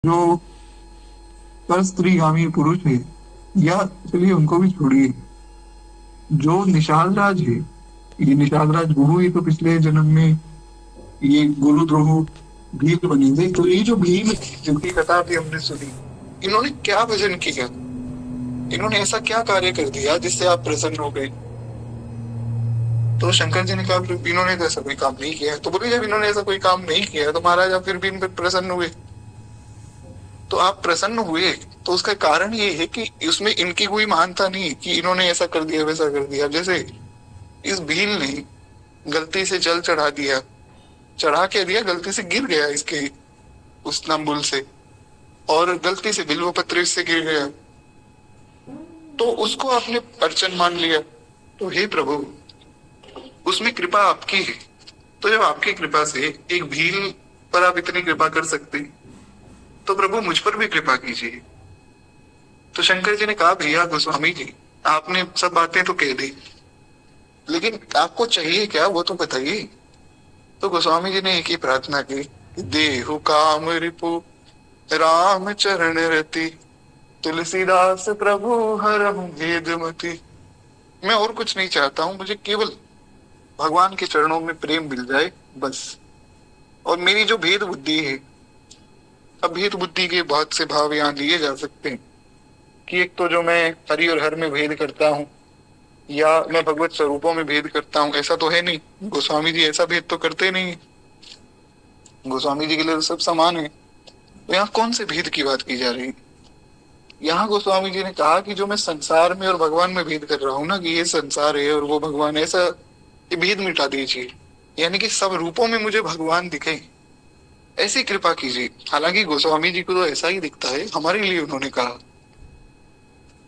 जो पर स्त्रीगामी पुरुष है, या चलिए उनको भी छोड़िए, जो निषाद राज है, ये निषाद राज गुरु ही तो पिछले जन्म में ये गुरुद्रोह भील बने थे। तो ये जो भील है, जिनकी कथा भी हमने सुनी, इन्होंने क्या भजन किया, इन्होंने ऐसा क्या कार्य कर दिया जिससे आप प्रसन्न हो गए? तो शंकर जी ने कहा इन्होंने तो ऐसा कोई काम नहीं किया। तो बोले जब इन्होंने ऐसा कोई काम नहीं किया तो महाराज आप फिर भी इन पर प्रसन्न हुए। तो आप प्रसन्न हुए तो उसका कारण ये है कि उसमें इनकी कोई महानता नहीं कि इन्होंने ऐसा कर दिया वैसा कर दिया। जैसे इस भील ने गलती से जल चढ़ा दिया, चढ़ा के दिया, गलती से गिर गया इसके उस नंबुल से, और गलती से बिल्व पत्र इससे गिर गया, तो उसको आपने अर्चन मान लिया। तो हे प्रभु, उसमें कृपा आपकी है। तो जब आपकी कृपा से एक भील पर आप इतनी कृपा कर सकते हैं, तो प्रभु मुझ पर भी कृपा कीजिए। तो शंकर जी ने कहा भैया गोस्वामी जी, आपने सब बातें तो कह दी, लेकिन आपको चाहिए क्या वो तो बताइए। तो गोस्वामी जी ने एक ही प्रार्थना की, देहु काम रिपु राम चरण रति, तुलसीदास प्रभु हरहु भेदमति। मैं और कुछ नहीं चाहता हूँ, मुझे केवल भगवान के चरणों में प्रेम मिल जाए बस। और मेरी जो भेद बुद्धि है, अब भेद बुद्धि के बहुत से भाव यहाँ लिए जा सकते हैं कि एक तो जो मैं हरि और हर में भेद करता हूँ, या मैं भगवत स्वरूपों में भेद करता हूँ, ऐसा तो है नहीं। गोस्वामी जी ऐसा भेद तो करते नहीं, गोस्वामी जी के लिए तो सब समान है। तो यहाँ कौन से भेद की बात की जा रही है? यहाँ गोस्वामी जी ने कहा कि जो मैं संसार में और भगवान में भेद कर रहा हूँ ना, कि ये संसार है और वो भगवान, ऐसा ये भेद मिटा दीजिए, यानी कि सब रूपों में मुझे भगवान दिखे, ऐसी कृपा कीजिए। हालांकि गोस्वामी जी को तो ऐसा ही दिखता है, हमारे लिए उन्होंने कहा।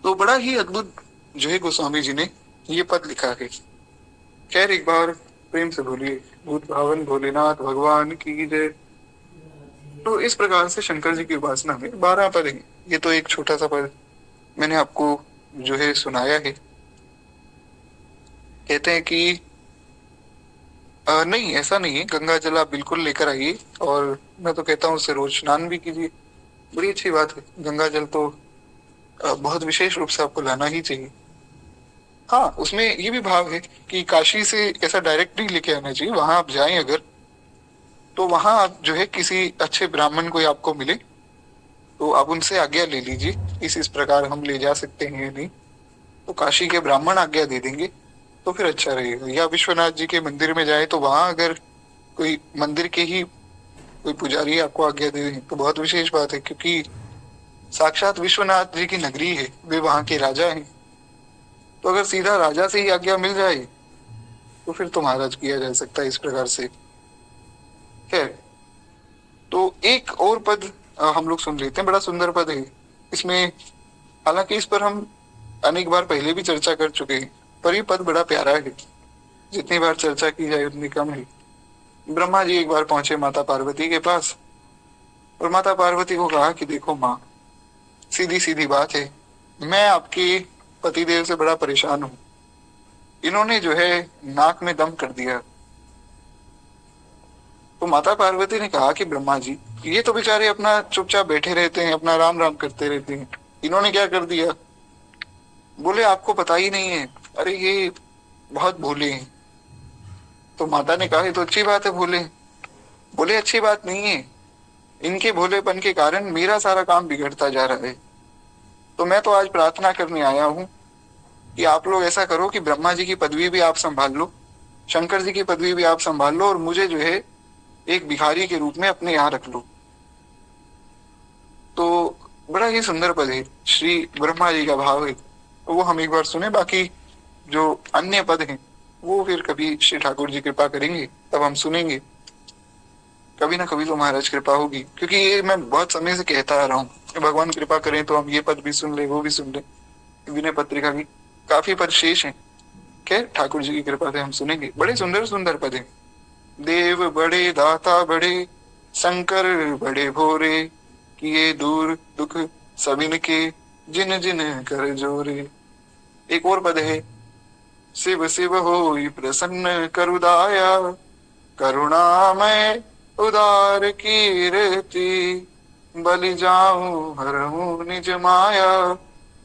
तो बड़ा ही अद्भुत जो है गोस्वामी जी ने ये पद लिखा है। खैर एक बार प्रेम से बोलिए, भूत भावन भोलेनाथ भगवान की जय। तो इस प्रकार से शंकर जी की उपासना में 12 पद हैं। ये तो एक छोटा सा पद मैंने आपको जो है सुनाया है। कहते हैं कि नहीं, ऐसा नहीं है, गंगा जल आप बिल्कुल लेकर आइए, और मैं तो कहता हूँ उससे रोज स्नान भी कीजिए, बड़ी अच्छी बात है। गंगा जल तो बहुत विशेष रूप से आपको लाना ही चाहिए। हाँ, उसमें ये भी भाव है कि काशी से ऐसा डायरेक्ट नहीं लेके आना चाहिए। वहां आप जाएं अगर, तो वहां आप जो है किसी अच्छे ब्राह्मण कोई आपको मिले तो आप उनसे आज्ञा ले लीजिए, इस प्रकार हम ले जा सकते हैं या नहीं। तो काशी के ब्राह्मण आज्ञा दे देंगे तो फिर अच्छा रहेगा। या विश्वनाथ जी के मंदिर में जाए तो वहां अगर कोई मंदिर के ही कोई पुजारी आपको आज्ञा दे दें तो बहुत विशेष बात है, क्योंकि साक्षात विश्वनाथ जी की नगरी है, वे वहां के राजा हैं। तो अगर सीधा राजा से ही आज्ञा मिल जाए तो फिर तो महाराज किया जा सकता है इस प्रकार से। खैर, तो एक और पद हम लोग सुन लेते हैं, बड़ा सुंदर पद है इसमें। हालांकि इस पर हम अनेक बार पहले भी चर्चा कर चुके हैं, पर ये पद बड़ा प्यारा है, जितनी बार चर्चा की जाए उतनी कम है। ब्रह्मा जी एक बार पहुंचे माता पार्वती के पास, और माता पार्वती को कहा कि देखो माँ, सीधी सीधी बात है, मैं आपके पतिदेव से बड़ा परेशान हूँ। इन्होंने जो है नाक में दम कर दिया। तो माता पार्वती ने कहा कि ब्रह्मा जी, ये तो बेचारे अपना चुपचाप बैठे रहते हैं, अपना राम राम करते रहते हैं, इन्होंने क्या कर दिया? बोले आपको पता ही नहीं है, अरे ये बहुत भोले हैं। तो माता ने कहा ये तो अच्छी बात है भोले। बोले अच्छी बात नहीं है, इनके भोलेपन के कारण मेरा सारा काम बिगड़ता जा रहा है। तो मैं तो आज प्रार्थना करने आया हूँ कि आप लोग ऐसा करो कि ब्रह्मा जी की पदवी भी आप संभाल लो, शंकर जी की पदवी भी आप संभाल लो, और मुझे जो है एक भिखारी के रूप में अपने यहाँ रख लो। तो बड़ा ही सुंदर पद है, श्री ब्रह्मा जी का भाव है। तो वो हम एक बार सुने, बाकी जो अन्य पद हैं वो फिर कभी श्री ठाकुर जी कृपा करेंगे तब हम सुनेंगे। कभी ना कभी तो महाराज कृपा होगी, क्योंकि ये मैं बहुत समय से कहता आ रहा हूँ कि भगवान कृपा करें तो हम ये पद भी सुन ले, वो भी सुन ले। विनय पत्रिका की काफी पद शेष हैं। खैर, ठाकुर जी की कृपा से हम सुनेंगे। बड़े सुंदर सुंदर पद हैं। देव बड़े दाता बड़े, शंकर बड़े भोरे, किए दूर दुख सबिन के, जिन जिन कर जोरे। एक और पद है, शिव शिव होई प्रसन्न करुदाया, करुणामय उदार कीर्ति, बलि जाऊं हरहूं निज माया,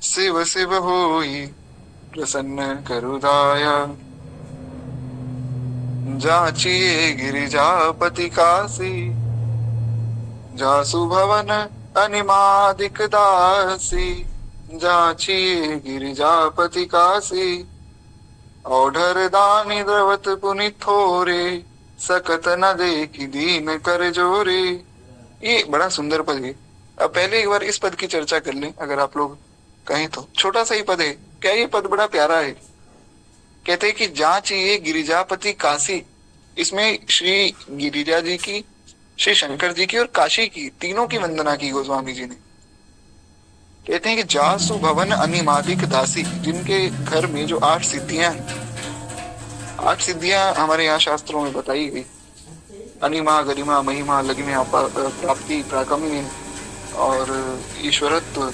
शिव शिव होई प्रसन्न करुदाया। जाचिए गिरिजापति काशी, जासु भवन अनिमादिक दासी। जाचिए गिरिजापति काशी, औढर दानी द्रवत पुनि थोरे, सकत न देखी दीन कर जोरे। ये बड़ा सुंदर पद है। अब पहले एक बार इस पद की चर्चा कर लें, अगर आप लोग कहें तो। छोटा सा ही पद है, क्या ये पद बड़ा प्यारा है। कहते हैं कि जाचिए गिरिजापति काशी। इसमें श्री गिरिजा जी की, श्री शंकर जी की और काशी की, तीनों की वंदना की गोस्वामी जी ने। कहते हैं कि जासु भवन अनिमादिक दासी, जिनके घर में जो 8 सिद्धियां हैं, 8 सिद्धियां हमारे यहाँ शास्त्रों में बताई गई। अनिमा, गरिमा, महिमा, लघिमा, प्राप्ति, प्राकम्य और ईश्वरत्व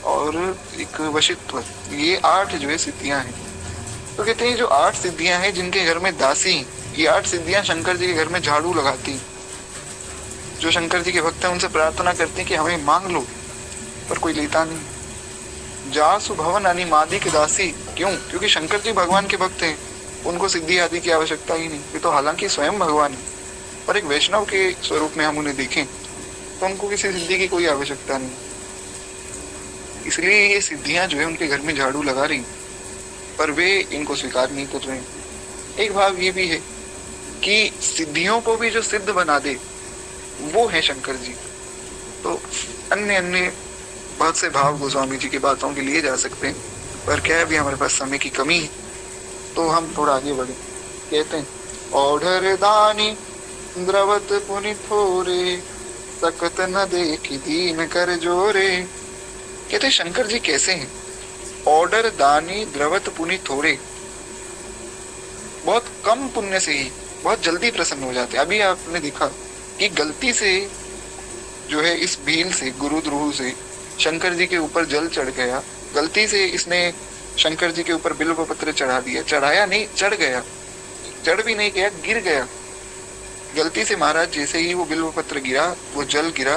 और एक वशित्व, ये 8 जो है सिद्धियां हैं। तो कहते हैं जो 8 सिद्धियां हैं जिनके घर में दासी, ये 8 सिद्धियां शंकर जी के घर में झाड़ू लगाती। जो शंकर जी के भक्त हैं उनसे प्रार्थना करते हैं कि हमें मांग लो, पर कोई लेता नहीं। जासु भवन अनिमादिक दासी, क्यों? क्योंकि शंकर जी भगवान के भक्त हैं, उनको सिद्धि आदि की आवश्यकता ही नहीं। ये तो हालांकि स्वयं भगवान है, पर एक वैष्णव के स्वरूप में हम उन्हें देखें तो उनको किसी सिद्धि की कोई आवश्यकता नहीं। इसलिए ये सिद्धियां जो है उनके घर में झाड़ू लगा रही, पर वे इनको स्वीकार नहीं कर रहे। एक भाव ये भी है कि सिद्धियों को भी जो सिद्ध बना दे वो है शंकर जी। तो अन्य अन्य बहुत से भाव गोस्वामी जी की बातों के लिए जा सकते हैं, पर क्या है, अभी हमारे पास समय की कमी है, तो हम थोड़ा आगे बढ़े। कहते हैं औढर दानी द्रवत पुनि थोरे, सकत न देखी दीन कर जोरे। कहते शंकर जी कैसे हैं? ऑर्डर दानी द्रवत पुनि थोड़े, बहुत कम पुण्य से ही बहुत जल्दी प्रसन्न हो जाते हैं। अभी आपने देखा कि गलती से जो है इस भील से, गुरुद्रोह से शंकर जी के ऊपर जल चढ़ गया। गलती से इसने शंकर जी के ऊपर बिल्व पत्र चढ़ा दिया, चढ़ाया नहीं, चढ़ गया, चढ़ भी नहीं गया, गिर गया। गलती से महाराज जैसे ही वो बिल्व पत्र गिरा, वो जल गिरा,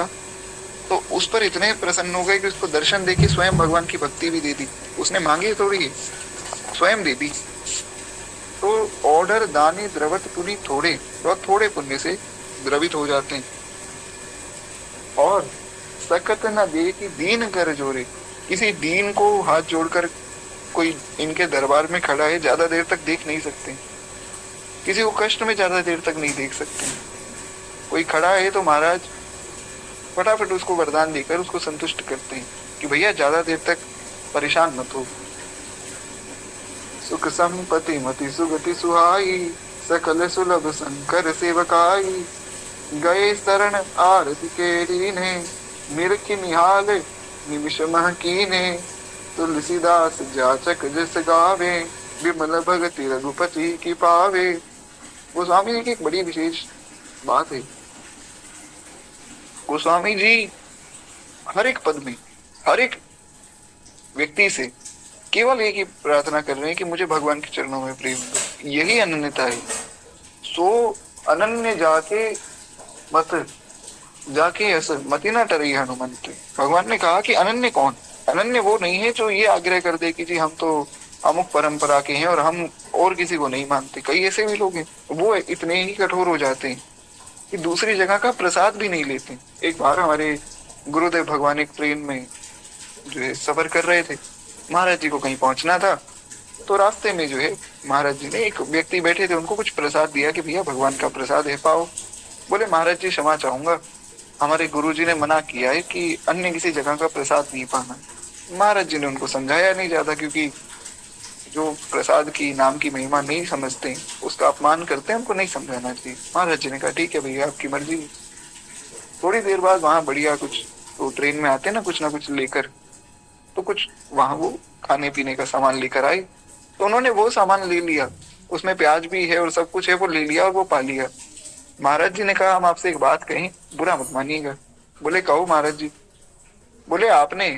तो उस पर इतने प्रसन्न हो गए कि उसको दर्शन देके स्वयं भगवान की भक्ति भी दे दी। उसने मांगी थोड़ी, स्वयं दे दी। तो ऑर्डर दानी द्रवत पुनि थोड़े, बहुत थोड़े पुण्य से द्रवित हो जाते हैं। और सकत न दे कि दीन कर जोरे, किसी दीन को हाथ जोड़कर कोई इनके दरबार में खड़ा है, ज्यादा देर तक देख नहीं सकते। किसी को कष्ट में ज्यादा देर तक नहीं देख सकते। कोई खड़ा है तो महाराज फटाफट उसको वरदान देकर उसको संतुष्ट करते हैं कि भैया ज्यादा देर तक परेशान मत हो। सुख संपत्ति मति सुगति सुहाई, सकल सुलभ शंकर सेवकाई। गए शरण आरती के दीने, मिर्खि निहाल निमिष मह कीने। तुलसीदास जाचक जस गावे, विमल भगति रघुपति की पावे। गोस्वामी जी की एक बड़ी विशेष बात है, गोस्वामी जी हर एक पद में हर एक व्यक्ति से केवल एक ही प्रार्थना कर रहे हैं कि मुझे भगवान के चरणों में प्रेम दो। यही अनन्यता है। सो अनन्य जाके मत जाके अस मति ना टरी हनुमंत। भगवान ने कहा कि अनन्य कौन? अनन्य वो नहीं है जो ये आग्रह कर दे कि जी हम तो अमुक परंपरा के हैं और हम और किसी को नहीं मानते। कई ऐसे भी लोग हैं, वो इतने ही कठोर हो जाते हैं कि दूसरी जगह का प्रसाद भी नहीं लेते। एक बार हमारे गुरुदेव भगवान एक ट्रेन में जो है सफर कर रहे थे, महाराज जी को कहीं पहुंचना था, तो रास्ते में जो है महाराज जी ने, एक व्यक्ति बैठे थे, उनको कुछ प्रसाद दिया कि भैया भगवान का प्रसाद है, पाओ। बोले महाराज जी क्षमा चाहूंगा, हमारे गुरुजी ने मना किया है कि अन्य किसी जगह का प्रसाद नहीं पाना। महाराज जी ने उनको समझाया नहीं ज्यादा, क्योंकि जो प्रसाद की नाम की महिमा नहीं समझते, उसका अपमान करते हैं, उनको नहीं समझाना चाहिए। महाराज जी ने कहा ठीक है भैया आपकी मर्जी। थोड़ी देर बाद वहां बढ़िया कुछ, तो ट्रेन में आते ना कुछ लेकर, तो कुछ वहां वो खाने पीने का सामान लेकर आए, तो उन्होंने वो सामान ले लिया, उसमें प्याज भी है और सब कुछ है, वो ले लिया और वो पा लिया। महाराज जी ने कहा हम आपसे एक बात कहें, बुरा मत मानिएगा। बोले कहो महाराज जी। बोले आपने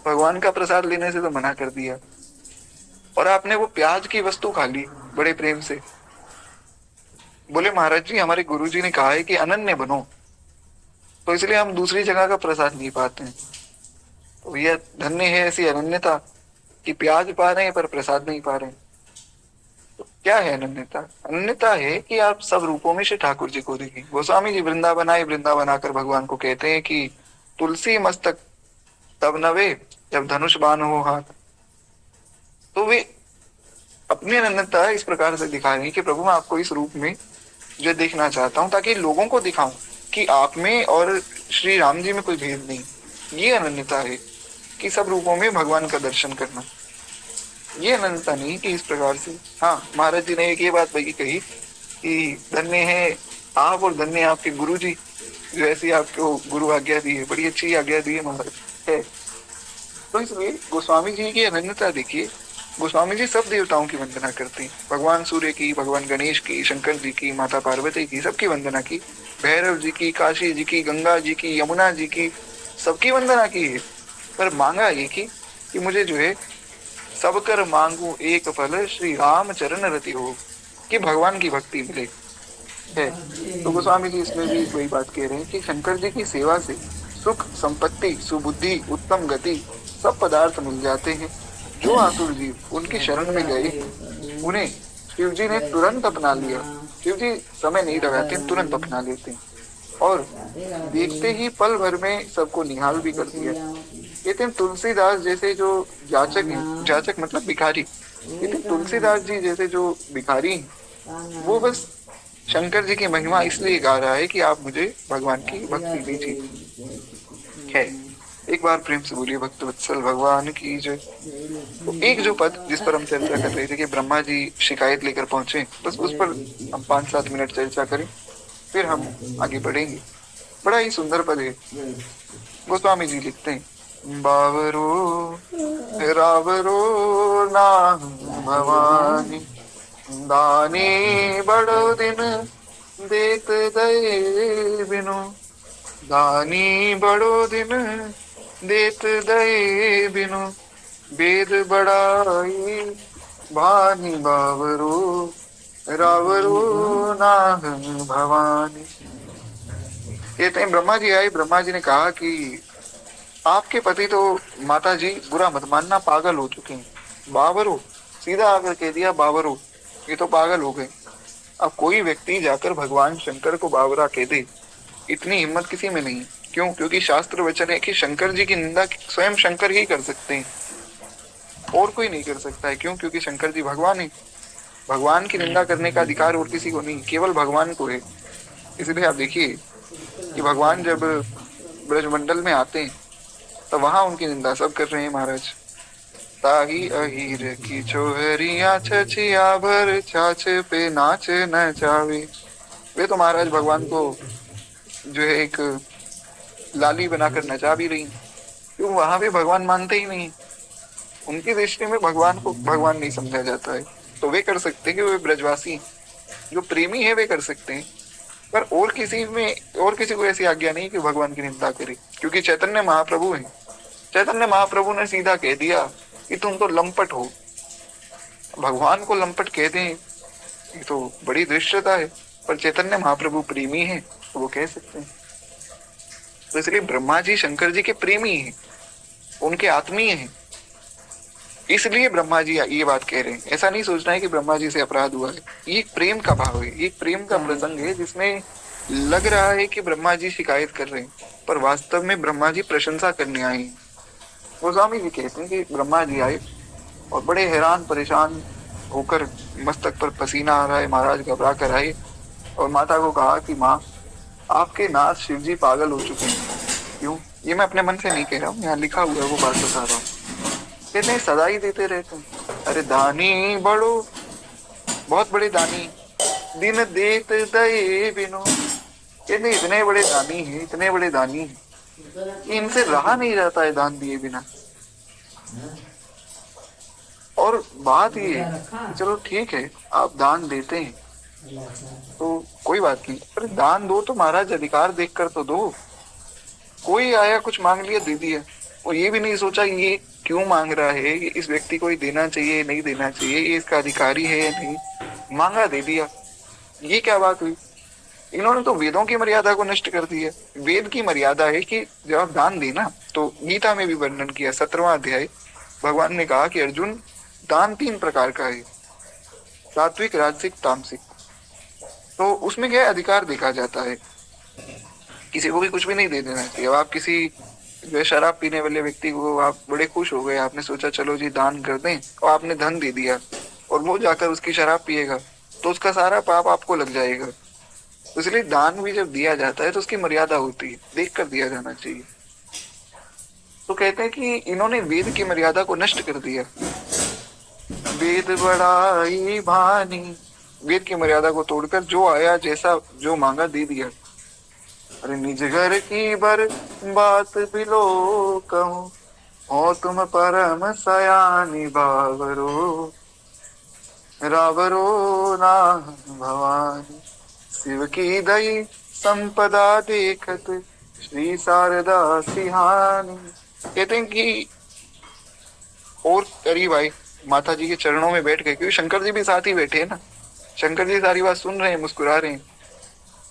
भगवान का प्रसाद लेने से तो मना कर दिया और आपने वो प्याज की वस्तु खा ली बड़े प्रेम से। बोले महाराज जी हमारे गुरुजी ने कहा है कि अनन्य बनो, तो इसलिए हम दूसरी जगह का प्रसाद नहीं पाते हैं। तो यह धन्य है ऐसी अनन्यता कि प्याज पा रहे हैं पर प्रसाद नहीं पा रहे हैं। तो क्या है अनन्यता? अनन्यता है कि आप सब रूपों में श्री ठाकुर जी को देखें। गोस्वामी जी वृंदावन आए, वृंदावन आकर भगवान को कहते हैं कि तुलसी मस्तक तब नवे जब धनुष बाण हो हाथ। तो वे अपनी अनन्यता इस प्रकार से दिखा रहे हैं कि प्रभु मैं आपको इस रूप में जो देखना चाहता हूं, ताकि लोगों को दिखाऊं कि आप में और श्री राम जी में कोई भेद नहीं। ये अनन्यता है कि सब रूपों में भगवान का दर्शन करना। ये अनन्यता नहीं कि इस प्रकार से। हाँ, महाराज जी ने एक ये बात वही कही कि धन्य है आप और धन्य आपके गुरु जी, जो ऐसी आपको गुरु आज्ञा दी है। बड़ी अच्छी आज्ञा दी है महाराज है। तो इसलिए गोस्वामी जी की अनन्यता देखिए। गोस्वामी जी सब देवताओं की वंदना करते हैं, भगवान सूर्य की, भगवान गणेश की, शंकर जी की, माता पार्वती की, सबकी वंदना की, भैरव जी की, काशी जी की, गंगा जी की, यमुना जी की, सबकी वंदना की है। पर मांगा ये कि मुझे जो है सब कर मांगू एक फल श्री राम चरण रति हो, कि भगवान की भक्ति मिले है। तो गोस्वामी जी इसमें भी वही बात कह रहे हैं कि शंकर जी की सेवा से सुख, संपत्ति, सुबुद्धि, उत्तम गति, सब पदार्थ मिल जाते हैं। जो आसुर जीव उनकी शरण में गए उन्हें शिव जी ने तुरंत अपना लिया। शिव जी समय नहीं लगाते, तुरंत अपना लेते हैं और देखते ही पल भर में सबको निहाल भी कर दिया। कहते हैं तुलसीदास जैसे जो जाचक हैं, जाचक मतलब भिखारी, कहते तुलसीदास जी जैसे जो भिखारी हैं, वो बस शंकर जी की महिमा इसलिए गा रहा है कि आप मुझे भगवान की भक्ति दीजिए है। एक बार प्रेम से बोलिए भक्त वत्सल भगवान की जय। तो एक जो पद जिस पर हम चर्चा कर रहे थे कि ब्रह्मा जी शिकायत लेकर पहुंचे, बस उस पर हम 5-7 मिनट चर्चा करें, फिर हम आगे बढ़ेंगे। बड़ा ही सुंदर पद है। गोस्वामी जी लिखते हैं, बावरो रावरो नाम भवानी, दानी बड़ो दिन देत दये बिनु, दानी बड़ो दिन देत दये बिनु, वेद बड़ाई भानी बावरो रावरो नाम भवानी। कहते हैं ब्रह्मा जी आए, ब्रह्मा जी ने कहा कि आपके पति तो माता जी बुरा मत मानना पागल हो चुके हैं। बावरो, सीधा आकर कह दिया बावरो, ये तो पागल हो गए। अब कोई व्यक्ति जाकर भगवान शंकर को बावरा कह दे, इतनी हिम्मत किसी में नहीं। क्यों? क्योंकि शास्त्र वचन है कि शंकर जी की निंदा स्वयं शंकर ही कर सकते हैं, और कोई नहीं कर सकता है। क्यों? क्योंकि शंकर जी भगवान है। भगवान की निंदा करने का अधिकार और किसी को नहीं, केवल भगवान को है। इसलिए आप देखिए कि भगवान जब ब्रजमंडल में आते हैं तो वहां उनकी निंदा सब कर रहे हैं महाराज। ताही अहीर की चोहरिया छछिया भर छाछ पे नाच न जावे। वे तो महाराज भगवान को जो है एक लाली बनाकर नचा भी रही। क्यों? वहां भी भगवान मानते ही नहीं, उनकी दृष्टि में भगवान को भगवान नहीं समझा जाता है। तो वे कर सकते हैं कि वे ब्रजवासी जो प्रेमी है वे कर सकते हैं, पर और किसी को ऐसी आज्ञा नहीं कि भगवान की निंदा करे। क्योंकि चैतन्य महाप्रभु है। चैतन्य महाप्रभु ने सीधा कह दिया कि तुम तो लंपट हो। भगवान को लंपट कह दें ये तो बड़ी दृश्यता है, पर चैतन्य महाप्रभु प्रेमी है तो वो कह सकते हैं। तो इसलिए ब्रह्मा जी शंकर जी के प्रेमी हैं, उनके आत्मीय हैं, इसलिए ब्रह्मा जी ये बात कह रहे हैं। ऐसा नहीं सोचना है कि ब्रह्मा जी से अपराध हुआ है। ये एक प्रेम का भाव है, ये एक प्रेम का प्रसंग है जिसमें लग रहा है कि ब्रह्मा जी शिकायत कर रहे हैं, पर वास्तव में ब्रह्मा जी प्रशंसा करने आए हैं। गोस्वामी जी कहते हैं कि ब्रह्मा जी आए और बड़े हैरान परेशान होकर, मस्तक पर पसीना आ रहा है, महाराज घबरा कर आए और माता को कहा कि माँ आपके नाथ शिव जी पागल हो चुके हैं। क्यों? ये मैं अपने मन से नहीं कह रहा हूँ, यहाँ लिखा हुआ है वो बात बता रहा हूँ। कहते हैं सदा ही देते रहते हैं। अरे दानी बड़ो, बहुत बड़े दानी, दिन देत दये बिनु। कहते इतने बड़े दानी है, इतने बड़े दानी है कि इनसे रहा नहीं जाता है दान दिए बिना। और बात ये चलो ठीक है आप दान देते हैं तो कोई बात नहीं, पर दान दो तो महाराज अधिकार देखकर तो दो। कोई आया कुछ मांग लिया दे दिया, और ये भी नहीं सोचा ये क्यों मांग रहा है, इस व्यक्ति को देना चाहिए नहीं देना चाहिए, ये इसका अधिकारी है या नहीं, मांगा दे दिया। ये क्या बात हुई? इन्होंने तो वेदों की मर्यादा को नष्ट कर दिया। वेद की मर्यादा है कि जब आप दान देना, तो गीता में भी वर्णन किया 17वां अध्याय, भगवान ने कहा कि अर्जुन, दान 3 प्रकार का है, सात्विक, राजसिक, तामसिक। तो उसमें क्या अधिकार देखा जाता है, किसी को भी कुछ भी नहीं दे देना चाहिए। अब आप किसी जो है शराब पीने वाले व्यक्ति को आप बड़े खुश हो गए, आपने सोचा चलो जी दान कर दें, और आपने धन दे दिया, और वो जाकर उसकी शराब पिएगा, तो उसका सारा पाप आपको लग जाएगा। तो इसलिए दान भी जब दिया जाता है तो उसकी मर्यादा होती है, देख कर दिया जाना चाहिए। तो कहते हैं कि इन्होंने वेद की मर्यादा को नष्ट कर दिया। वेद बड़ाई भानी, वेद की मर्यादा को तोड़कर जो आया, जैसा जो मांगा दे दिया। अरे निज घर की बर बात बिलो कहूं, हो तुम परम सयानी बावरो, रावरो ना भवानी, शिव की दई संपदा देखत, श्री शारदा सिहानी। कहते हैं कि और करीब आए, माता जी के चरणों में बैठ गए, क्योंकि शंकर जी भी साथ ही बैठे हैं ना, शंकर जी सारी बात सुन रहे हैं, मुस्कुरा रहे हैं।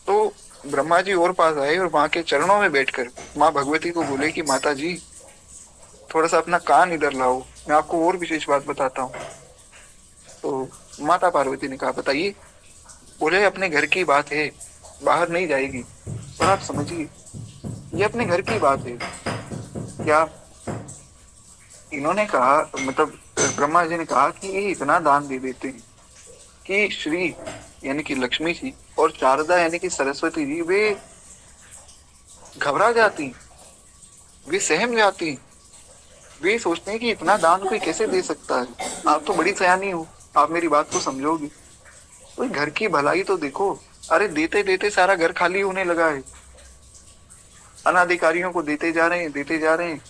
तो ब्रह्मा जी और पास आए और माँ के चरणों में बैठकर माँ भगवती को बोले कि माता जी, थोड़ा सा अपना कान इधर लाओ, मैं आपको और विशेष बात बताता हूँ। तो माता पार्वती ने कहा बताइए। बोले अपने घर की बात है, बाहर नहीं जाएगी, पर आप समझिए ये अपने घर की बात है। क्या इन्होंने कहा, मतलब ब्रह्मा जी ने कहा कि ये इतना दान दे देते हैं कि श्री यानी कि लक्ष्मी जी और शारदा यानी कि सरस्वती जी वे घबरा जाती, वे सहम जाती, वे सोचते हैं कि इतना दान कोई कैसे दे सकता है, आप तो बड़ी सयानी हो, आप मेरी बात को समझोगी, कोई घर की भलाई तो देखो। अरे देते देते सारा घर खाली होने लगा है, अनाधिकारियों को देते जा रहे हैं, देते जा रहे हैं।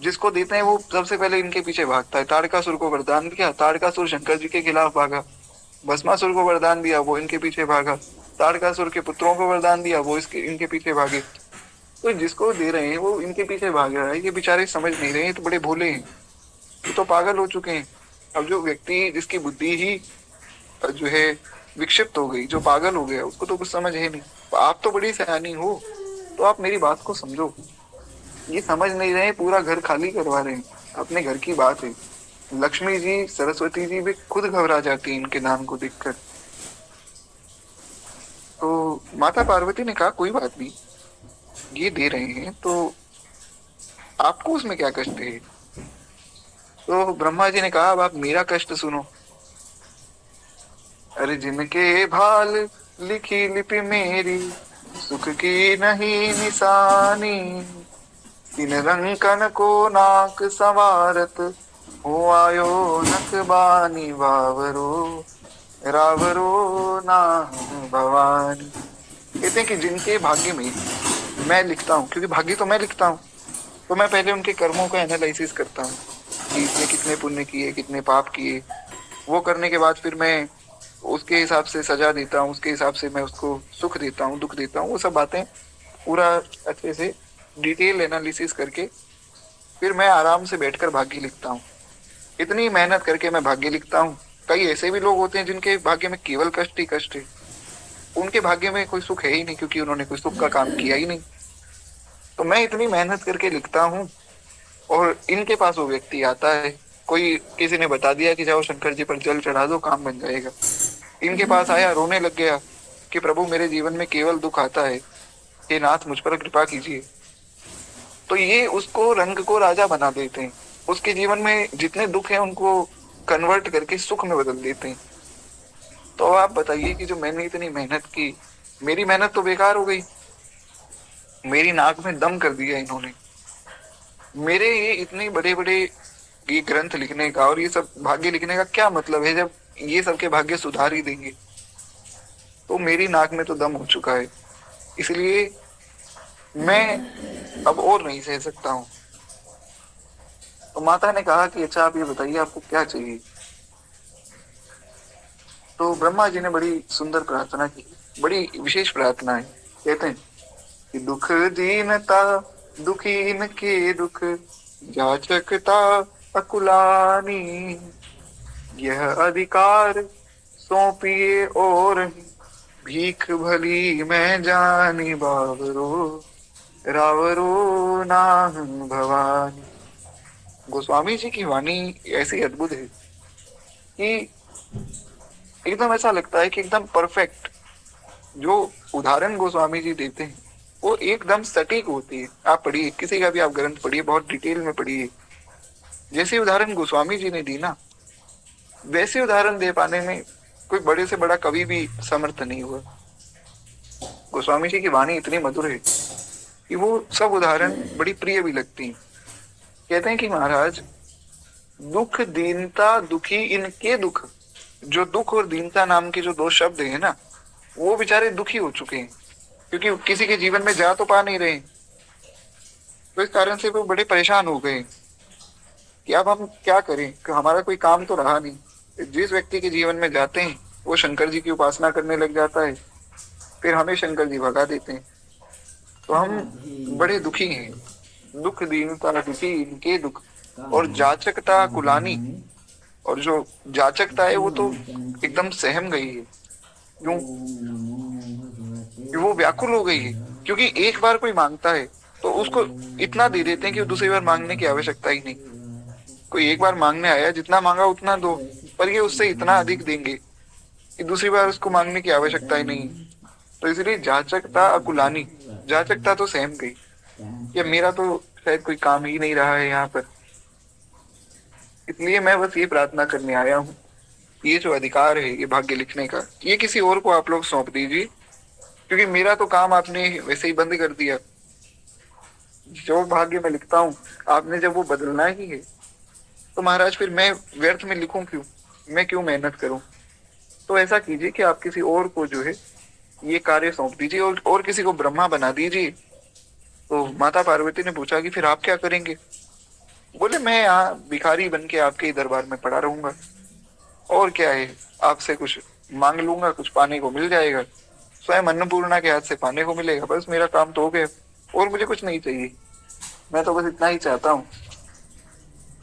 जिसको देते हैं वो सबसे पहले इनके पीछे भागता है। ताड़कासुर को वरदान दिया, ताड़कासुर शंकर जी के खिलाफ भागा। भस्मासुर को वरदान दिया, वो इनके पीछे भागा। ताड़कासुर के पुत्रों को वरदान दिया, वो इनके पीछे भागे। तो जिसको दे रहे हैं वो इनके पीछे भाग रहा है। ये बेचारे समझ नहीं रहे हैं, तो बड़े भोले हैं, ये तो पागल हो चुके हैं। अब जो व्यक्ति जिसकी बुद्धि ही जो है विक्षिप्त हो गई, जो पागल हो गया, उसको तो कुछ समझ है नहीं। आप तो बड़ी सयानी हो, तो आप मेरी बात को समझो। ये समझ नहीं रहे, पूरा घर खाली करवा रहे हैं, अपने घर की बात है। लक्ष्मी जी, सरस्वती जी भी खुद घबरा जाती है इनके दान को देखकर। तो माता पार्वती ने कहा कोई बात नहीं, ये दे रहे हैं तो आपको उसमें क्या कष्ट है। तो ब्रह्मा जी ने कहा अब आप मेरा कष्ट सुनो। अरे जिनके भाल लिखी लिपि मेरी, सुख की नहीं निशानी, इन रंकन को नाक संवारत, हो आयो नक बानी बावरो, रावरो ना भवानी। कहते हैं कि जिनके भाग्य में मैं लिखता हूँ, क्योंकि भाग्य तो मैं लिखता हूँ, तो मैं पहले उनके कर्मों का एनालिसिस करता हूँ कि इसने कितने पुण्य किए, कितने पाप किए। वो करने के बाद फिर मैं उसके हिसाब से सजा देता हूँ, उसके हिसाब से मैं उसको सुख देता हूँ, दुख देता हूँ। वो सब बातें पूरा अच्छे से डिटेल एनालिसिस करके फिर मैं आराम से बैठकर भाग्य लिखता हूँ। इतनी मेहनत करके मैं भाग्य लिखता हूँ। कई ऐसे भी लोग होते हैं जिनके भाग्य में केवल कष्ट ही कष्ट है, उनके भाग्य में कोई सुख है ही नहीं, क्योंकि उन्होंने कोई सुख का काम किया ही नहीं। तो मैं इतनी मेहनत करके लिखता हूँ, और इनके पास वो व्यक्ति आता है, कोई किसी ने बता दिया कि जाओ शंकर जी पर जल चढ़ा दो, काम बन जाएगा। इनके पास आया, रोने लग गया कि प्रभु मेरे जीवन में केवल दुख आता है, हे नाथ मुझ पर कृपा कीजिए। तो ये उसको रंग को राजा बना देते हैं, उसके जीवन में जितने दुख हैं उनको कन्वर्ट करके सुख में बदल देते हैं। तो आप बताइए कि जो मैंने इतनी मेहनत की, मेरी मेहनत तो बेकार हो गई, मेरी नाक में दम कर दिया इन्होंने। मेरे ये इतने बड़े बड़े ये ग्रंथ लिखने का और ये सब भाग्य लिखने का क्या मतलब है, जब ये सबके भाग्य सुधार ही देंगे। तो मेरी नाक में तो दम हो चुका है, इसलिए मैं अब और नहीं सह सकता हूँ। तो माता ने कहा कि अच्छा आप ये बताइए आपको क्या चाहिए। तो ब्रह्मा जी ने बड़ी सुंदर प्रार्थना की, बड़ी विशेष प्रार्थना है। कहते हैं कि दुख दीनता दुखीन के दुख, जाचकता अकुलानी, यह अधिकार सौंपिए और भीख भली मैं जानी बावरो, रावरो नाहं भवानी। गोस्वामी जी की वाणी ऐसी अद्भुत है कि एकदम ऐसा लगता है कि एकदम परफेक्ट। जो उदाहरण गोस्वामी जी देते हैं वो एकदम सटीक होती है। आप पढ़िए, किसी का भी आप ग्रंथ पढ़िए, बहुत डिटेल में पढ़िए। जैसे उदाहरण गोस्वामी जी ने दी ना, वैसे उदाहरण दे पाने में कोई बड़े से बड़ा कवि भी समर्थ नहीं हुआ। गोस्वामी जी की वाणी इतनी मधुर है कि वो सब उदाहरण बड़ी प्रिय भी लगती हैं। कहते हैं कि महाराज, दुख दीनता दुखी इनके दुख, जो दुख और दीनता नाम के जो दो शब्द है ना, वो बेचारे दुखी हो चुके हैं क्योंकि किसी के जीवन में जा तो पा नहीं रहे। तो इस कारण से वो बड़े परेशान हो गए कि अब हम क्या करें, कि हमारा कोई काम तो रहा नहीं। जिस व्यक्ति के जीवन में जाते हैं वो शंकर जी की उपासना करने लग जाता है, फिर हमें शंकर जी भगा देते हैं। तो हम बड़े दुखी हैं। दुख दीनता दुखी इनके दुख, और जाचकता कुलानी। और जो जाचकता है वो तो एकदम सहम गई है। क्यों? कि वो व्याकुल हो गई है। क्योंकि एक बार कोई मांगता है तो उसको इतना दे देते हैं कि दूसरी बार मांगने की आवश्यकता ही नहीं। कोई एक बार मांगने आया, जितना मांगा उतना दो, पर ये उससे इतना अधिक देंगे कि दूसरी बार उसको मांगने की आवश्यकता ही नहीं। तो इसलिए जाचकता अकुलानी, जाचकता तो सहम गई कि मेरा तो शायद कोई काम ही नहीं रहा है यहाँ पर। इसलिए मैं बस ये प्रार्थना करने आया हूँ, ये जो अधिकार है ये भाग्य लिखने का, ये किसी और को आप लोग सौंप दीजिए, क्योंकि मेरा तो काम आपने वैसे ही बंद कर दिया। जो भाग्य मैं लिखता हूँ आपने जब वो बदलना ही है, तो महाराज फिर मैं व्यर्थ में लिखूं क्यों, मैं क्यों मेहनत करूं। तो ऐसा कीजिए कि आप किसी और को जो है ये कार्य सौंप दीजिए, और किसी को ब्रह्मा बना दीजिए। तो माता पार्वती ने पूछा कि फिर आप क्या करेंगे? बोले मैं यहाँ भिखारी बन के आपके ही दरबार में पड़ा रहूंगा, और क्या है, आपसे कुछ मांग लूंगा, कुछ पाने को मिल जाएगा, स्वयं अन्नपूर्णा के हाथ से पाने को मिलेगा, बस मेरा काम तो हो गया, और मुझे कुछ नहीं चाहिए। मैं तो बस इतना ही चाहता हूँ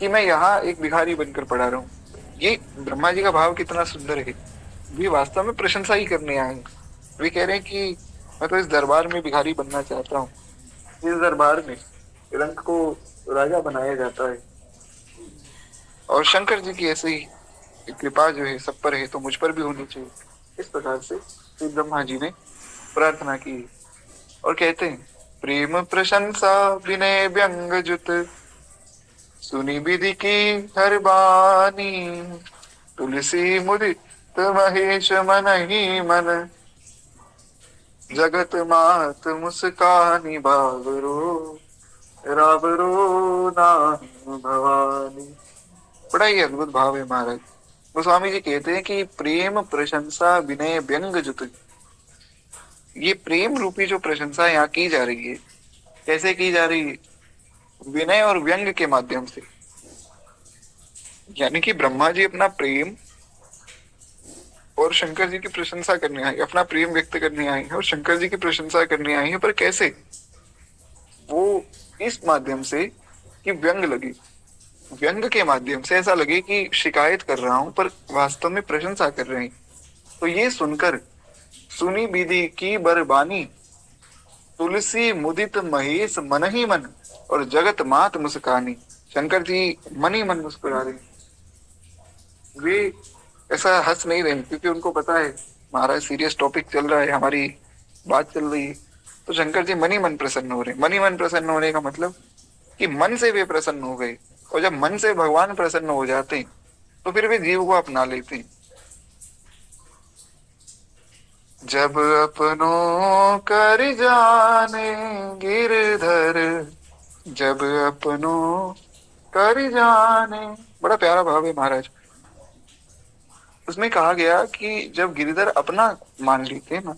कि मैं यहाँ एक भिखारी बनकर पड़ा रहूं। ये ब्रह्मा जी का भाव कितना सुंदर है। वे वास्तव में प्रशंसा ही करने आए हैं। वे कह रहे हैं कि मैं तो इस दरबार में भिखारी बनना चाहता हूँ। इस दरबार में रंग को राजा बनाया जाता है, और शंकर जी की ऐसी कृपा जो है सब पर है, तो मुझ पर भी होनी चाहिए। इस प्रकार से श्री ब्रह्मा जी ने प्रार्थना की। और कहते हैं, प्रेम प्रशंसा विनय व्यंग जुत, सुनी विधि की हर बानी, तुलसी मुदित महेश मन ही मन, जगत मात मुस्कानी बावरो, रावरो नाम भवानी। बड़ा ही अद्भुत भाव है महाराज। गोस्वामी जी कहते हैं कि प्रेम प्रशंसा विनय व्यंग जुत, ये प्रेम रूपी जो प्रशंसा यहाँ की जा रही है, कैसे की जा रही है? विनय और व्यंग के माध्यम से। यानी कि ब्रह्मा जी अपना प्रेम और शंकर जी की प्रशंसा करने आए, अपना प्रेम व्यक्त करने आए हैं और शंकर जी की प्रशंसा करने आए हैं, पर कैसे? वो इस माध्यम से कि व्यंग लगे, व्यंग के माध्यम से ऐसा लगे कि शिकायत कर रहा हूं, पर वास्तव में प्रशंसा कर रहे हैं। तो ये सुनकर सुनी विधि की बरबानी, तुलसी मुदित महेश मन ही मन, और जगत मात मुस्कानी। शंकर जी मन ही मन मुस्कुरा रहे। वे ऐसा हंस नहीं रहे क्योंकि उनको पता है महाराज सीरियस टॉपिक चल रहा है, हमारी बात चल रही है। तो शंकर जी मन ही मन प्रसन्न हो रहे। मन ही मन प्रसन्न होने का मतलब कि मन से वे प्रसन्न हो गए, और जब मन से भगवान प्रसन्न हो जाते हैं तो फिर वे जीव को अपना लेते हैं। जब अपनों कर जाने गिरधर, जब अपनों कर जाने, बड़ा प्यारा भाव है महाराज। उसमें कहा गया कि जब गिरधर अपना मान लेते हैं ना,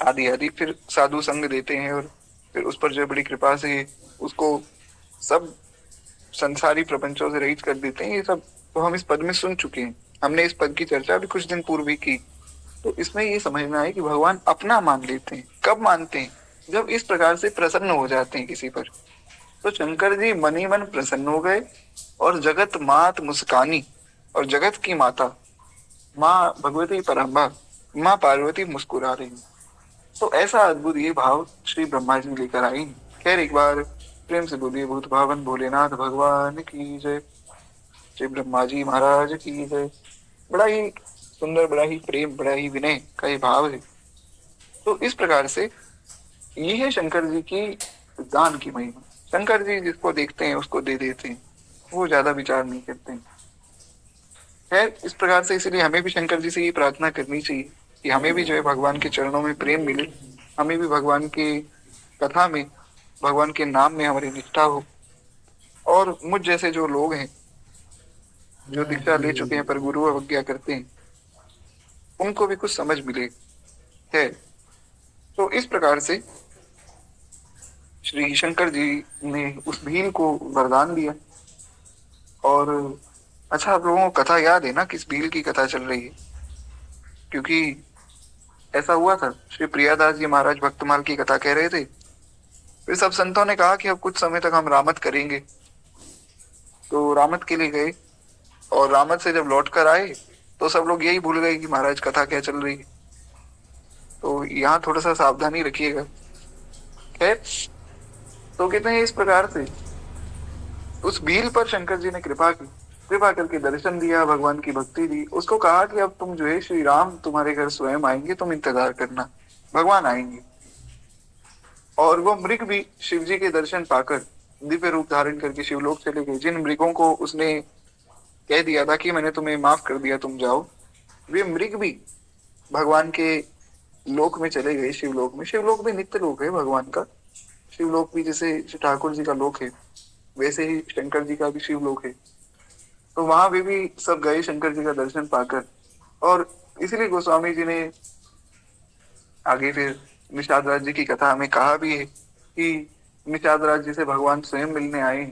आदि आदि, फिर साधु संग देते हैं, और फिर उस पर जो बड़ी कृपा से उसको सब संसारी प्रपंचों से रहित कर देते हैं। ये सब तो हम इस पद में सुन चुके हैं, हमने इस पद की चर्चा भी कुछ दिन पूर्व ही की। तो इसमें ये समझना है कि भगवान अपना मान लेते हैं। कब मानते हैं? जब इस प्रकार से प्रसन्न हो जाते हैं किसी पर। तो शंकर जी मन ही मन प्रसन्न हो गए, और जगत मात मुस्कानी, और जगत की माता माँ भगवती पराम्बा माँ पार्वती मुस्कुरा रही। तो ऐसा अद्भुत ये भाव श्री ब्रह्मा जी लेकर आई। खैर एक बार प्रेम से बोलिए भूत भावन भोलेनाथ भगवान की जय। श्री ब्रह्मा जी महाराज की जय। बड़ा ही सुंदर, बड़ा ही प्रेम, बड़ा ही विनय का ये भाव है। तो इस प्रकार से ये है शंकर जी की दान की महिमा। शंकर जी जिसको देखते हैं उसको दे देते हैं, वो ज्यादा विचार नहीं करते हैं। खैर इस प्रकार से इसीलिए हमें भी शंकर जी से ये प्रार्थना करनी चाहिए कि हमें भी जो है भगवान के चरणों में प्रेम मिले, हमें भी भगवान की कथा में, भगवान के नाम में हमारी निष्ठा हो, और मुझ जैसे जो लोग हैं जो दीक्षा ले चुके हैं पर गुरु अवज्ञा करते हैं, उनको भी कुछ समझ मिले है। तो इस प्रकार से श्री शंकर जी ने उस भील को वरदान दिया। और अच्छा, आप लोगों को कथा याद है ना, किस भील की कथा चल रही है? क्योंकि ऐसा हुआ था, श्री प्रियादास जी महाराज भक्तमाल की कथा कह रहे थे, फिर सब संतों ने कहा कि अब कुछ समय तक हम रामत करेंगे। तो रामत के लिए गए, और रामत से जब लौट कर आए तो सब लोग यही भूल गए कि महाराज कथा क्या चल रही है। तो यहाँ थोड़ा सा सावधानी रखिएगा। खैर, तो कहते हैं इस प्रकार से उस भील पर शंकर जी ने कृपा की, कृपा करके दर्शन दिया, भगवान की भक्ति दी, उसको कहा कि अब तुम जो है श्री राम तुम्हारे घर स्वयं आएंगे, तुम इंतजार करना, भगवान आएंगे। और वो मृग भी शिव जी के दर्शन पाकर दिव्य रूप धारण करके शिवलोक चले गए। जिन मृगों को उसने कह दिया था कि मैंने तुम्हें माफ कर दिया, तुम जाओ, वे मृग भी भगवान के लोक में चले गए, शिवलोक में। शिवलोक भी नित्य लोक है भगवान का। शिवलोक भी जैसे ठाकुर जी का लोक है, वैसे ही शंकर जी का भी शिवलोक है। तो वहां भी सब गए शंकर जी का दर्शन पाकर। और इसीलिए गोस्वामी जी ने आगे फिर निषाद राज जी की कथा हमें कहा भी है कि निषाद राज जी से भगवान स्वयं मिलने आए।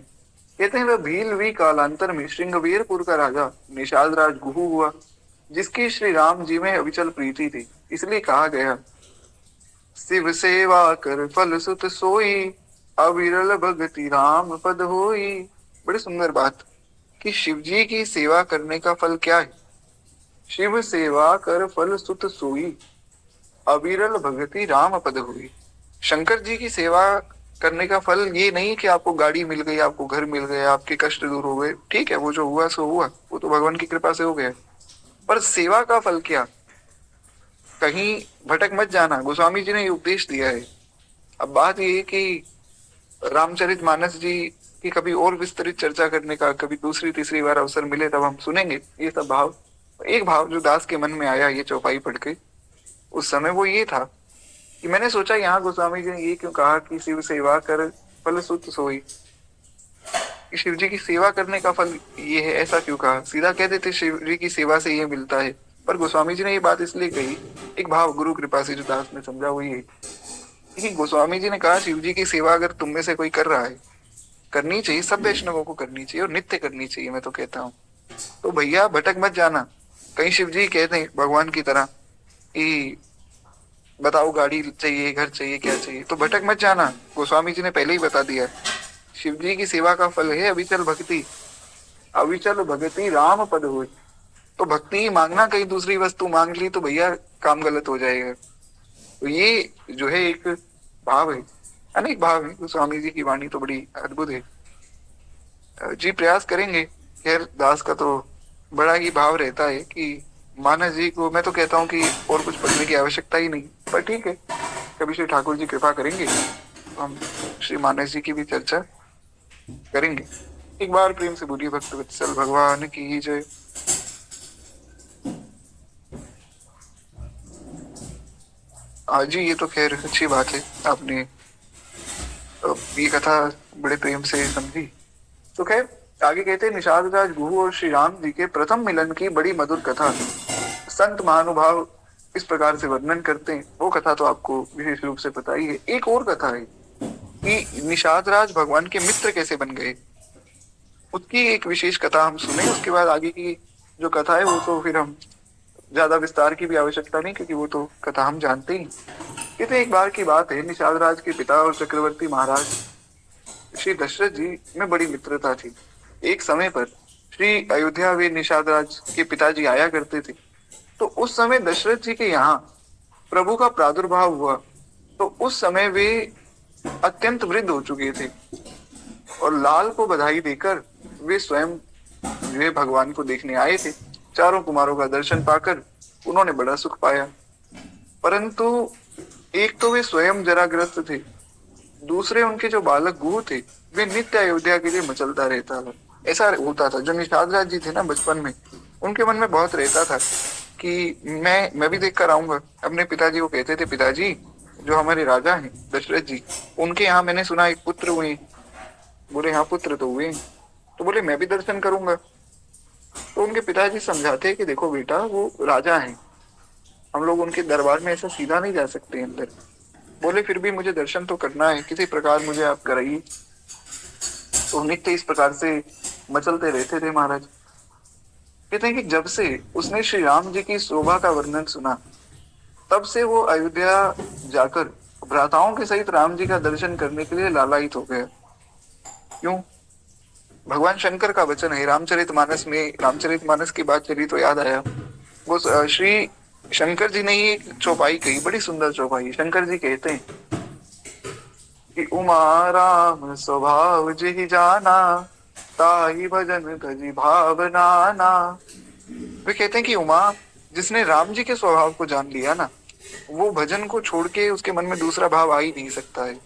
कहते हैं वह भील भी कालांतर में श्रृंगवीरपुर का राजा निषाद राज गुहू हुआ, जिसकी श्री राम जी में अविचल प्रीति थी। इसलिए कहा गया, शिव सेवा कर फल सुत सोई, अविरल भगति राम पद होई। बड़ी सुंदर बात कि शिव जी की सेवा करने का फल क्या है? शिव सेवा कर फल सुत सोई, अविरल भगति राम पद हुई। शंकर जी की सेवा करने का फल ये नहीं कि आपको गाड़ी मिल गई, आपको घर मिल गया, आपके कष्ट दूर हो गए। ठीक है, वो जो हुआ सो हुआ, वो तो भगवान की कृपा से हो गया। पर सेवा का फल क्या? कहीं भटक मत जाना, गोस्वामी जी ने ये उपदेश दिया है। अब बात ये है कि रामचरितमानस जी की कभी और विस्तृत चर्चा करने का कभी दूसरी तीसरी बार अवसर मिले तब हम सुनेंगे ये सब भाव। एक भाव जो दास के मन में आया ये चौपाई पढ़ के उस समय, वो ये था कि मैंने सोचा यहाँ गोस्वामी जी ने ये क्यों कहा कि शिव सेवा कर फल सुत सोई, कि शिव जी की सेवा करने का फल ये है, ऐसा क्यों कहा? सीधा कह देते शिव जी की सेवा से ये मिलता है। पर गोस्वामी जी ने ये बात इसलिए कही, एक भाव गुरु कृपा से जो दास ने समझा वो ये कि गोस्वामी जी ने कहा शिव जी की सेवा अगर तुम में से कोई कर रहा है, करनी चाहिए, सब वैष्णवों को करनी चाहिए और नित्य करनी चाहिए, मैं तो कहता हूँ। तो भैया भटक मत जाना। कहीं शिव जी कहते हैं भगवान की तरह कि बताओ गाड़ी चाहिए, घर चाहिए, क्या चाहिए, तो भटक मत जाना। गोस्वामी जी ने पहले ही बता दिया, शिव जी की सेवा का फल है अविचल भक्ति, अविचल भक्ति राम पद हुई। तो भक्ति मांगना, कहीं दूसरी वस्तु मांग ली तो भैया काम गलत हो जाएगा। तो ये जो है एक भाव है, अनेक भाव है। गोस्वामी जी की वाणी तो बड़ी अद्भुत है जी, प्रयास करेंगे। खैर दास का तो बड़ा ही भाव रहता है कि मानस जी को, मैं तो कहता हूँ कि और कुछ पढ़ने की आवश्यकता ही नहीं, पर ठीक है, कभी श्री ठाकुर जी कृपा करेंगे तो हम श्री मानस जी की भी चर्चा करेंगे। एक बार प्रेम से बोलिए भक्त वत्सल भगवान की जय। हाँ जी, ये तो खैर अच्छी बात है, आपने ये कथा बड़े प्रेम से समझी। तो खैर आगे कहते हैं, निषाद राज गुहू और श्री राम जी के प्रथम मिलन की बड़ी मधुर कथा संत महानुभाव इस प्रकार से वर्णन करते हैं। वो कथा तो आपको विशेष रूप से पता ही है। एक और कथा है कि निषाद राज भगवान के मित्र कैसे बन गए, उसकी एक विशेष कथा हम सुने। उसके बाद आगे की जो कथा है वो तो फिर हम ज्यादा विस्तार की भी आवश्यकता नहीं, क्योंकि वो तो कथा हम जानते ही। कहते एक बार की बात है, निषाद राज के पिता और चक्रवर्ती महाराज श्री दशरथ जी में बड़ी मित्रता थी। एक समय पर श्री अयोध्या वे निषाद राज के पिताजी आया करते थे। तो उस समय दशरथ जी के यहाँ प्रभु का प्रादुर्भाव हुआ, तो उस समय वे अत्यंत वृद्ध हो चुके थे और लाल को बधाई देकर वे स्वयं वे भगवान को देखने आए थे। चारों कुमारों का दर्शन पाकर उन्होंने बड़ा सुख पाया, परंतु एक तो वे स्वयं जराग्रस्त थे, दूसरे उनके जो बालक गुरु थे वे नित्य अयोध्या के लिए मचलता रहता था। ऐसा होता था, जो निषाद राज जी थे ना बचपन में, उनके मन में बहुत रहता था कि मैं भी देख कर आऊंगा। अपने पिताजी को कहते थे, पिताजी जो हमारे राजा हैं दशरथ जी, उनके यहाँ मैंने सुना एक पुत्र हुए। बोले हाँ पुत्र तो हुए। तो बोले मैं भी दर्शन करूंगा। तो उनके पिताजी समझाते हैं कि देखो बेटा, वो राजा हैं, हम लोग उनके दरबार में ऐसा सीधा नहीं जा सकते अंदर। बोले फिर भी मुझे दर्शन तो करना है, किसी प्रकार मुझे आप कराइए। तो नित्य इस प्रकार से मचलते रहते थे महाराज। कहते हैं कि जब से उसने श्री राम जी की शोभा का वर्णन सुना, तब से वो अयोध्या जाकर भ्राताओं के सहित राम जी का दर्शन करने के लिए लालायित हो गया। क्यों? भगवान शंकर का वचन है रामचरितमानस में। रामचरितमानस की बात चली तो याद आया, वो श्री शंकर जी ने ही एक चौपाई कही, बड़ी सुंदर चौपाई। शंकर जी कहते हैं कि उमा राम स्वभाव जिहि जाना, ताहि भजन तजि भावनाना। वे कहते हैं कि उमा, जिसने राम जी के स्वभाव को जान लिया ना, वो भजन को छोड़ के उसके मन में दूसरा भाव आ ही नहीं सकता है,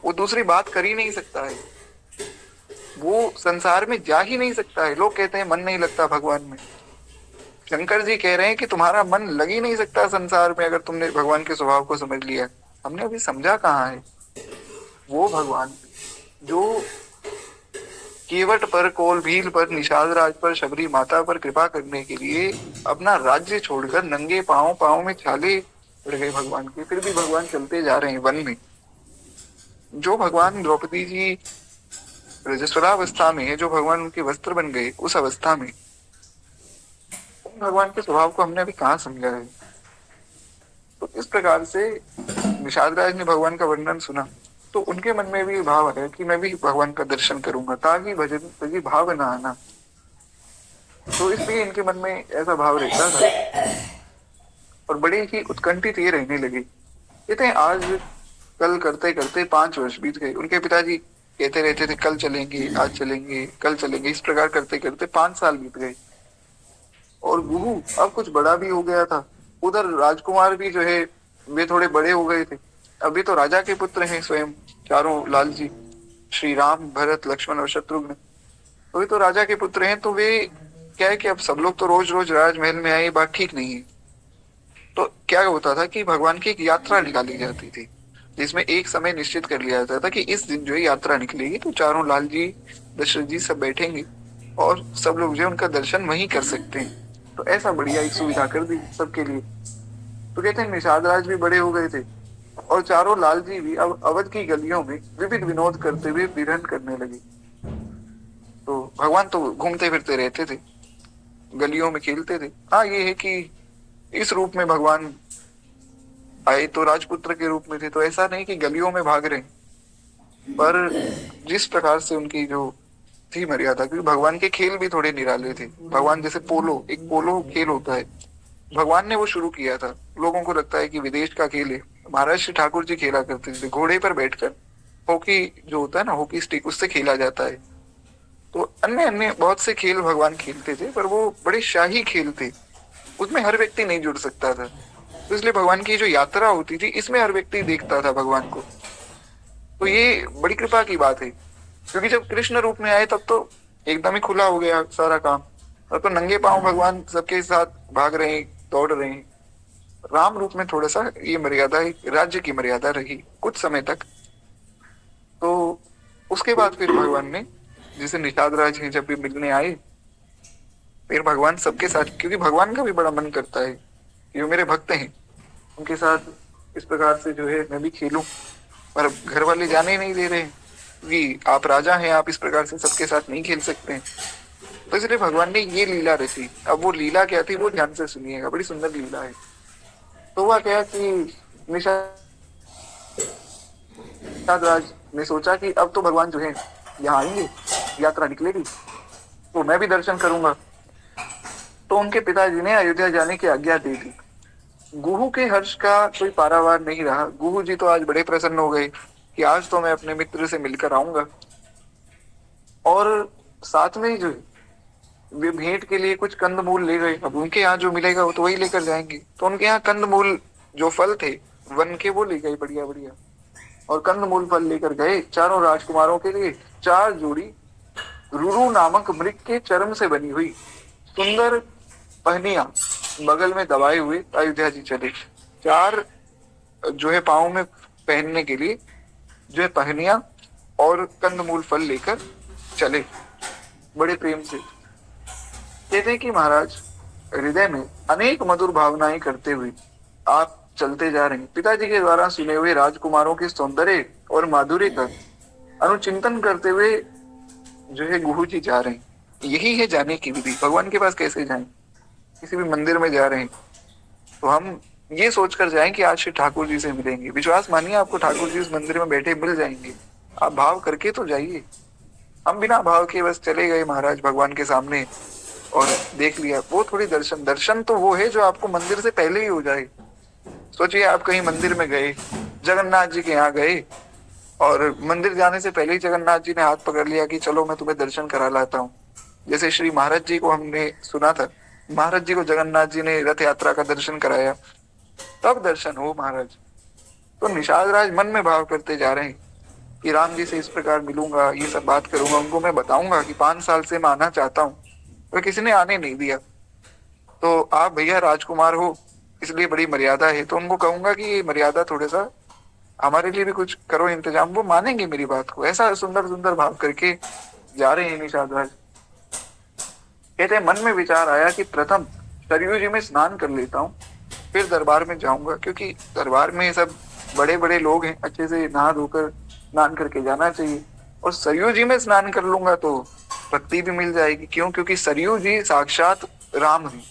वो दूसरी बात कर ही नहीं सकता है, वो संसार में जा ही नहीं सकता है। लोग कहते हैं मन नहीं लगता भगवान में, शंकर जी कह रहे हैं कि तुम्हारा मन लग ही नहीं सकता संसार में अगर तुमने भगवान के स्वभाव को समझ लिया। हमने अभी समझा कहाँ है वो भगवान जो केवट पर, कोल भील पर, निषाद राज पर, शबरी माता पर कृपा करने के लिए अपना राज्य छोड़कर नंगे पांव में छाले पड़ गए भगवान के, फिर भी भगवान चलते जा रहे हैं वन में। जो भगवान द्रौपदी जी रजस्वलावस्था में है, जो भगवान उनके वस्त्र बन गए उस अवस्था में, उन भगवान के स्वभाव को हमने अभी कहाँ समझा है। तो इस प्रकार से निषाद राज ने भगवान का वर्णन सुना, तो उनके मन में भी भाव आया कि मैं भी भगवान का दर्शन करूंगा, ताकि भजन तजी भाव ना आना। तो इसलिए इनके मन में ऐसा भाव रहता था और बड़े ही उत्कंठित ये रहने लगे। कहते हैं आज कल करते करते 5 वर्ष बीत गए। उनके पिताजी कहते रहते थे कल चलेंगे, आज चलेंगे, कल चलेंगे, इस प्रकार करते करते 5 साल बीत गए और गुरु अब कुछ बड़ा भी हो गया था। उधर राजकुमार भी जो है वे थोड़े बड़े हो गए थे। अभी तो राजा के पुत्र हैं स्वयं चारों लाल जी, श्री राम, भरत, लक्ष्मण और शत्रुघ्न, अभी तो राजा के पुत्र हैं। तो वे क्या है कि अब सब लोग तो रोज रोज राजमहल में आए, बात ठीक नहीं है। तो क्या होता था कि भगवान की एक यात्रा निकाली जाती थी, जिसमें एक समय निश्चित कर लिया जाता था कि इस दिन जो है यात्रा निकलेगी, तो चारों लाल जी, दशरथ जी सब बैठेंगे और सब लोग जो है उनका दर्शन वहीं कर सकते हैं। तो ऐसा बढ़िया एक सुविधा कर दी सबके लिए। तो कहते हैं निषाद राज भी बड़े हो गए थे और चारों लाल जी भी अब अवध की गलियों में विविध विनोद करते हुए विहरण करने लगे। तो भगवान तो घूमते फिरते रहते थे, गलियों में खेलते थे। हाँ, ये है कि इस रूप में भगवान आए तो राजपुत्र के रूप में थे, तो ऐसा नहीं कि गलियों में भाग रहे, पर जिस प्रकार से उनकी जो थी मर्यादा, क्योंकि भगवान के खेल भी थोड़े निराले थे। भगवान जैसे पोलो, एक पोलो खेल होता है, भगवान ने वो शुरू किया था। लोगों को लगता है कि विदेश का खेल है, महाराज श्री ठाकुर जी खेला करते थे घोड़े पर बैठकर। हॉकी जो होता है ना, हॉकी स्टिक, उससे खेला जाता है। तो अन्य अन्य बहुत से खेल भगवान खेलते थे, पर वो बड़े शाही खेल थे, उसमें हर व्यक्ति नहीं जुड़ सकता था। तो इसलिए भगवान की जो यात्रा होती थी, इसमें हर व्यक्ति देखता था भगवान को। तो ये बड़ी कृपा की बात है, क्योंकि जब कृष्ण रूप में आए तब तो एकदम ही खुला हो गया सारा काम। तब तो नंगे पांव भगवान सबके साथ भाग रहे हैं, दौड़ रहे हैं। राम रूप में थोड़ा सा ये मर्यादा, राज्य की मर्यादा रही कुछ समय तक। तो उसके बाद फिर भगवान ने, जैसे निषाद राज हैं जब भी मिलने आए, फिर भगवान सबके साथ, क्योंकि भगवान का भी बड़ा मन करता है ये मेरे भक्त हैं, उनके साथ इस प्रकार से जो है मैं भी खेलूं, पर घर वाले जाने नहीं दे रहे हैं कि आप राजा हैं, आप इस प्रकार से सबके साथ नहीं खेल सकते हैं। तो इसलिए भगवान ने ये लीला रची। अब वो लीला क्या थी वो ध्यान से सुनिएगा, बड़ी सुंदर लीला है। तो हुआ क्या कि निषाद राज ने सोचा कि अब तो भगवान जो है यहाँ आएंगे, यात्रा निकलेगी, तो मैं भी दर्शन करूंगा। तो उनके पिताजी ने अयोध्या जाने की आज्ञा दे दी। गुहू के हर्ष का कोई पारावार नहीं रहा। गुहू जी तो आज बड़े प्रसन्न हो गए कि आज तो मैं अपने मित्र से मिलकर आऊंगा, और साथ में ही जो वे भेंट के लिए कुछ कंदमूल ले गए। अब उनके यहाँ जो मिलेगा वो तो वही लेकर जाएंगे, तो उनके यहाँ कंदमूल जो फल थे वन के वो ले गए बढ़िया बढ़िया, और कंदमूल फल लेकर गए चारों राजकुमारों के लिए 4 जोड़ी रुरु नामक मृग के चर्म से बनी हुई सुंदर पहनिया बगल में दबाए हुए अयोध्या जी चले। 4 जो है पाँव में पहनने के लिए जो है पहनिया और कंदमूल फल लेकर चले बड़े प्रेम से। कहते हैं कि महाराज हृदय में अनेक मधुर भावनाएं करते हुए आप चलते जा रहे हैं। पिताजी के द्वारा सुने हुए राजकुमारों के सौंदर्य और माधुर्य का अनुचिंतन करते हुए जो है गुहू जी जा रहे हैं। यही है जाने की विधि। भगवान के पास कैसे जाएं? किसी भी मंदिर में जा रहे हैं तो हम ये सोचकर जाएं कि आज श्री ठाकुर जी से मिलेंगे। विश्वास मानिए आपको ठाकुर जी उस मंदिर में बैठे मिल जाएंगे। आप भाव करके तो जाइए। हम बिना भाव के बस चले गए महाराज भगवान के सामने और देख लिया, वो थोड़ी दर्शन। दर्शन तो वो है जो आपको मंदिर से पहले ही हो जाए। सोचिए आप कहीं मंदिर में गए, जगन्नाथ जी के यहाँ गए, और मंदिर जाने से पहले ही जगन्नाथ जी ने हाथ पकड़ लिया कि चलो मैं तुम्हें दर्शन करा लाता हूँ। जैसे श्री महाराज जी को हमने सुना था, महाराज जी को जगन्नाथ जी ने रथ यात्रा का दर्शन कराया, तब दर्शन हो महाराज। तो निषाद राज मन में भाव करते जा रहे हैं कि राम जी से इस प्रकार मिलूंगा, ये सब बात करूंगा, उनको मैं बताऊंगा कि 5 साल से मैं आना चाहता हूँ, तो किसी ने आने नहीं दिया। तो आप भैया राजकुमार हो इसलिए बड़ी मर्यादा है, तो उनको कहूंगा कि ये मर्यादा थोड़ा सा हमारे लिए भी कुछ करो इंतजाम, वो मानेंगे मेरी बात को। ऐसा सुंदर सुंदर भाव करके जा रहे हैं निषाद राज। कहते हैं मन में विचार आया कि प्रथम सरयू जी में स्नान कर लेता हूँ, फिर दरबार में जाऊंगा, क्योंकि दरबार में सब बड़े बड़े लोग हैं, अच्छे से नहा धोकर स्नान करके जाना चाहिए। और सरयू जी में स्नान कर लूंगा तो भक्ति भी मिल जाएगी। क्यों? क्योंकि सरयू जी साक्षात राम है।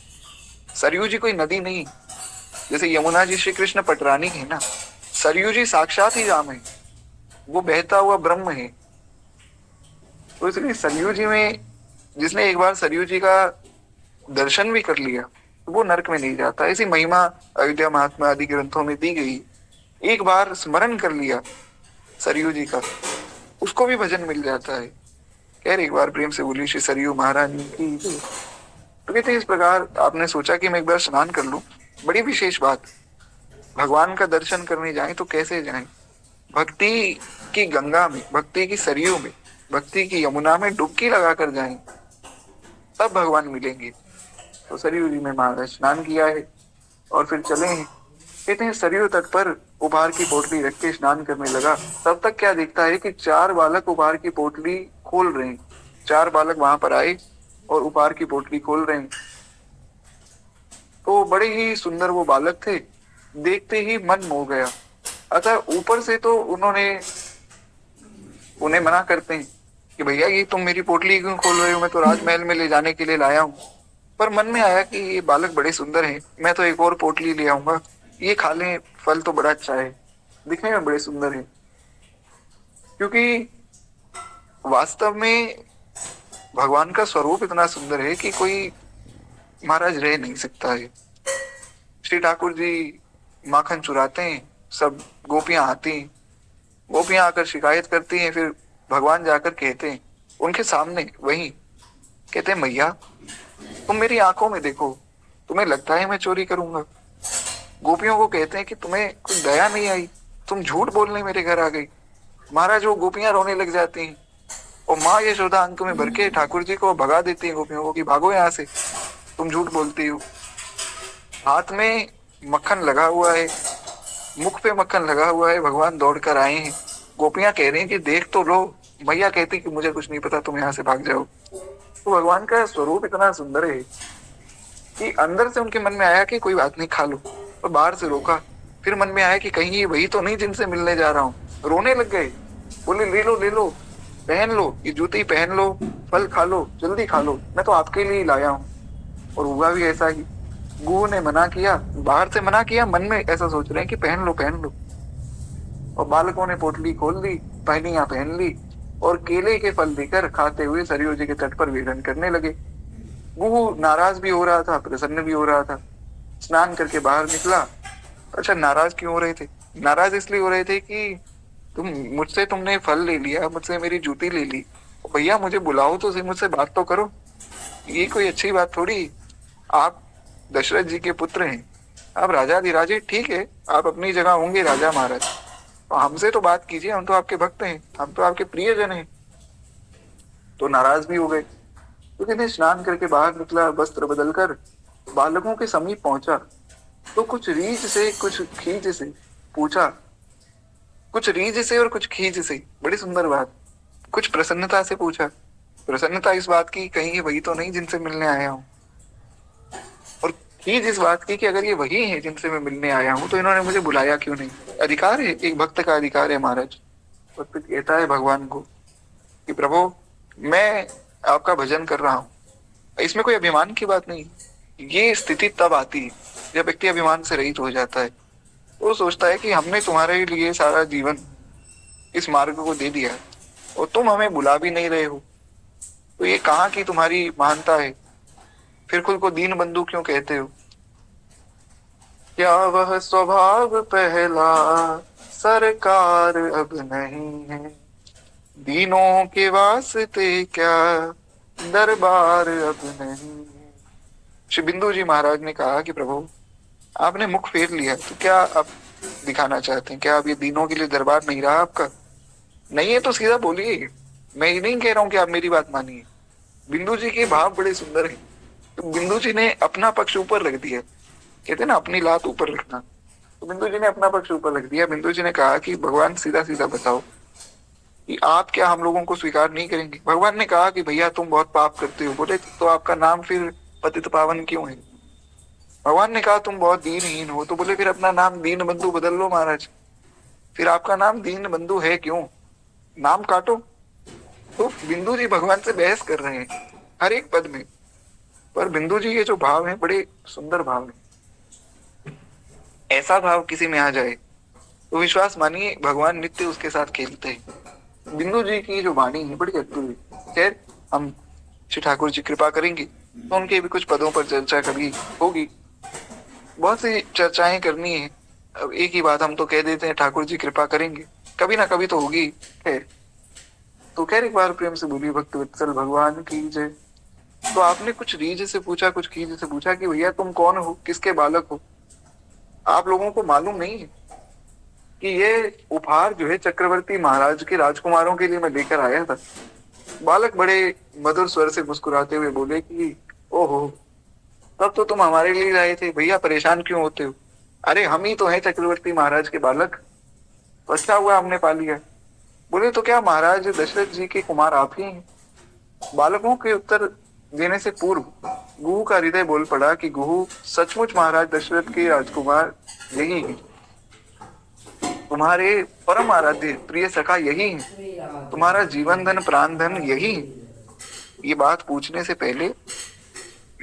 सरयू जी कोई नदी नहीं, जैसे यमुना जी श्री कृष्ण पटरानी है ना, सरयू जी साक्षात ही राम है, वो बहता हुआ ब्रह्म है। तो इसलिए सरयू जी में जिसने एक बार सरयू जी का दर्शन भी कर लिया तो वो नरक में नहीं जाता। ऐसी महिमा अयोध्या महात्मा आदि ग्रंथों में दी गई। एक बार स्मरण कर लिया सरयू जी का, उसको भी भजन मिल जाता है। खैर एक बार प्रेम से बोली श्री सरयू महारानी की। तो कहते इस प्रकार आपने सोचा कि मैं एक बार स्नान कर लूं। बड़ी विशेष बात, भगवान का दर्शन करने जाएं तो कैसे जाएं? भक्ति की गंगा में, भक्ति की सरयू में, भक्ति की यमुना में डुबकी लगाकर जाएं, तब भगवान मिलेंगे। तो सरयू जी में महाराज स्नान किया है और फिर चले हैं। कहते हैं सरयू तट पर उपहार की पोटली रख के स्नान करने लगा। तब तक क्या दिखता है कि 4 बालक उपहार की पोटली खोल रहे हैं। 4 बालक वहां पर आए और उपहार की पोटली खोल रहे हैं। तो बड़े ही सुंदर वो बालक थे, देखते ही मन मोह गया। अतः ऊपर से तो उन्हें मना करते हैं कि भैया ये तुम मेरी पोटली क्यों खोल रहे हो, मैं तो राजमहल में ले जाने के लिए लाया हूँ। पर मन में आया कि ये बालक बड़े सुंदर हैं, मैं तो एक और पोटली ले आऊंगा, ये खा लें, फल तो बड़ा अच्छा है, दिखने में बड़े सुंदर है। क्योंकि वास्तव में भगवान का स्वरूप इतना सुंदर है कि कोई महाराज रह नहीं सकता है। श्री ठाकुर जी माखन चुराते हैं, सब गोपियां आती हैं, गोपियां आकर शिकायत करती हैं, फिर भगवान जाकर कहते हैं उनके सामने, वही कहते हैं मैया तुम मेरी आंखों में देखो, तुम्हें लगता है मैं चोरी करूंगा। गोपियों को कहते हैं कि तुम्हें कुछ दया नहीं आई, तुम झूठ बोलने मेरे घर आ गई। महाराज वो गोपियां रोने लग जाती हैं और माँ यशोदा अंक में भर के ठाकुर जी को भगा देती है गोपियों को कि भागो यहाँ से, तुम झूठ बोलती हो। हाथ में मक्खन लगा हुआ है, मुख पे मक्खन लगा हुआ है, भगवान दौड़ कर आए हैं। गोपियां कह रही हैं कि देख तो लो। मैया कहती कि मुझे कुछ नहीं पता, तुम यहाँ से भाग जाओ। तो भगवान का स्वरूप इतना सुंदर है कि अंदर से उनके मन में आया कि कोई बात नहीं, खा लो, और बाहर से रोका। फिर मन में आया कि कहीं ये वही तो नहीं जिनसे मिलने जा रहा हूँ। रोने लग गए, बोले ले लो ले लो, पहन लो, ये जूती पहन लो, फल खा लो, जल्दी खा लो, मैं तो आपके लिए ही लाया हूँ। और हुआ भी ऐसा ही। गुरु ने मना किया, बाहर से मना किया, मन में ऐसा सोच रहे हैं कि पहन लो पहन लो। और बालकों ने पोटली खोल दी, पहनियां पहन ली और केले के फल देकर खाते हुए सरयू जी के तट पर विहरण करने लगे। वो नाराज भी हो रहा था, प्रसन्न भी हो रहा था। स्नान करके बाहर निकला। अच्छा, नाराज क्यों हो रहे थे? नाराज इसलिए हो रहे थे कि तुमने फल ले लिया, मुझसे मेरी जूती ले ली, भैया मुझे बुलाओ तो सही, मुझसे बात तो करो। ये कोई अच्छी बात थोड़ी। आप दशरथ जी के पुत्र हैं, आप राजाधिराज, ठीक है, आप अपनी जगह होंगे राजा महाराज, तो हमसे तो बात कीजिए, हम तो आपके भक्त हैं, हम तो आपके प्रियजन हैं। तो नाराज भी हो गए। तो कहते स्नान करके बाहर निकला, वस्त्र बदलकर बालकों के समीप पहुंचा, तो कुछ रीझ से कुछ खींच से पूछा, कुछ रीझ से और कुछ खींच से, बड़ी सुंदर बात। कुछ प्रसन्नता से पूछा, प्रसन्नता इस बात की कहीं ये वही तो नहीं जिनसे मिलने आया हूँ, और खींच इस बात की कि अगर ये वही है जिनसे मैं मिलने आया हूँ तो इन्होंने मुझे बुलाया क्यों नहीं। अधिकार है, एक भक्त का अधिकार है महाराज। भक्त कहता है भगवान को कि प्रभु मैं आपका भजन कर रहा हूँ, इसमें कोई अभिमान की बात नहीं। ये स्थिति तब आती है जब व्यक्ति अभिमान से रहित हो जाता है। वो सोचता है कि हमने तुम्हारे लिए सारा जीवन इस मार्ग को दे दिया और तुम हमें बुला भी नहीं रहे हो, तो ये कहाँ की तुम्हारी महानता है? फिर खुद को दीन बंधु क्यों कहते हो? क्या वह स्वभाव पहला सरकार अब नहीं है, दीनों के वास्ते क्या दरबार अब नहीं है। श्री बिंदु जी महाराज ने कहा कि प्रभु आपने मुख फेर लिया, तो क्या आप दिखाना चाहते हैं? क्या आप ये दीनों के लिए दरबार नहीं रहा आपका? नहीं है तो सीधा बोलिए, मैं ये नहीं कह रहा हूं कि आप मेरी बात मानिए। बिंदु जी के भाव बड़े सुंदर हैं। तो बिंदु जी ने अपना पक्ष ऊपर रख दिया, कहते ना अपनी लात ऊपर रखना। तो बिंदु जी ने अपना पक्ष ऊपर रख दिया। बिंदु जी ने कहा कि भगवान सीधा सीधा बताओ कि आप क्या हम लोगों को स्वीकार नहीं करेंगे? भगवान ने कहा कि भैया तुम बहुत पाप करते हो। बोले तो आपका नाम फिर पतित पावन क्यों है? भगवान ने कहा तुम बहुत दीनहीन हो, तो बोले फिर अपना नाम दीन बंधु बदल लो महाराज। फिर आपका नाम दीन बंधु है क्यों? नाम काटो। तो बिंदु जी भगवान से बहस कर रहे हैं हर एक पद में, पर बिंदु जी के जो भाव हैं बड़े सुंदर भाव हैं। ऐसा भाव किसी में आ जाए तो विश्वास मानिए भगवान नित्य उसके साथ खेलते हैं। बिंदु जी की जो वाणी है बड़ी अद्भुत है। खैर हम श्री ठाकुर जी कृपा करेंगे तो उनके भी कुछ पदों पर चर्चा कभी होगी। बहुत सी चर्चाएं करनी है। अब एक ही बात हम तो कह देते हैं ठाकुर जी कृपा करेंगे, कभी ना कभी तो होगी। खैर तो खैर एक बार प्रेम से बोलिए भक्त वत्सल भगवान की जय। तो आपने कुछ रीझ से पूछा, कुछ खींच से पूछा कि भैया तुम कौन हो, किसके बालक हो? आप लोगों को मालूम नहीं है कि ये उपहार जो है चक्रवर्ती महाराज के राजकुमारों के लिए मैं लेकर आया था। बालक बड़े मधुर स्वर से मुस्कुराते हुए बोले कि ओहो, तब तो तुम हमारे लिए लाए थे, भैया परेशान क्यों होते हो? अरे हम ही तो हैं चक्रवर्ती महाराज के बालक, तो अच्छा हुआ हमने पा लिया। बोले तो क्या महाराज दशरथ जी के कुमार आप ही हैं? बालकों के उत्तर देने से पूर्व गुहू का हृदय बोल पड़ा कि गुहू सचमुच महाराज दशरथ के राजकुमार यही हैं, तुम्हारे परम आराध्य प्रिय सखा यही है, तुम्हारा जीवन धन प्राण धन यही है। ये बात पूछने से पहले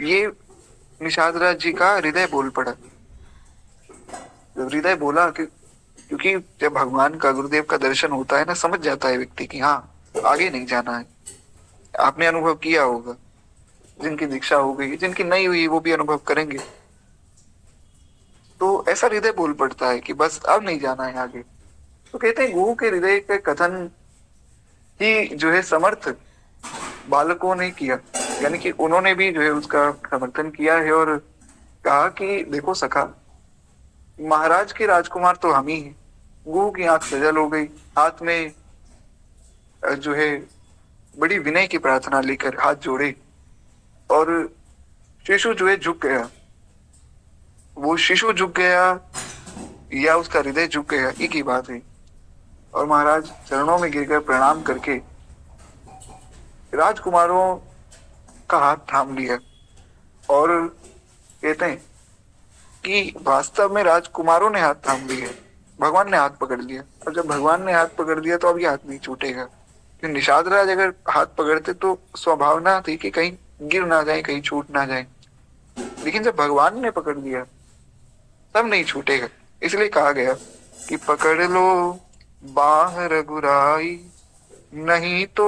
ये निषाद राज जी का हृदय बोल पड़ा। जब हृदय बोला कि क्योंकि जब भगवान का गुरुदेव का दर्शन होता है ना, समझ जाता है व्यक्ति कि हाँ आगे नहीं जाना है। आपने अनुभव किया होगा, जिनकी दीक्षा हो गई, जिनकी नहीं हुई वो भी अनुभव करेंगे। तो ऐसा हृदय बोल पड़ता है कि बस अब नहीं जाना है आगे। तो कहते हैं गुरु के हृदय के कथन ही जो है समर्थ बालकों ने किया, यानी कि उन्होंने भी जो है उसका समर्थन किया है और कहा कि देखो सखा, महाराज के राजकुमार तो हम ही हैं। गुरु की आंख सजल हो गई, हाथ में जो है बड़ी विनय की प्रार्थना लेकर हाथ जोड़े और शिशु जो है झुक गया। वो शिशु झुक गया या उसका हृदय झुक गया, एक ही बात है। और महाराज चरणों में गिरकर प्रणाम करके राजकुमारों का हाथ थाम लिया और कहते हैं कि वास्तव में राजकुमारों ने हाथ थाम लिया, भगवान ने हाथ पकड़ लिया। और जब भगवान ने हाथ पकड़ लिया तो अब ये हाथ नहीं छूटेगा। निषाद राज अगर हाथ पकड़ते तो स्वभावना थी कि कहीं गिर ना जाए, कहीं छूट ना जाए, लेकिन जब भगवान ने पकड़ लिया तब नहीं छूटेगा। इसलिए कहा गया कि पकड़ लो बाह रघुराई, नहीं तो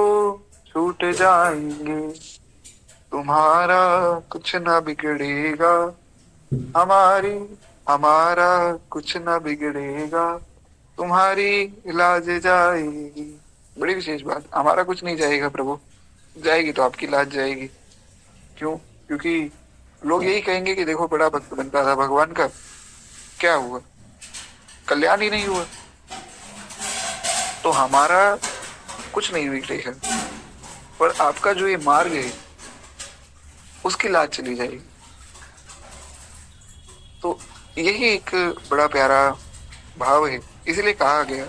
छूट जाएंगे। तुम्हारा कुछ ना बिगड़ेगा, हमारी हमारा कुछ ना बिगड़ेगा, तुम्हारी लाज जाएगी। बड़ी विशेष बात, हमारा कुछ नहीं जाएगा प्रभु, जाएगी तो आपकी लाज जाएगी। क्यों? क्योंकि लोग यही कहेंगे कि देखो बड़ा भक्त बनता था भगवान का, क्या हुआ? कल्याण ही नहीं हुआ। तो हमारा कुछ नहीं बिगड़ेगा, पर आपका जो ये मार्ग है उसकी लाज चली जाएगी। तो यही एक बड़ा प्यारा भाव है। इसलिए कहा गया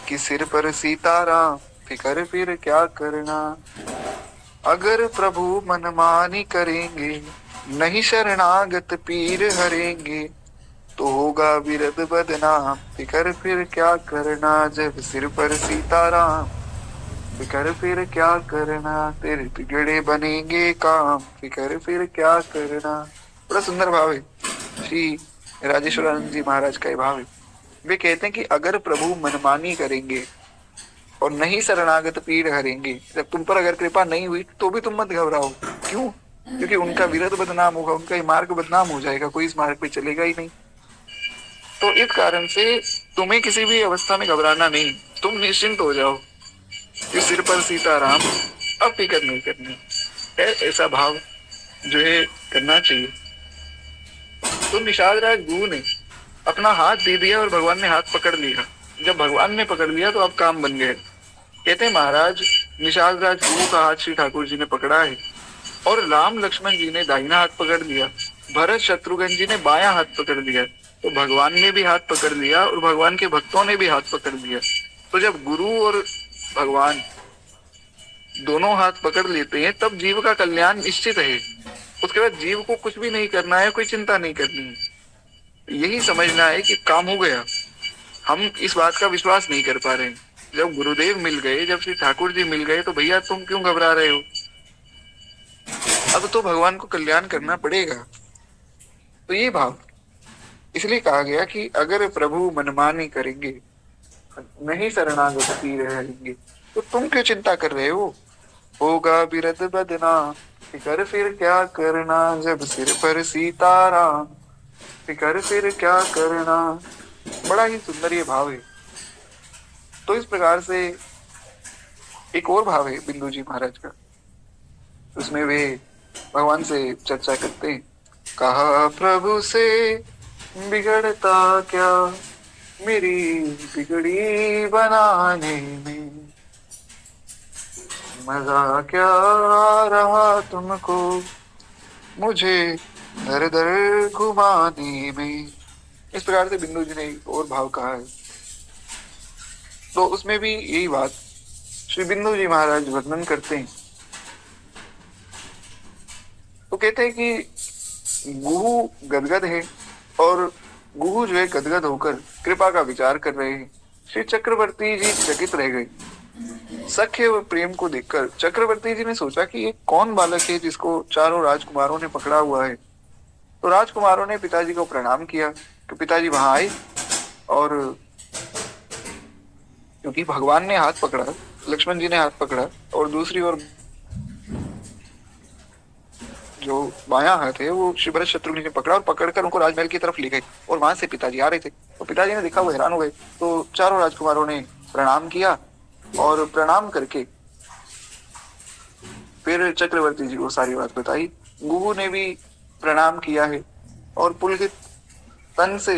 कि सिर पर सीताराम, फिकर फिर क्या करना, अगर प्रभु मनमानी करेंगे, नहीं शरणागत पीर हरेंगे, तो होगा विरद बदनाम, फिकर फिर क्या करना, जब सिर पर सीताराम, फिकर फिर क्या करना, तेरे बिगड़े बनेंगे काम, फिकर फिर क्या करना। बड़ा सुंदर भाव है, श्री राजेश्वरानंद जी महाराज का ये भाव है। वे कहते हैं कि अगर प्रभु मनमानी करेंगे और नहीं शरणागत पीड़ हरेंगे, जब तुम पर अगर कृपा नहीं हुई तो भी तुम मत घबराओ। क्यों? क्योंकि उनका विरध बदनाम होगा, उनका ये मार्ग बदनाम हो जाएगा, कोई इस मार्ग पे चलेगा ही नहीं। तो इस कारण से तुम्हें किसी भी अवस्था में घबराना नहीं, तुम निश्चिंत हो जाओ कि सिर पर सीताराम, अब फिक्र नहीं करनी है। ऐसा भाव जो है करना चाहिए। तो निषाद राज गुरु ने अपना हाथ दे दिया और भगवान ने हाथ पकड़ लिया। जब भगवान ने पकड़ लिया तो अब काम बन गए। कहते हैं महाराज, निषाद राज गुरु का हाथ श्री ठाकुर जी ने पकड़ा है और राम लक्ष्मण जी ने दाहिना हाथ पकड़ लिया, भरत शत्रुघ्न जी ने बायां हाथ पकड़ लिया। तो भगवान ने भी हाथ पकड़ लिया और भगवान के भक्तों ने भी हाथ पकड़ लिया। तो जब गुरु और भगवान दोनों हाथ पकड़ लेते हैं तब जीव का कल्याण निश्चित है। उसके बाद जीव को कुछ भी नहीं करना है, कोई चिंता नहीं करनी है, यही समझना है कि काम हो गया। हम इस बात का विश्वास नहीं कर पा रहे हैं। जब गुरुदेव मिल गए, जब श्री ठाकुर जी मिल गए, तो भैया तुम क्यों घबरा रहे हो? अब तो भगवान को कल्याण करना पड़ेगा। तो ये भाव, इसलिए कहा गया कि अगर प्रभु मनमानी करेंगे, नहीं शरणागत पीर रहेंगे, तो तुम क्यों चिंता कर रहे हो? होगा बिरद बदनाम, फिकर फिर क्या करना, जब सिर पर सीताराम, फिकर फिर क्या करना। बड़ा ही सुंदर ये भाव है। तो इस प्रकार से एक और भाव है बिंदु जी महाराज का, उसमें वे भगवान से चर्चा करते हैं। कहा प्रभु से बिगड़ता क्या, मेरी बिगड़ी बनाने में, मजा क्या आ रहा तुमको, मुझे दर दर घुमाने में। इस प्रकार से बिंदु जी ने एक और भाव कहा है। तो उसमें भी यही बात श्री बिंदु जी महाराज वर्णन करते हैं। तो कहते हैं कि गुरु गदगद है और गुरु जो है गदगद होकर कृपा का विचार कर रहे हैं। श्री चक्रवर्ती जी चकित रह गए। सख्य व प्रेम को देखकर चक्रवर्ती जी ने सोचा कि ये कौन बालक है जिसको चारों राजकुमारों ने पकड़ा हुआ है। तो राजकुमारों ने पिताजी को प्रणाम किया। तो पिताजी वहां आए और क्योंकि भगवान ने हाथ पकड़ा, लक्ष्मण जी ने हाथ पकड़ा और दूसरी ओर जो बायां हाथ है वो श्री भरत शत्रुघ्न ने पकड़ा और पकड़कर उनको राजमहल की तरफ ले गए। और वहां से पिताजी आ रहे थे। तो पिताजी ने देखा, वो हैरान हो गए। तो चारों राजकुमारों ने प्रणाम किया और प्रणाम करके फिर चक्रवर्ती जी को सारी बात बताई। गुरु ने भी प्रणाम किया है और पुलकित तन से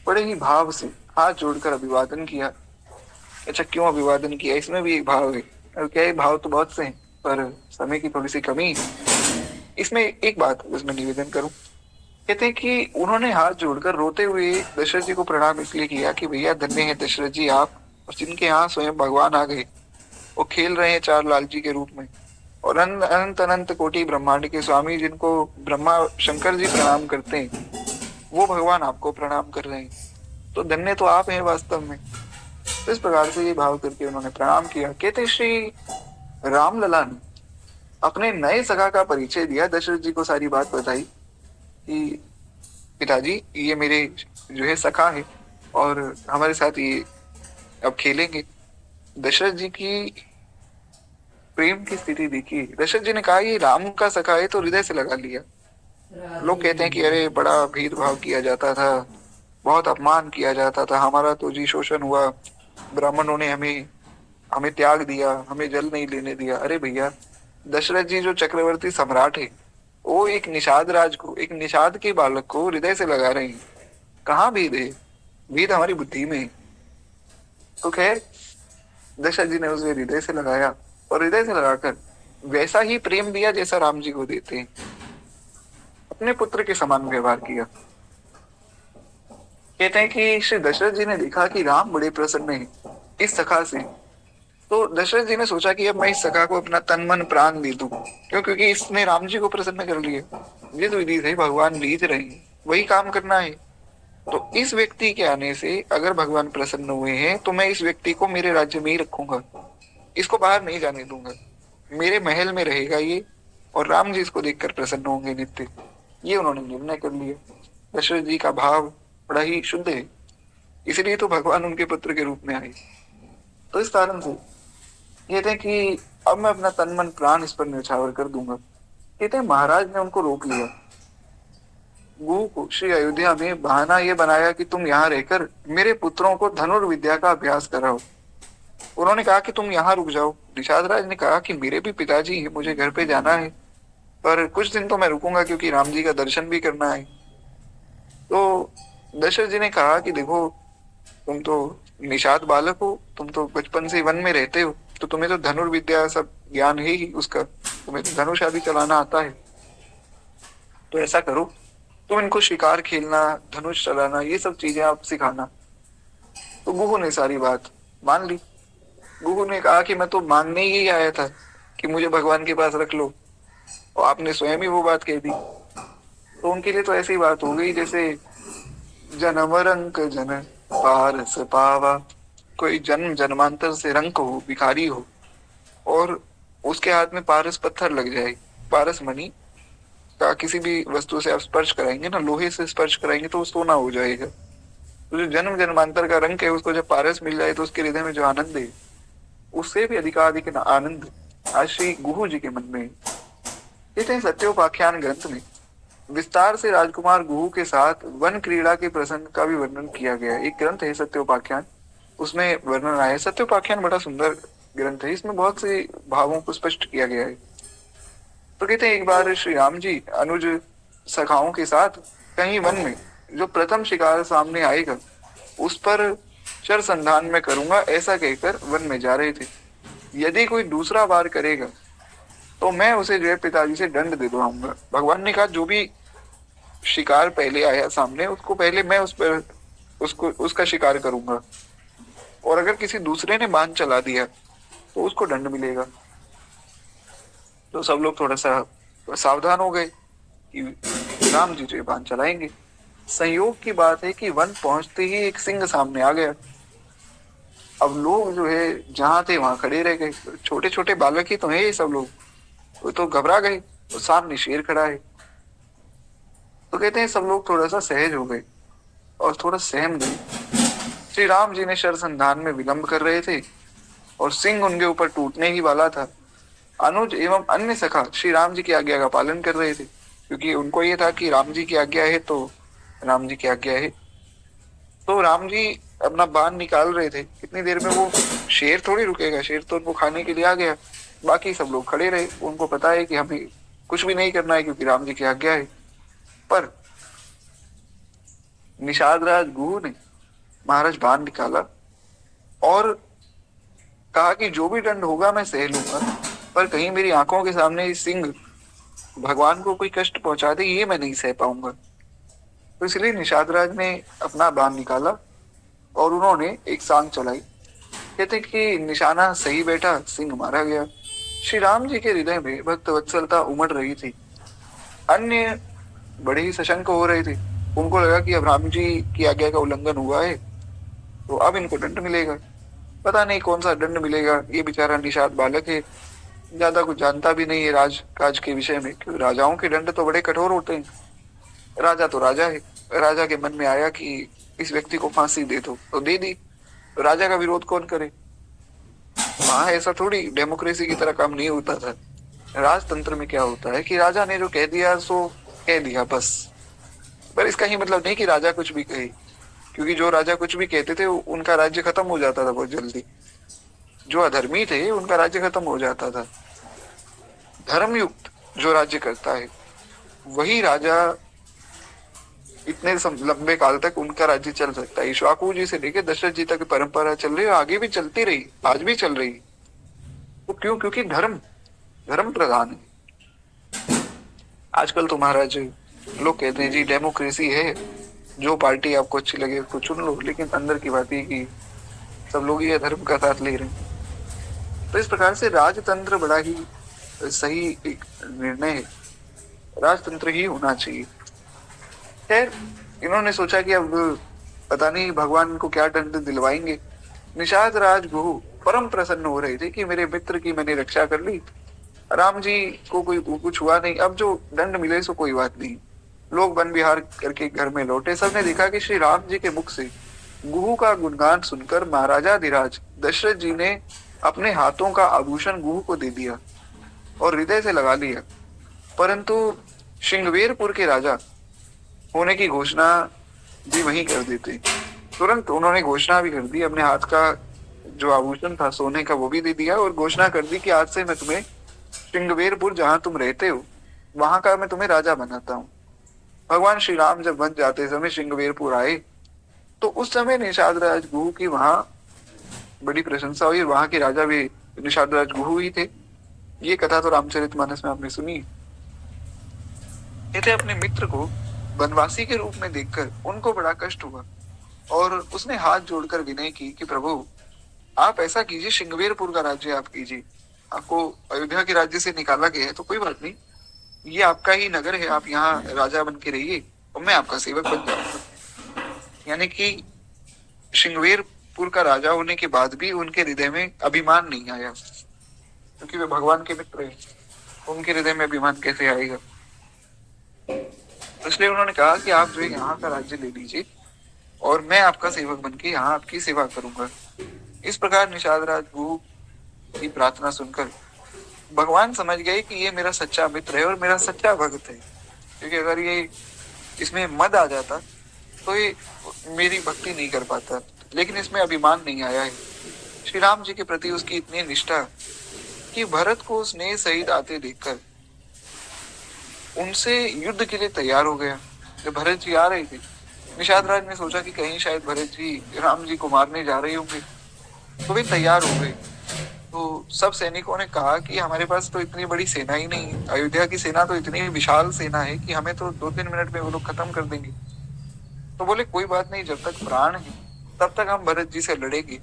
बड़े ही भाव से हाथ जोड़कर अभिवादन किया। अच्छा, क्यों अभिवादन किया? इसमें भी एक भाव है। क्या है, भाव तो बहुत से हैं पर समय की थोड़ी सी कमी है। इसमें एक बात उसमें निवेदन करूं, कहते हैं कि उन्होंने हाथ जोड़कर रोते हुए दशरथ जी को प्रणाम इसलिए किया कि भैया धन्य है दशरथ जी आप, और जिनके यहाँ स्वयं भगवान आ गए, वो खेल रहे हैं चार लाल जी के रूप में, और अनंत अनंत कोटि ब्रह्मांड के स्वामी जिनको ब्रह्मा शंकर जी प्रणाम करते हैं, वो भगवान आपको प्रणाम कर रहे हैं। तो धन्य तो आप हैं वास्तव में। तो इस प्रकार से ये भाव करके उन्होंने प्रणाम किया। कहते श्री रामलला ने अपने नए सखा का परिचय दिया, दशरथ जी को सारी बात बताई कि पिताजी ये मेरे जो है सखा है और हमारे साथ ये अब खेलेंगे। दशरथ जी की प्रेम की स्थिति देखिए। दशरथ जी ने कहा ये राम का सखा है तो हृदय से लगा लिया। लोग कहते हैं कि अरे बड़ा भेदभाव किया जाता था, बहुत अपमान किया जाता था, हमारा तो जी शोषण हुआ, ब्राह्मणों ने हमें हमें त्याग दिया, हमें जल नहीं लेने दिया। अरे भैया, दशरथ जी जो चक्रवर्ती सम्राट है, वो एक निषाद राज को, एक निषाद के बालक को हृदय से लगा रहे हैं। कहाँ भेद है? भेद हमारी बुद्धि में है। तो खैर, दशरथ जी ने उसे हृदय से लगाया और हृदय से लगाकर वैसा ही प्रेम दिया जैसा राम जी को देते हैं। अपने पुत्र के समान व्यवहार किया। कहते हैं कि श्री दशरथ जी ने देखा कि राम बड़े प्रसन्न है इस सखा से। तो दशरथ जी ने सोचा कि अब मैं इस सखा को अपना तन मन प्राण दे दूं, क्योंकि इसने राम जी को प्रसन्न कर लिया। जिस विधि से भगवान रीत रहे हैं वही काम करना है। तो इस व्यक्ति के आने से अगर भगवान प्रसन्न हुए हैं तो मैं इस व्यक्ति को मेरे राज्य में ही रखूंगा, इसको बाहर नहीं जाने दूंगा, मेरे महल में रहेगा ये, और राम जी इसको देखकर प्रसन्न होंगे नित्य। ये उन्होंने निर्णय कर लिया। दशरथ जी का भाव बड़ा ही शुद्ध है, इसलिए तो भगवान उनके पुत्र के रूप में आए। तो इस कारण से कहते हैं कि अब मैं अपना तन मन प्राण इस पर न्यौछावर कर दूंगा। कहते हैं महाराज ने उनको रोक लिया। गुरु को श्री अयोध्या में बहाना ये बनाया कि तुम यहाँ रहकर मेरे पुत्रों को धनुर्विद्या का अभ्यास कराओ। उन्होंने कहा कि तुम यहाँ रुक जाओ। निषाद राज ने कहा कि मेरे भी पिताजी हैं, मुझे घर पे जाना है, पर कुछ दिन तो मैं रुकूंगा क्योंकि राम जी का दर्शन भी करना है। तो दशरथ जी ने कहा कि देखो, तुम तो निषाद बालक हो, तुम तो बचपन से वन में रहते हो, तो तुम्हें तो धनुर्विद्या सब ज्ञान है ही उसका, तुम्हें तो धनुष आदि चलाना आता है। तो ऐसा करो, तुम इनको शिकार खेलना, धनुष चलाना, ये सब चीजें आप सिखाना। तो गुहू ने सारी बात मान ली। गुहू ने कहा कि मैं तो मांगने ही आया था कि मुझे भगवान के पास रख लो, और आपने स्वयं ही वो बात कह दी। तो उनके लिए तो ऐसी बात हो गई जैसे जन्म रंक जन पारस पावा। कोई जन्म जन्मांतर से रंक हो, भिखारी हो, और उसके हाथ में पारस पत्थर लग जाए। पारस मणि का किसी भी वस्तु से आप स्पर्श कराएंगे ना, लोहे से स्पर्श कराएंगे तो वो सोना हो जाएगा। तो जो जन्म जन्मांतर का रंक है, उसको जब पारस मिल जाए तो उसके हृदय में जो आनंद है, उससे भी अधिकाधिक आनंद आज श्री गुहू जी के मन में है। कहते हैं सत्योपाख्यान ग्रंथ में विस्तार से राजकुमार गुहू के साथ वन क्रीड़ा के प्रसंग का भी वर्णन किया गया है। एक ग्रंथ है सत्योपाख्यान, उसमें वर्णन आया है। सत्योपाख्यान बड़ा सुंदर ग्रंथ है, इसमें बहुत से भावों को स्पष्ट किया गया है। तो कहते हैं एक बार श्री राम जी अनुज सखाओं के साथ कहीं वन में जो प्रथम शिकार सामने आएगा उस पर चर संधान में करूंगा, ऐसा कहकर वन में जा रहे थे। यदि कोई दूसरा वार करेगा तो मैं उसे जो है पिताजी से दंड दे दूंगा। भगवान ने कहा जो भी शिकार पहले आया सामने, उसको पहले मैं उस पर उसका शिकार करूंगा, और अगर किसी दूसरे ने बाण चला दिया तो उसको दंड मिलेगा। तो सब लोग थोड़ा सा सावधान हो गए कि राम जी जो बाण चलाएंगे। संयोग की बात है कि वन पहुंचते ही एक सिंह सामने आ गया। अब लोग जो है जहां थे वहां खड़े रह गए। छोटे छोटे बालक ही तो है ये सब लोग, वो तो घबरा गए। तो सामने शेर खड़ा है। तो कहते हैं सब लोग थोड़ा सा सहज हो गए और थोड़ा सहम गए। श्री राम जी ने शरसंधान में विलंब कर रहे थे और सिंह उनके ऊपर टूटने ही वाला था। अनुज एवं अन्य सखा श्री राम जी की आज्ञा का पालन कर रहे थे, क्योंकि उनको ये था कि राम जी की आज्ञा है तो राम जी की आज्ञा है। तो राम जी अपना बाण निकाल रहे थे। कितनी देर में वो शेर थोड़ी रुकेगा, शेर तो उनको खाने के लिए आ गया। बाकी सब लोग खड़े रहे, उनको पता है कि हमें कुछ भी नहीं करना है क्योंकि राम जी की आज्ञा है। पर निषाद राज गुहू ने महाराज बाण निकाला और कहा कि जो भी दंड होगा मैं सह लूंगा, पर कहीं मेरी आंखों के सामने सिंह भगवान को कोई कष्ट पहुंचा दे, ये मैं नहीं सह पाऊंगा। तो इसलिए निषाद राज ने अपना बाण निकाला और उन्होंने एक सांग चलाई। कहते कि निशाना सही बैठा, सिंह मारा गया। श्री राम जी के हृदय में भक्त वत्सलता उमड़ रही थी। अन्य बड़े ही सशंक हो रहे थे। उनको लगा कि अब राम जी की आज्ञा का उल्लंघन हुआ है तो अब इनको दंड मिलेगा। पता नहीं कौन सा दंड मिलेगा, ये बेचारा निषाद बालक है, ज्यादा कुछ जानता भी नहीं है राजकाज के विषय में, क्योंकि राजाओं के दंड तो बड़े कठोर होते हैं। राजा तो राजा है। राजा के मन में आया कि इस व्यक्ति को फांसी दे दो, तो दे दी। तो राजा का विरोध कौन करे। वहां ऐसा थोड़ी डेमोक्रेसी की तरह काम नहीं होता था। राजतंत्र में क्या होता है कि राजा ने जो कह दिया सो कह दिया बस। पर इसका ही मतलब नहीं कि राजा कुछ भी कहे, क्योंकि जो राजा कुछ भी कहते थे उनका राज्य खत्म हो जाता था बहुत जल्दी। जो अधर्मी थे उनका राज्य खत्म हो जाता था। धर्मयुक्त जो राज्य करता है वही राजा इतने लंबे काल तक उनका राज्य चल सकता है। इक्ष्वाकु जी से लेकर दशरथ जी तक परंपरा चल रही है, आगे भी चलती रही, आज भी चल रही। तो क्यों? क्योंकि धर्म धर्म प्रधान है। आजकल तो महाराज लोग कहते हैं जी डेमोक्रेसी है, जो पार्टी आपको अच्छी लगे उसको चुन लो, लेकिन अंदर की बात है कि सब लोग ये धर्म का साथ ले रहे हैं। तो इस प्रकार से राजतंत्र बड़ा ही सही एक निर्णय है, राजतंत्र ही होना चाहिए। खैर, इन्होंने सोचा कि अब पता नहीं भगवान को क्या दंड दिलवाएंगे। निषाद राज गुरु परम प्रसन्न हो रहे थे कि मेरे मित्र की मैंने रक्षा कर ली, राम जी को कोई कुछ हुआ नहीं, अब जो दंड मिले सो कोई बात नहीं। लोग वन विहार करके घर में लौटे। सबने देखा कि श्री राम जी के मुख से गुहू का गुणगान सुनकर महाराजा धीराज दशरथ जी ने अपने हाथों का आभूषण गुहू को दे दिया और हृदय से लगा लिया। परंतु श्रृंगवेरपुर के राजा होने की घोषणा भी वहीं कर देते। तुरंत उन्होंने घोषणा भी कर दी, अपने हाथ का जो आभूषण था सोने का वो भी दे दिया और घोषणा कर दी कि आज से मैं तुम्हें श्रृंगवेरपुर जहां तुम रहते हो वहां का मैं तुम्हें राजा बनाता हूँ। भगवान श्री राम जब वन जाते समय श्रृंगवेरपुर आए तो उस समय निषाद राज गुहू की वहां बड़ी प्रशंसा हुई। वहां के राजा भी निषाद राज गुहू ही थे। ये कथा तो रामचरितमानस में आपने सुनी। कहते अपने मित्र को वनवासी के रूप में देखकर उनको बड़ा कष्ट हुआ और उसने हाथ जोड़कर विनय की कि प्रभु आप ऐसा कीजिए, श्रृंगवेरपुर का राज्य आप कीजिए। आपको अयोध्या के राज्य से निकाला गया है तो कोई बात नहीं, ये आपका ही नगर है, आप यहाँ राजा बन के रहिए और मैं आपका सेवक बन जाऊंगा। यानी कि श्रृंगवेरपुर का राजा होने के बाद भी उनके हृदय में अभिमान नहीं आया, क्योंकि वे भगवान के मित्र हैं, उनके हृदय में अभिमान कैसे आएगा। इसलिए उन्होंने कहा कि आप जो है यहाँ का राज्य ले लीजिए और मैं आपका सेवक बन के यहाँ आपकी सेवा करूंगा। इस प्रकार निषाद राज गुहू की प्रार्थना सुनकर भगवान समझ गए कि ये मेरा सच्चा मित्र है और मेरा सच्चा भक्त है, क्योंकि अगर ये इसमें मद आ जाता तो ये मेरी भक्ति नहीं कर पाता। लेकिन इसमें अभिमान नहीं आया है। श्री राम जी के प्रति उसकी इतनी निष्ठा कि भरत को स्नेह सहित आते देखकर उनसे युद्ध के लिए तैयार हो गया। जब भरत जी आ रहे थे, निषाद राज ने सोचा कि कहीं शायद भरत जी राम जी को मारने जा रहे होंगे, तो वे तैयार हो गए। तो सब सैनिकों ने कहा कि हमारे पास तो इतनी बड़ी सेना ही नहीं है, अयोध्या की सेना तो इतनी विशाल सेना है कि हमें तो 2-3 मिनट में वो लोग खत्म कर देंगे। तो बोले कोई बात नहीं, जब तक प्राण है तब तक हम भरत जी से लड़ेंगे,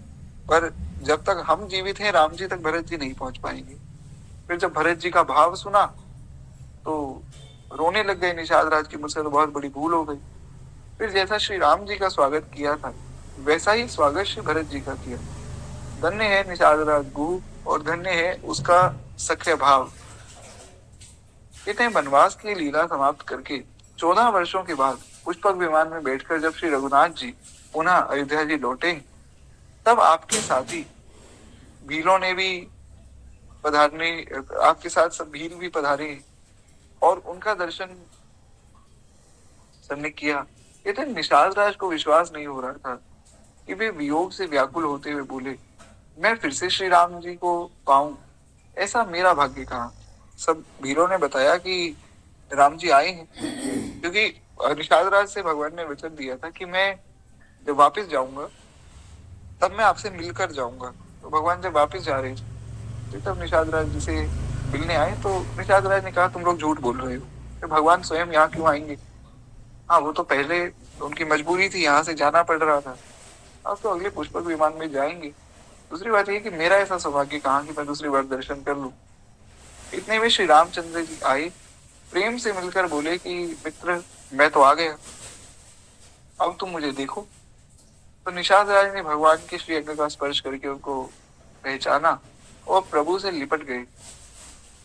पर जब तक हम जीवित हैं राम जी तक भरत जी नहीं पहुंच पाएंगे। फिर जब भरत जी का भाव सुना तो रोने लग गए निषाद राज की, मुझसे तो बहुत बड़ी भूल हो गई। फिर जैसा श्री राम जी का स्वागत किया था वैसा ही स्वागत श्री भरत जी का किया। धन्य है निषाद राज गुहू और धन्य है उसका सख्य भाव। कहते हैं वनवास की लीला समाप्त करके 14 वर्षों के बाद पुष्पक विमान में बैठकर जब श्री रघुनाथ जी पुनः अयोध्या जी लौटे, तब आपके साथी भीलों ने भी पधारने, आपके साथ सब भील भी पधारे और उनका दर्शन सबने किया। कहते निषाद राज को विश्वास नहीं हो रहा था कि वे वियोग से व्याकुल होते हुए बोले, मैं फिर से श्री राम जी को पाऊं, ऐसा मेरा भाग्य कहाँ। सब भीलों ने बताया कि राम जी आए हैं, क्योंकि निषाद राज से भगवान ने वचन दिया था कि मैं जब वापस जाऊंगा तब मैं आपसे मिलकर जाऊंगा। तो भगवान जब वापस जा रहे थे तब निषाद राज जी से मिलने आए, तो निषाद राज ने कहा तुम लोग झूठ बोल रहे हो, तो भगवान स्वयं यहाँ क्यों आएंगे। हाँ, वो तो पहले उनकी मजबूरी थी, यहाँ से जाना पड़ रहा था, अब तो अगले पुष्पक विमान में जाएंगे। दूसरी बात यह कि मेरा ऐसा सौभाग्य कहाँ कि मैं दूसरी बार दर्शन कर लूं। इतने में श्री रामचंद्र जी आए, प्रेम से मिलकर बोले कि मित्र मैं तो आ गया, अब तुम मुझे देखो। तो निषाद राज ने भगवान के श्री अंग का स्पर्श करके उनको पहचाना और प्रभु से लिपट गए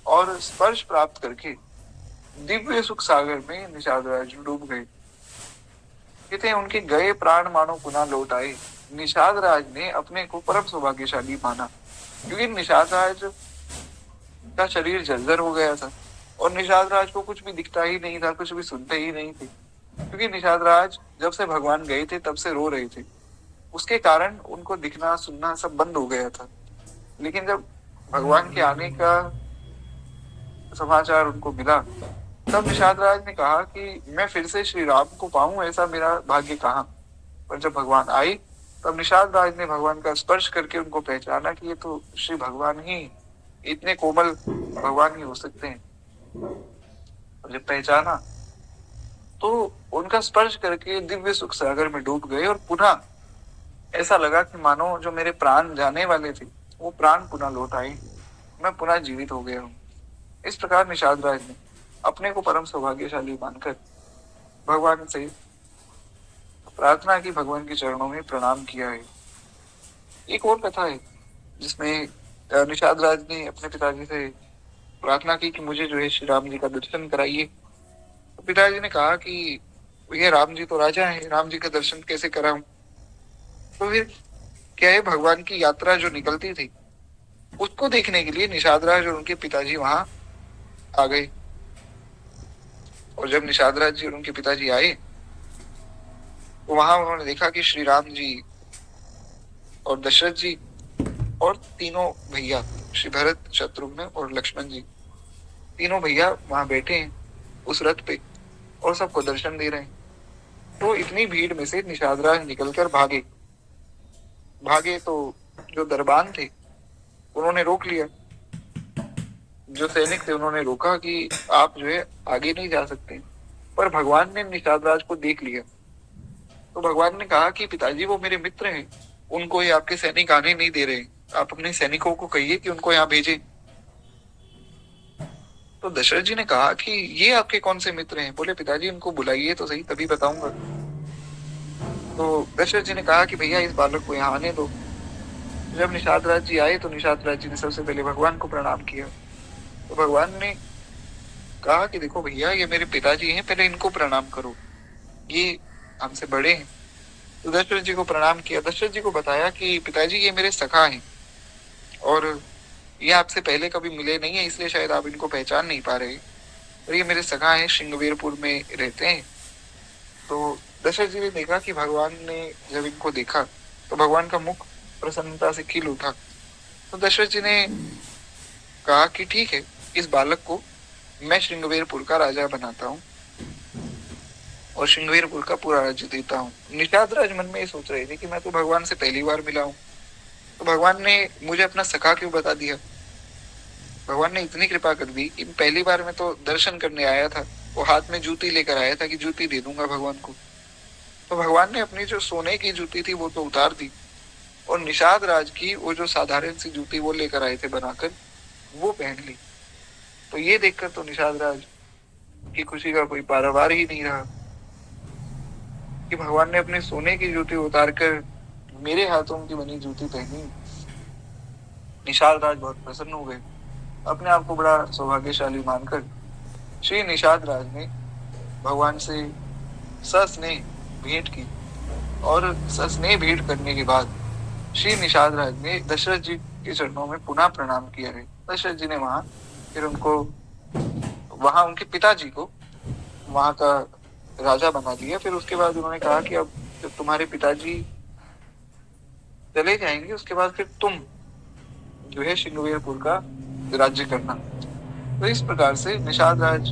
और स्पर्श प्राप्त करके दिव्य सुख सागर में निषाद राज डूब गए। कहते हैं उनके गए प्राण मानो पुनः लौट आए। निषाद राज ने अपने को परम सौभाग्यशाली माना। क्योंकि निषाद राज का शरीर जर्जर हो गया था और निषाद राज को कुछ भी दिखता ही नहीं था, कुछ भी सुनते ही नहीं थे, क्योंकि निषाद राज जब से भगवान गए थे तब से रो रहे थे। उसके कारण उनको दिखना सुनना सब बंद हो गया था। लेकिन जब भगवान के आने का समाचार उनको मिला, तब निषाद राज ने कहा कि मैं फिर से श्री राम को पाऊं, ऐसा मेरा भाग्य कहाँ। पर जब भगवान आए, तब निषाद राज ने भगवान का स्पर्श करके उनको पहचाना कि ये तो श्री भगवान ही, इतने कोमल भगवान ही हो सकते हैं। और जब पहचाना तो उनका स्पर्श करके दिव्य सुख सागर में डूब गए और पुनः ऐसा लगा कि मानो जो मेरे प्राण जाने वाले थे वो प्राण पुनः लौट आए, मैं पुनः जीवित हो गया हूँ। इस प्रकार निषाद राज ने अपने को परम सौभाग्यशाली मानकर भगवान से प्रार्थना की, भगवान के चरणों में प्रणाम किया है। एक और कथा है जिसमें निषाद राज ने अपने पिताजी से प्रार्थना की कि मुझे जो है श्री राम जी का दर्शन कराइए। तो पिताजी ने कहा कि भैया राम जी तो राजा हैं, राम जी का दर्शन कैसे कराऊं। तो फिर क्या है, भगवान की यात्रा जो निकलती थी उसको देखने के लिए निषाद राज और उनके पिताजी वहां आ गए। और जब निषाद राज जी और उनके पिताजी आए तो वहां उन्होंने देखा कि श्री राम जी और दशरथ जी और तीनों भैया श्री भरत, शत्रुघ्न और लक्ष्मण जी, तीनों भैया वहां बैठे हैं उस रथ पे और सबको दर्शन दे रहे हैं। तो इतनी भीड़ में से निषाद राज निकलकर भागे। भागे तो जो दरबान थे उन्होंने रोक लिया, जो सैनिक थे उन्होंने रोका कि आप जो है आगे नहीं जा सकते। पर भगवान ने निषाद राज को देख लिया। तो भगवान ने कहा कि पिताजी वो मेरे मित्र हैं, उनको ये आपके सैनिक आने नहीं दे रहे, आप अपने सैनिकों को कहिए कि उनको यहाँ भेजें। तो दशरथ जी ने कहा कि ये आपके कौन से मित्र हैं। बोले पिताजी उनको बुलाइए तो सही, तभी बताऊंगा। तो दशरथ जी ने कहा कि भैया इस बालक को यहाँ आने दो। जब निषाद राज जी आए तो निषाद राज जी ने सबसे पहले भगवान को प्रणाम किया। तो भगवान ने कहा कि देखो भैया ये मेरे पिताजी हैं, पहले इनको प्रणाम करो, ये हमसे बड़े हैं। तो दशरथ जी को प्रणाम किया। दशरथ जी को बताया कि पिताजी ये मेरे सखा हैं और ये आपसे पहले कभी मिले नहीं है, इसलिए शायद आप इनको पहचान नहीं पा रहे, और ये मेरे सखा हैं, श्रृंगवेरपुर में रहते हैं। तो दशरथ जी ने देखा कि भगवान ने जब इनको देखा तो भगवान का मुख प्रसन्नता से खिल उठा। तो दशरथ जी ने कहा कि ठीक है, इस बालक को मैं श्रृंगवेरपुर का राजा बनाता हूँ और श्रृंगवेरपुर का पूरा राज्य देता हूँ। निषाद राज मन में ये सोच रहे थे कि मैं तो भगवान से पहली बार मिला हूँ, तो भगवान ने मुझे अपना सखा क्यों बता दिया। भगवान ने इतनी कृपा कर दी कि पहली बार मैं तो दर्शन करने आया था, वो हाथ में जूती लेकर आया था कि जूती दे दूंगा भगवान को। तो भगवान ने अपनी जो सोने की जूती थी वो तो उतार दी और निषाद राज की वो जो साधारण सी जूती वो लेकर आए थे बनाकर, वो पहन ली। तो ये देखकर तो निषाद राज की खुशी का कोई पारावार ही नहीं रहा कि भगवान ने अपने सोने की जूती उतार कर मेरे हाथों की बनी जूती पहनी। निषाद राज बहुत प्रसन्न हो गए, अपने आप को बड़ा सौभाग्यशाली मानकर श्री निषाद राज ने भगवान से सस्नेह भेंट की। और सस्नेह भेंट करने के बाद श्री निषाद राज ने दशरथ जी के चरणों में पुनः प्रणाम किया है। दशरथ जी ने वहां फिर उनको, वहां उनके पिताजी को वहां का राजा बना दिया। फिर उसके बाद उन्होंने कहा कि अब जब तुम्हारे पिताजी चले जाएंगे उसके बाद फिर तुम जो है श्रृंगवेरपुर का राज्य करना। तो इस प्रकार से निषाद राज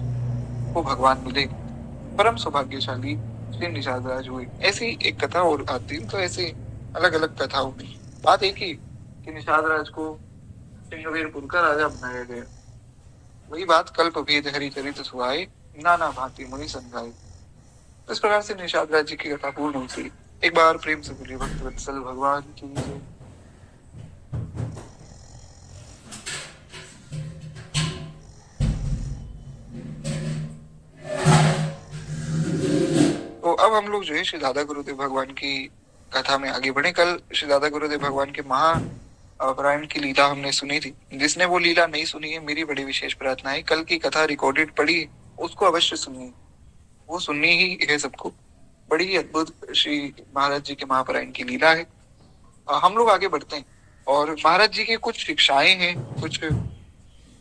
को भगवान मिले, परम सौभाग्यशाली श्री निषाद राज हुए। ऐसी एक कथा और आती है। तो ऐसे अलग अलग कथाओं में बात एक ही कि निषाद राज को श्रृंगवेरपुर का राजा बनाया गया। वही बात कल्प भेद हरिचरित सुहाए, नाना भांति मुनि संगाए। इस प्रकार से निषाद राज जी की कथा पूर्ण होती। एक बार प्रेम से बोलिए भक्त वत्सल भगवान की जय। तो अब हम लोग जो है श्री दादा गुरुदेव भगवान की कथा में आगे बढ़े। कल श्री दादा गुरुदेव भगवान के महा अवतरण की लीला हमने सुनी थी। जिसने वो लीला नहीं सुनी है, मेरी बड़ी विशेष प्रार्थना है कल की कथा रिकॉर्डेड पढ़ी उसको अवश्य सुनिए, वो सुननी ही है सबको। बड़ी ही अद्भुत श्री महाराज जी के महापरायण की लीला है। हम लोग आगे बढ़ते हैं। और महाराज जी की कुछ शिक्षाएं हैं, कुछ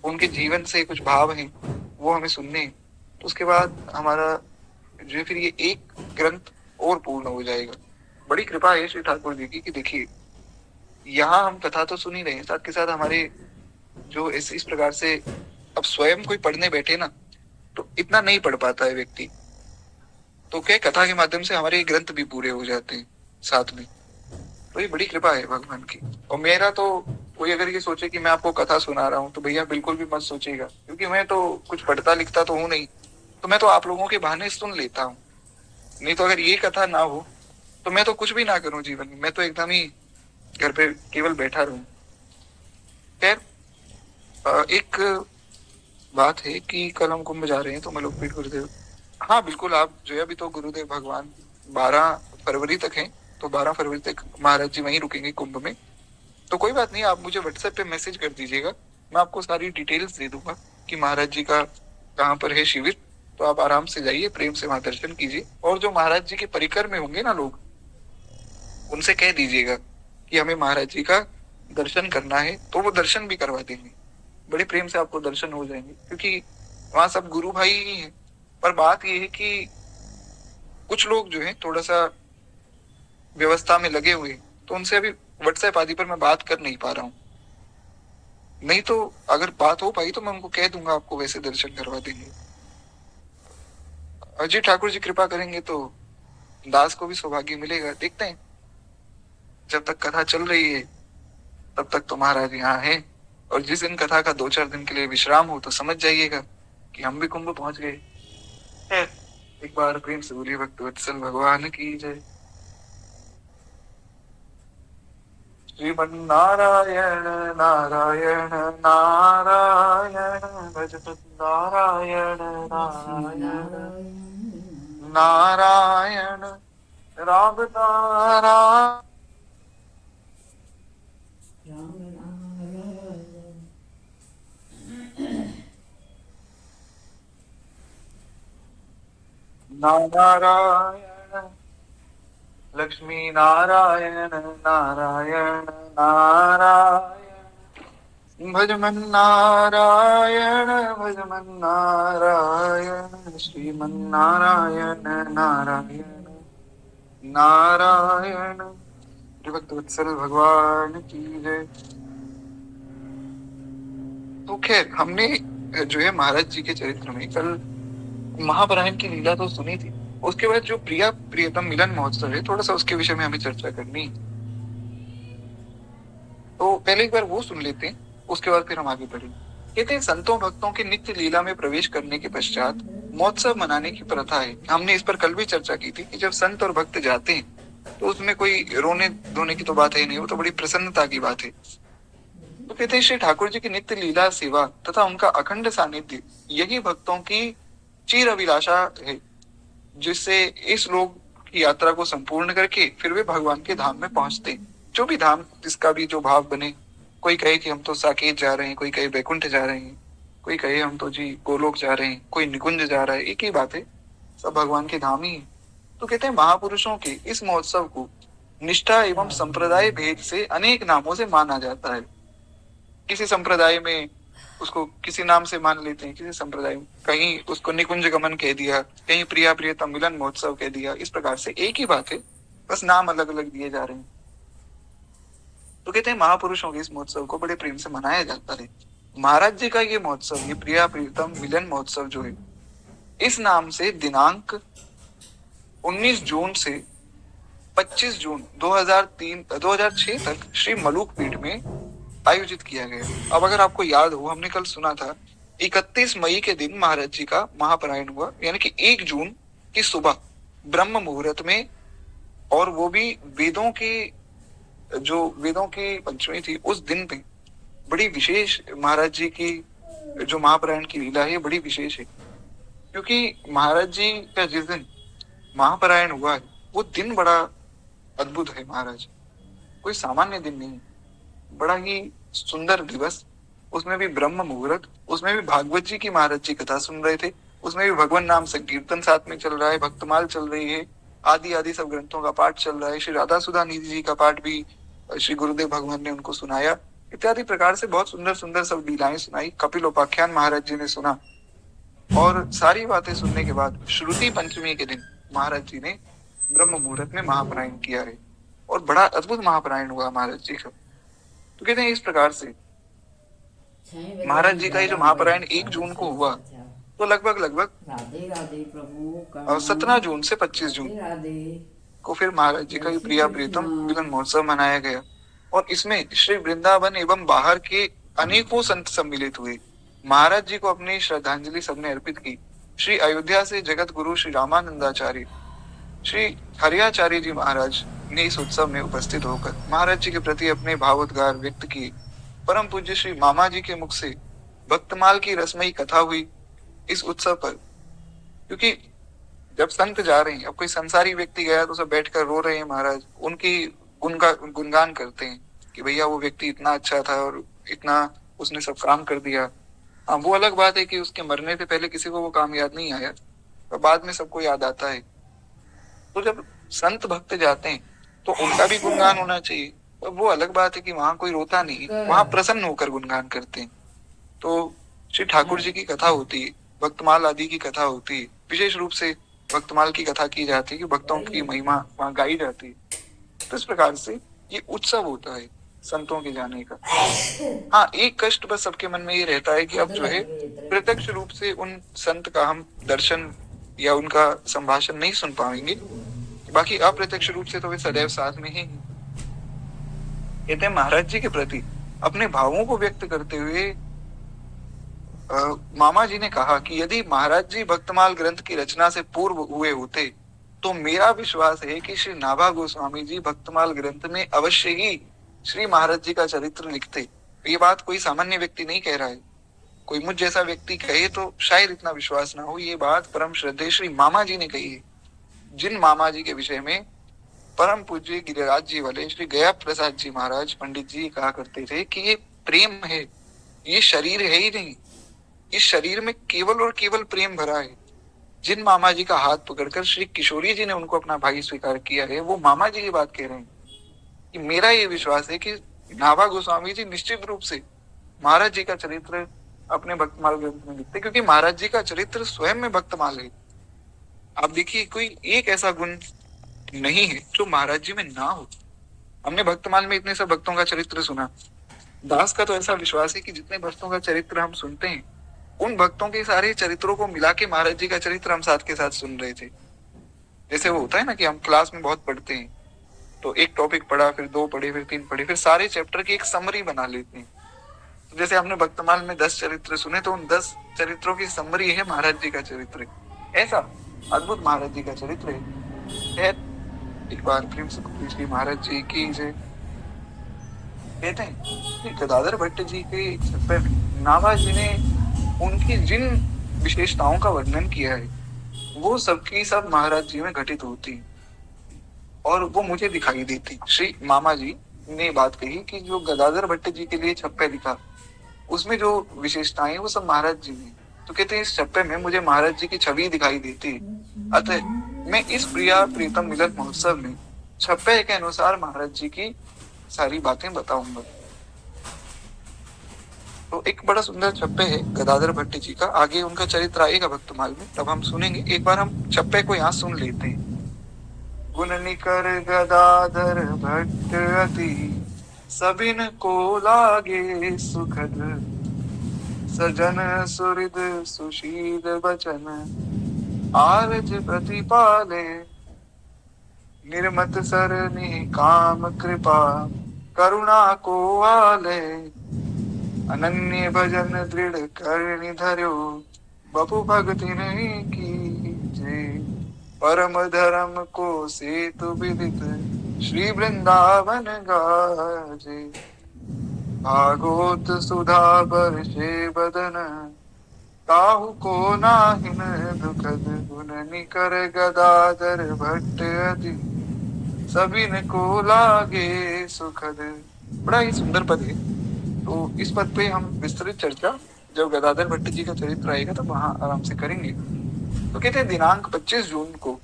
उनके जीवन से कुछ भाव हैं, वो हमें सुनने हैं। तो उसके बाद हमारा जो है फिर ये एक ग्रंथ और पूर्ण हो जाएगा। बड़ी कृपा है श्री ठाकुर जी की कि देखिए यहाँ हम कथा तो सुन ही रहे हैं, साथ के साथ हमारे जो इस प्रकार से अब स्वयं कोई पढ़ने बैठे ना तो इतना नहीं पढ़ पाता है व्यक्ति, तो क्या कथा के माध्यम से हमारे ग्रंथ भी पूरे हो जाते हैं साथ में। तो ये बड़ी कृपा है भगवान की। और मेरा तो कोई अगर ये सोचे कि मैं आपको कथा सुना रहा हूँ तो भैया बिल्कुल भी मत सोचिएगा, क्योंकि मैं तो कुछ पढ़ता लिखता तो हूँ नहीं, तो मैं तो आप लोगों के बहाने सुन लेता हूँ। नहीं तो अगर ये कथा ना हो तो मैं तो कुछ भी ना करूँ जीवन में, मैं तो एकदम ही घर पे केवल बैठा रहूं। खैर एक बात है कि कल हम कुंभ जा रहे हैं तो मैं लोग पीठ गुरुदेव, हाँ बिल्कुल, आप जो है अभी तो गुरुदेव भगवान 12 फरवरी तक हैं, तो 12 फरवरी तक महाराज जी वहीं रुकेंगे कुंभ में। तो कोई बात नहीं, आप मुझे व्हाट्सएप पे मैसेज कर दीजिएगा, मैं आपको सारी डिटेल्स दे दूंगा कि महाराज जी का कहाँ पर है शिविर। तो आप आराम से जाइए, प्रेम से वहां दर्शन कीजिए, और जो महाराज जी के परिकर में होंगे ना लोग, उनसे कह दीजिएगा कि हमें महाराज जी का दर्शन करना है, तो वो दर्शन भी करवा देंगे। बड़े प्रेम से आपको दर्शन हो जाएंगे, क्योंकि वहां सब गुरु भाई ही हैं। पर बात ये है कि कुछ लोग जो है थोड़ा सा व्यवस्था में लगे हुए, तो उनसे अभी व्हाट्सएप आदि पर मैं बात कर नहीं पा रहा हूँ। नहीं तो अगर बात हो पाई तो मैं उनको कह दूंगा, आपको वैसे दर्शन करवा देंगे। अजय ठाकुर जी कृपा करेंगे तो दास को भी सौभाग्य मिलेगा, देखते हैं। जब तक कथा चल रही है तब तक तो महाराज यहाँ है, और जिस दिन कथा का 2-4 दिन के लिए विश्राम हो तो समझ जाइएगा कि हम भी कुंभ पहुंच गए। एक बार प्रेम से बोलिए भक्त वत्सल भगवान की जय। श्रीमन्नारायण नारायण नारायण भजपत नारायण नारायण नारायण राम नारायण नारायण लक्ष्मी नारायण नारायण नारायण भजमन नारायण भजमन नारायण श्रीमन नारायण नारायण नारायण भक्त वत्सल भगवान की जय। तो खैर हमने जो है महाराज जी के चरित्र में कल महापरायण की लीला तो सुनी थी, उसके बाद जो प्रिया प्रियतम मिलन महोत्सव है, थोड़ा सा उसके विषय में हमें चर्चा करनी। तो पहले एक बार वो सुन लेते हैं, उसके बाद फिर हम आगे बढ़ेंगे। कहते हैं संतों भक्तों के नित्य लीला में प्रवेश करने के पश्चात महोत्सव मनाने की प्रथा है। हमने इस पर कल भी चर्चा की थी कि जब संत और भक्त जाते हैं तो उसमें कोई रोने धोने की तो बात है नहीं, वो तो बड़ी प्रसन्नता की बात है। तो कहते हैं श्री ठाकुर जी की नित्य लीला सेवा तथा उनका अखंड सानिध्य यही भक्तों की चिर अभिलाषा है, जिससे इस लोक की यात्रा को संपूर्ण करके फिर वे भगवान के धाम में पहुंचते। जो भी धाम जिसका भी जो भाव बने, कोई कहे कि हम तो साकेत जा रहे हैं, कोई कहे बैकुंठ जा रहे हैं, कोई कहे हम तो जी गोलोक जा रहे हैं, कोई निकुंज जा रहा है, एक ही बात है, सब भगवान के धाम ही है। तो कहते हैं महापुरुषों के इस महोत्सव को निष्ठा एवं संप्रदाय भेद से अनेक नामों से माना जाता है। किसी संप्रदाय में उसको किसी नाम से मान लेते हैं, किसी संप्रदाय में कहीं उसको निकुंज गमन कह दिया, कहीं प्रिया प्रियतम मिलन महोत्सव कह दिया। इस प्रकार से एक ही बात है, बस नाम अलग अलग दिए जा रहे हैं। तो कहते हैं महापुरुषों के इस महोत्सव को बड़े प्रेम से मनाया जाता है। महाराज जी का ये महोत्सव, ये प्रिया प्रियतम मिलन महोत्सव जो है, इस नाम से दिनांक 19 जून से 25 जून 2006 तक श्री मलूक पीठ में आयोजित किया गया। अब अगर आपको याद हो, हमने कल सुना था 31 मई के दिन महाराज जी का महापरायण हुआ, यानी कि 1 जून की सुबह ब्रह्म मुहूर्त में, और वो भी वेदों की पंचमी थी उस दिन पे। बड़ी विशेष महाराज जी की जो महापरायण की लीला है बड़ी विशेष है, क्योंकि महाराज जी का जिस दिन महापरायण हुआ है वो दिन बड़ा अद्भुत है। महाराज कोई सामान्य दिन नहीं, बड़ा ही सुंदर दिवस, उसमें भी ब्रह्म मुहूर्त, उसमें भी भागवत जी की महाराज जी कथा सुन रहे थे, उसमें भी भगवान नाम संकीर्तन साथ में चल रहा है, भक्तमाल चल रही है, आदि आदि सब ग्रंथों का पाठ चल रहा है। श्री राधा सुधा निधि जी का पाठ भी श्री गुरुदेव भगवान ने उनको सुनाया, इत्यादि प्रकार से बहुत सुंदर सुंदर सब लीलाएं सुनाई। कपिल उपाख्यान महाराज जी ने सुना और सारी बातें सुनने के बाद श्रुति पंचमी के दिन महाराज जी ने ब्रह्म मुहूर्त में महापरायण किया है और बड़ा अद्भुत महापरायण हुआ महाराज जी का। तो कहते हैं इस प्रकार से महाराज जी का ये जो महापरायण 1 जून को हुआ, तो लगभग लगभग 17 जून से 25 जून को फिर महाराज जी का ये प्रिया प्रीतम मिलन महोत्सव मनाया गया और इसमें श्री वृंदावन एवं बाहर के अनेकों संत सम्मिलित हुए। महाराज जी को अपनी श्रद्धांजलि सबने अर्पित की। श्री अयोध्या से जगत गुरु श्री रामानंदाचार्य, श्री हरियाचार्य जी महाराज ने इस उत्सव में उपस्थित होकर महाराज जी के प्रति अपने भावोद्गार व्यक्त किए। परम पूज्य श्री मामा जी के मुख से भक्तमाल की रसमयी कथा हुई इस उत्सव पर, क्योंकि जब संत जा रहे हैं, अब कोई संसारी व्यक्ति गया तो सब बैठकर रो रहे हैं, महाराज उनकी गुणगान करते हैं कि भैया वो व्यक्ति इतना अच्छा था और इतना उसने सब काम कर दिया। हाँ, वो अलग बात है कि उसके मरने से पहले किसी को वो काम याद नहीं आया, तो बाद में सबको याद आता है। तो जब संत भक्त जाते हैं तो उनका भी गुणगान होना चाहिए, और वो अलग बात है कि वहां कोई रोता नहीं, वहां प्रसन्न होकर गुणगान करते हैं। तो श्री ठाकुर जी की कथा होती है, भक्तमाल आदि की कथा होती है, विशेष रूप से भक्तमाल की कथा की जाती है कि भक्तों की महिमा वहां गाई जाती है। तो इस प्रकार से ये उत्सव होता है संतों के जाने का। हाँ, एक कष्ट बस सबके मन में ये रहता है कि अब जो है प्रत्यक्ष रूप से उन संत का हम दर्शन या उनका संभाषण नहीं सुन पाएंगे, बाकी अप्रत्यक्ष रूप से तो वे सदैव साथ में ही। कहते हैं महाराज जी के प्रति अपने भावों को व्यक्त करते हुए मामा जी ने कहा कि यदि महाराज जी भक्तमाल ग्रंथ की रचना से पूर्व हुए होते तो मेरा विश्वास है कि श्री नाभा गोस्वामी जी भक्तमाल ग्रंथ में अवश्य ही श्री महाराज जी का चरित्र लिखते। ये बात कोई सामान्य व्यक्ति नहीं कह रहा है, कोई मुझ जैसा व्यक्ति कहे तो शायद इतना विश्वास ना हो। ये बात परम श्रद्धेय श्री मामा जी ने कही है, जिन मामा जी के विषय में परम पूज्य गिरिराज जी वाले श्री गया प्रसाद जी महाराज पंडित जी कहा करते थे कि ये प्रेम है, ये शरीर है ही नहीं, इस शरीर में केवल और केवल प्रेम भरा है। जिन मामा जी का हाथ पकड़कर श्री किशोरी जी ने उनको अपना भाई स्वीकार किया है, वो मामा जी की बात कह रहे हैं कि मेरा ये विश्वास है कि नाभा गोस्वामी जी निश्चित रूप से महाराज जी का चरित्र अपने भक्तमाल ग्रंथ में लिखते, क्योंकि महाराज जी का चरित्र स्वयं में भक्तमाल है। आप देखिए, कोई एक ऐसा गुण नहीं है जो महाराज जी में ना हो। हमने भक्तमाल में इतने सब भक्तों का चरित्र सुना, दास का तो ऐसा विश्वास है कि जितने भक्तों का चरित्र हम सुनते हैं, उन भक्तों के सारे चरित्रों को मिला के महाराज जी का चरित्र हम साथ के साथ सुन रहे थे। जैसे वो होता है ना कि हम क्लास में बहुत पढ़ते हैं, तो एक टॉपिक पढ़ा, फिर 2 पढ़े, फिर 3 पढ़े, फिर सारे चैप्टर की एक समरी बना लेते हैं। तो जैसे हमने भक्तमाल में 10 चरित्र सुने, तो उन 10 चरित्रों की समरी है महाराज जी का चरित्र। ऐसा अद्भुत महाराज जी का चरित्र है। एक बार प्रेम से श्री महाराज जी की जय। कहते हैं कि गदाधर भट्ट जी के छप्पे में नाभा जी ने उनकी जिन विशेषताओं का वर्णन किया है, वो सबकी सब महाराज जी में घटित होती और वो मुझे दिखाई देती। श्री मामा जी ने बात कही कि जो गदाधर भट्ट जी के लिए छप्पे लिखा, उसमें जो विशेषताएं वो सब महाराज जी में। तो कहते हैं इस छप्पे में मुझे महाराज जी की छवि दिखाई देती। अतः मैं इस प्रिया प्रीतम मिलन महोत्सव में छप्पे के अनुसार महाराज जी की सारी बातें बताऊंगा। तो एक बड़ा सुंदर छप्पे है गदाधर भट्ट जी का, आगे उनका चरित्र आएगा भक्तमाल में, तब हम सुनेंगे। एक बार हम छप्पे को यहाँ सुन लेते हैं। गुण निकर गदाधर भट्ट अति सबिन को लागे सुखद, सजन सुहृद सुशील बचन आरज प्रतिपाले, निर्मत सरनि काम कृपा करुणा को आले, अनन्य भजन दृढ़ करनि धर्यो बपु भक्ति नहीं कीजे, परम धर्म को सेतु विदित श्री वृंदावन गाजे, भागवत सुधा बरसे बदन काहू को नाहिन दुखद, गुण निकर गदाधर भट्ट अति सबिन को लागे सुखद। बड़ा ही सुंदर पद है। तो इस पद पे हम विस्तृत चर्चा जब गदाधर भट्ट जी का चरित्र आएगा तब वहां आराम से करेंगे। तो कहते हैं दिनांक 25 जून को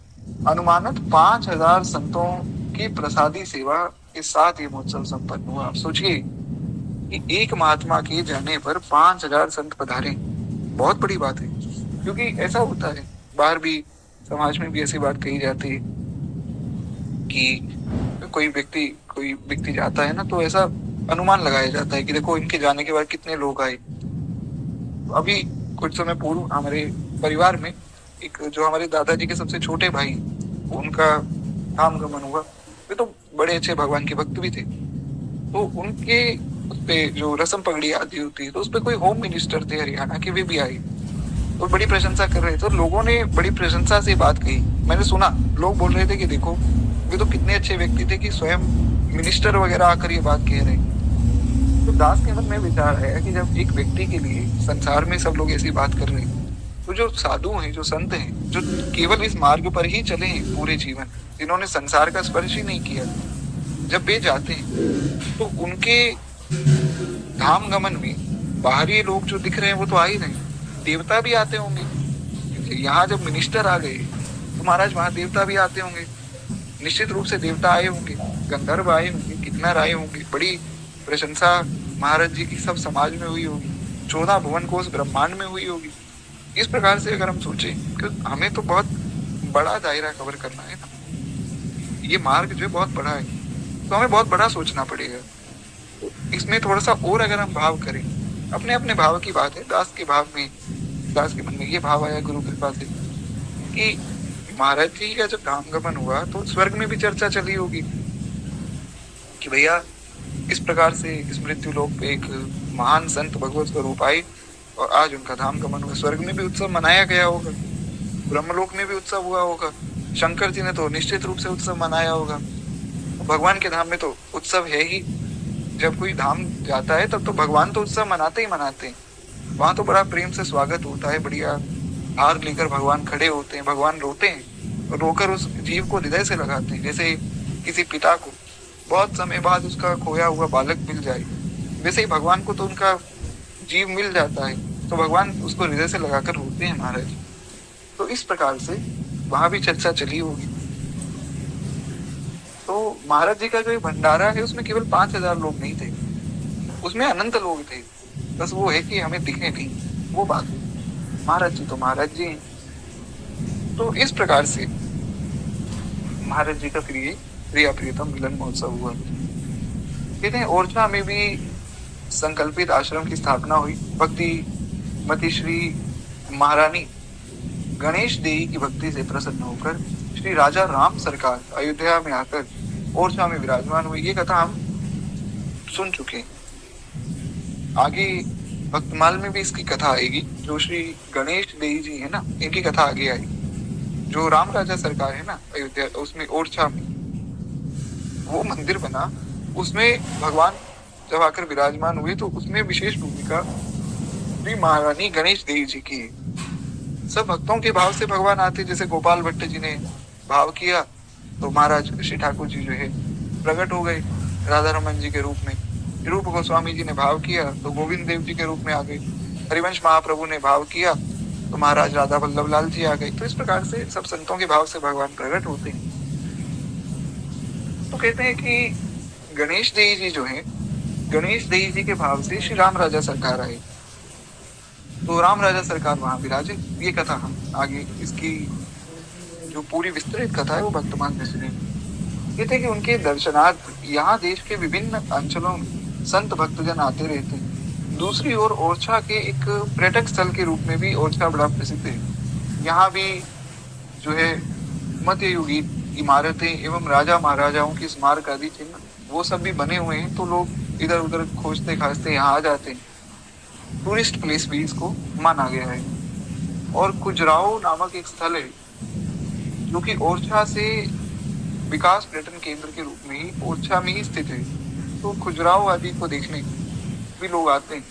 अनुमानित 5000 संतों की प्रसादी सेवा के साथ ये महोत्सव संपन्न हुआ। आप सोचिए कि एक महात्मा के जाने पर 5,000 संत पधारे, बहुत बड़ी बात है। क्योंकि ऐसा होता है, बाहर भी समाज में भी ऐसी बात कही जाती है कि कोई व्यक्ति जाता है ना, तो ऐसा अनुमान लगाया जाता है कि देखो इनके जाने के बाद कितने लोग आए। अभी कुछ समय पूर्व हमारे परिवार में एक जो हमारे दादाजी के सबसे छोटे भाई, उनका धाम गमन हुआ। वे तो बड़े अच्छे भगवान के भक्त भी थे। तो उनके उस पे जो रस्म पगड़ी आदि होती है, तो उस पे कोई होम मिनिस्टर थे हरियाणा के, वे भी आए और बड़ी प्रशंसा कर रहे थे। और लोगों ने बड़ी प्रशंसा से बात कही। मैंने सुना लोग बोल रहे थे कि देखो वे तो कितने अच्छे व्यक्ति थे कि स्वयं मिनिस्टर वगैरह आकर ये बात कह रहे हैं। तो दास के मन में विचार आया कि जब एक व्यक्ति के लिए संसार में सब लोग ऐसी बात कर रहे हैं, तो जो साधु हैं, जो संत हैं, जो केवल इस मार्ग पर ही चले हैं पूरे जीवन, जिन्होंने संसार का स्पर्श ही नहीं किया, जब वे जाते हैं तो उनके धाम गमन में बाहरी लोग जो दिख रहे हैं वो तो आ ही नहीं, देवता भी आते होंगे। यहाँ जब मिनिस्टर आ गए तो महाराज वहां देवता भी आते होंगे, निश्चित रूप से देवता आए होंगे, गंधर्व आए होंगे, किन्नर आए होंगे। बड़ी प्रशंसा महाराज जी की सब समाज में हुई होगी, 14 भुवन कोश ब्रह्मांड में हुई होगी। इस प्रकार से अगर हम सोचें कि हमें तो बहुत बड़ा दायरा कवर करना है ना, ये मार्ग जो है बहुत बड़ा है, तो हमें बहुत बड़ा सोचना पड़ेगा। तो इसमें थोड़ा सा और अगर हम भाव करें, अपने अपने भाव की बात है, दास के भाव में, दास के मन में ये भाव आया गुरु कृपा से कि महाराज जी का जब धाम गमन हुआ तो स्वर्ग में भी चर्चा चली होगी कि भैया इस प्रकार से इस मृत्यु लोक पे एक महान संत भगवत स्वरूप आए और आज उनका धाम गमन हुआ। स्वर्ग में भी उत्सव मनाया गया होगा, ब्रह्मलोक में भी उत्सव हुआ होगा, शंकर जी ने तो निश्चित रूप से उत्सव मनाया होगा। भगवान के धाम में तो उत्सव है ही। जब कोई धाम जाता है तब तो भगवान तो उत्सव मनाते ही मनाते हैं। वहां तो बड़ा प्रेम से स्वागत होता है, बढ़िया हार लेकर भगवान खड़े होते हैं, भगवान रोते हैं और रोकर उस जीव को हृदय से लगाते हैं। जैसे किसी पिता को बहुत समय बाद उसका खोया हुआ बालक मिल जाए, वैसे ही भगवान को तो उनका जीव मिल जाता है, तो भगवान उसको हृदय से लगाकर रोते हैं महाराज। तो इस प्रकार से वहां भी चर्चा चली होगी। तो महाराज जी का जो भंडारा है उसमें केवल 5,000 लोग नहीं थे, उसमें अनंत लोग थे। बस वो है कि हमें दिखे नहीं, वो बात है। महाराज जी तो महाराज जी हैं। तो इस प्रकार से महाराज जी का प्रिया प्रियतम मिलन महोत्सव हुआ। कहते हैं ओरछा में भी संकल्पित आश्रम की स्थापना हुई। भक्ति मती श्री महारानी गणेश देवी की भक्ति से प्रसन्न होकर श्री राजा राम सरकार अयोध्या में आकर ओरछा में विराजमान हुई। ये कथा हम सुन चुके हैं। आगे भक्तमाल में भी इसकी कथा आएगी। जो श्री गणेश देवी जी है ना, इनकी कथा आगे आएगी। जो राम राजा सरकार है ना अयोध्या, उसमें ओरछा में वो मंदिर बना, उसमें भगवान जब आकर विराजमान हुए तो उसमें विशेष भूमिका श्री महारानी गणेश देवी जी की है। सब भक्तों के भाव से भगवान आते, जैसे गोपाल भट्ट जी ने भाव किया तो महाराज श्री ठाकुर जी जो है प्रकट हो गए राधा रमन जी के रूप में। रूप गोस्वामी जी ने भाव किया तो गोविंद देव जी के रूप में आ गए। हरिवंश महाप्रभु ने भाव किया तो महाराज राधा वल्लभ लाल जी आ गए। तो इस प्रकार से सब संतों के भाव से भगवान प्रकट होते हैं। तो कहते हैं कि गणेश देवी जी जो है, गणेश देवी जी के भाव से श्री राम राजा सरकार आए, तो राम राजा सरकार वहां विराजे। ये कथा हम आगे, इसकी जो पूरी विस्तृत कथा है वो भक्तमान में सुने। कहते हैं कि उनके दर्शनार्थ यहाँ देश के विभिन्न अंचलों में संत भक्तजन आते रहते हैं। दूसरी ओर ओरछा के एक पर्यटक स्थल के रूप में भी ओरछा बड़ा प्रसिद्ध है। यहाँ भी जो है मध्ययुगीन इमारतें एवं राजा महाराजाओं की स्मारक आदि चिन्ह वो सब भी बने हुए हैं। तो लोग इधर उधर खोजते खाजते यहाँ आ जाते हैं। टूरिस्ट प्लेस भी इसको माना गया है। और खुजराहो नामक एक स्थल है जो कि ओरछा से विकास पर्यटन केंद्र के रूप में ही ओरछा में ही स्थित है। तो खुजराहो आदि को देखने भी लोग आते हैं।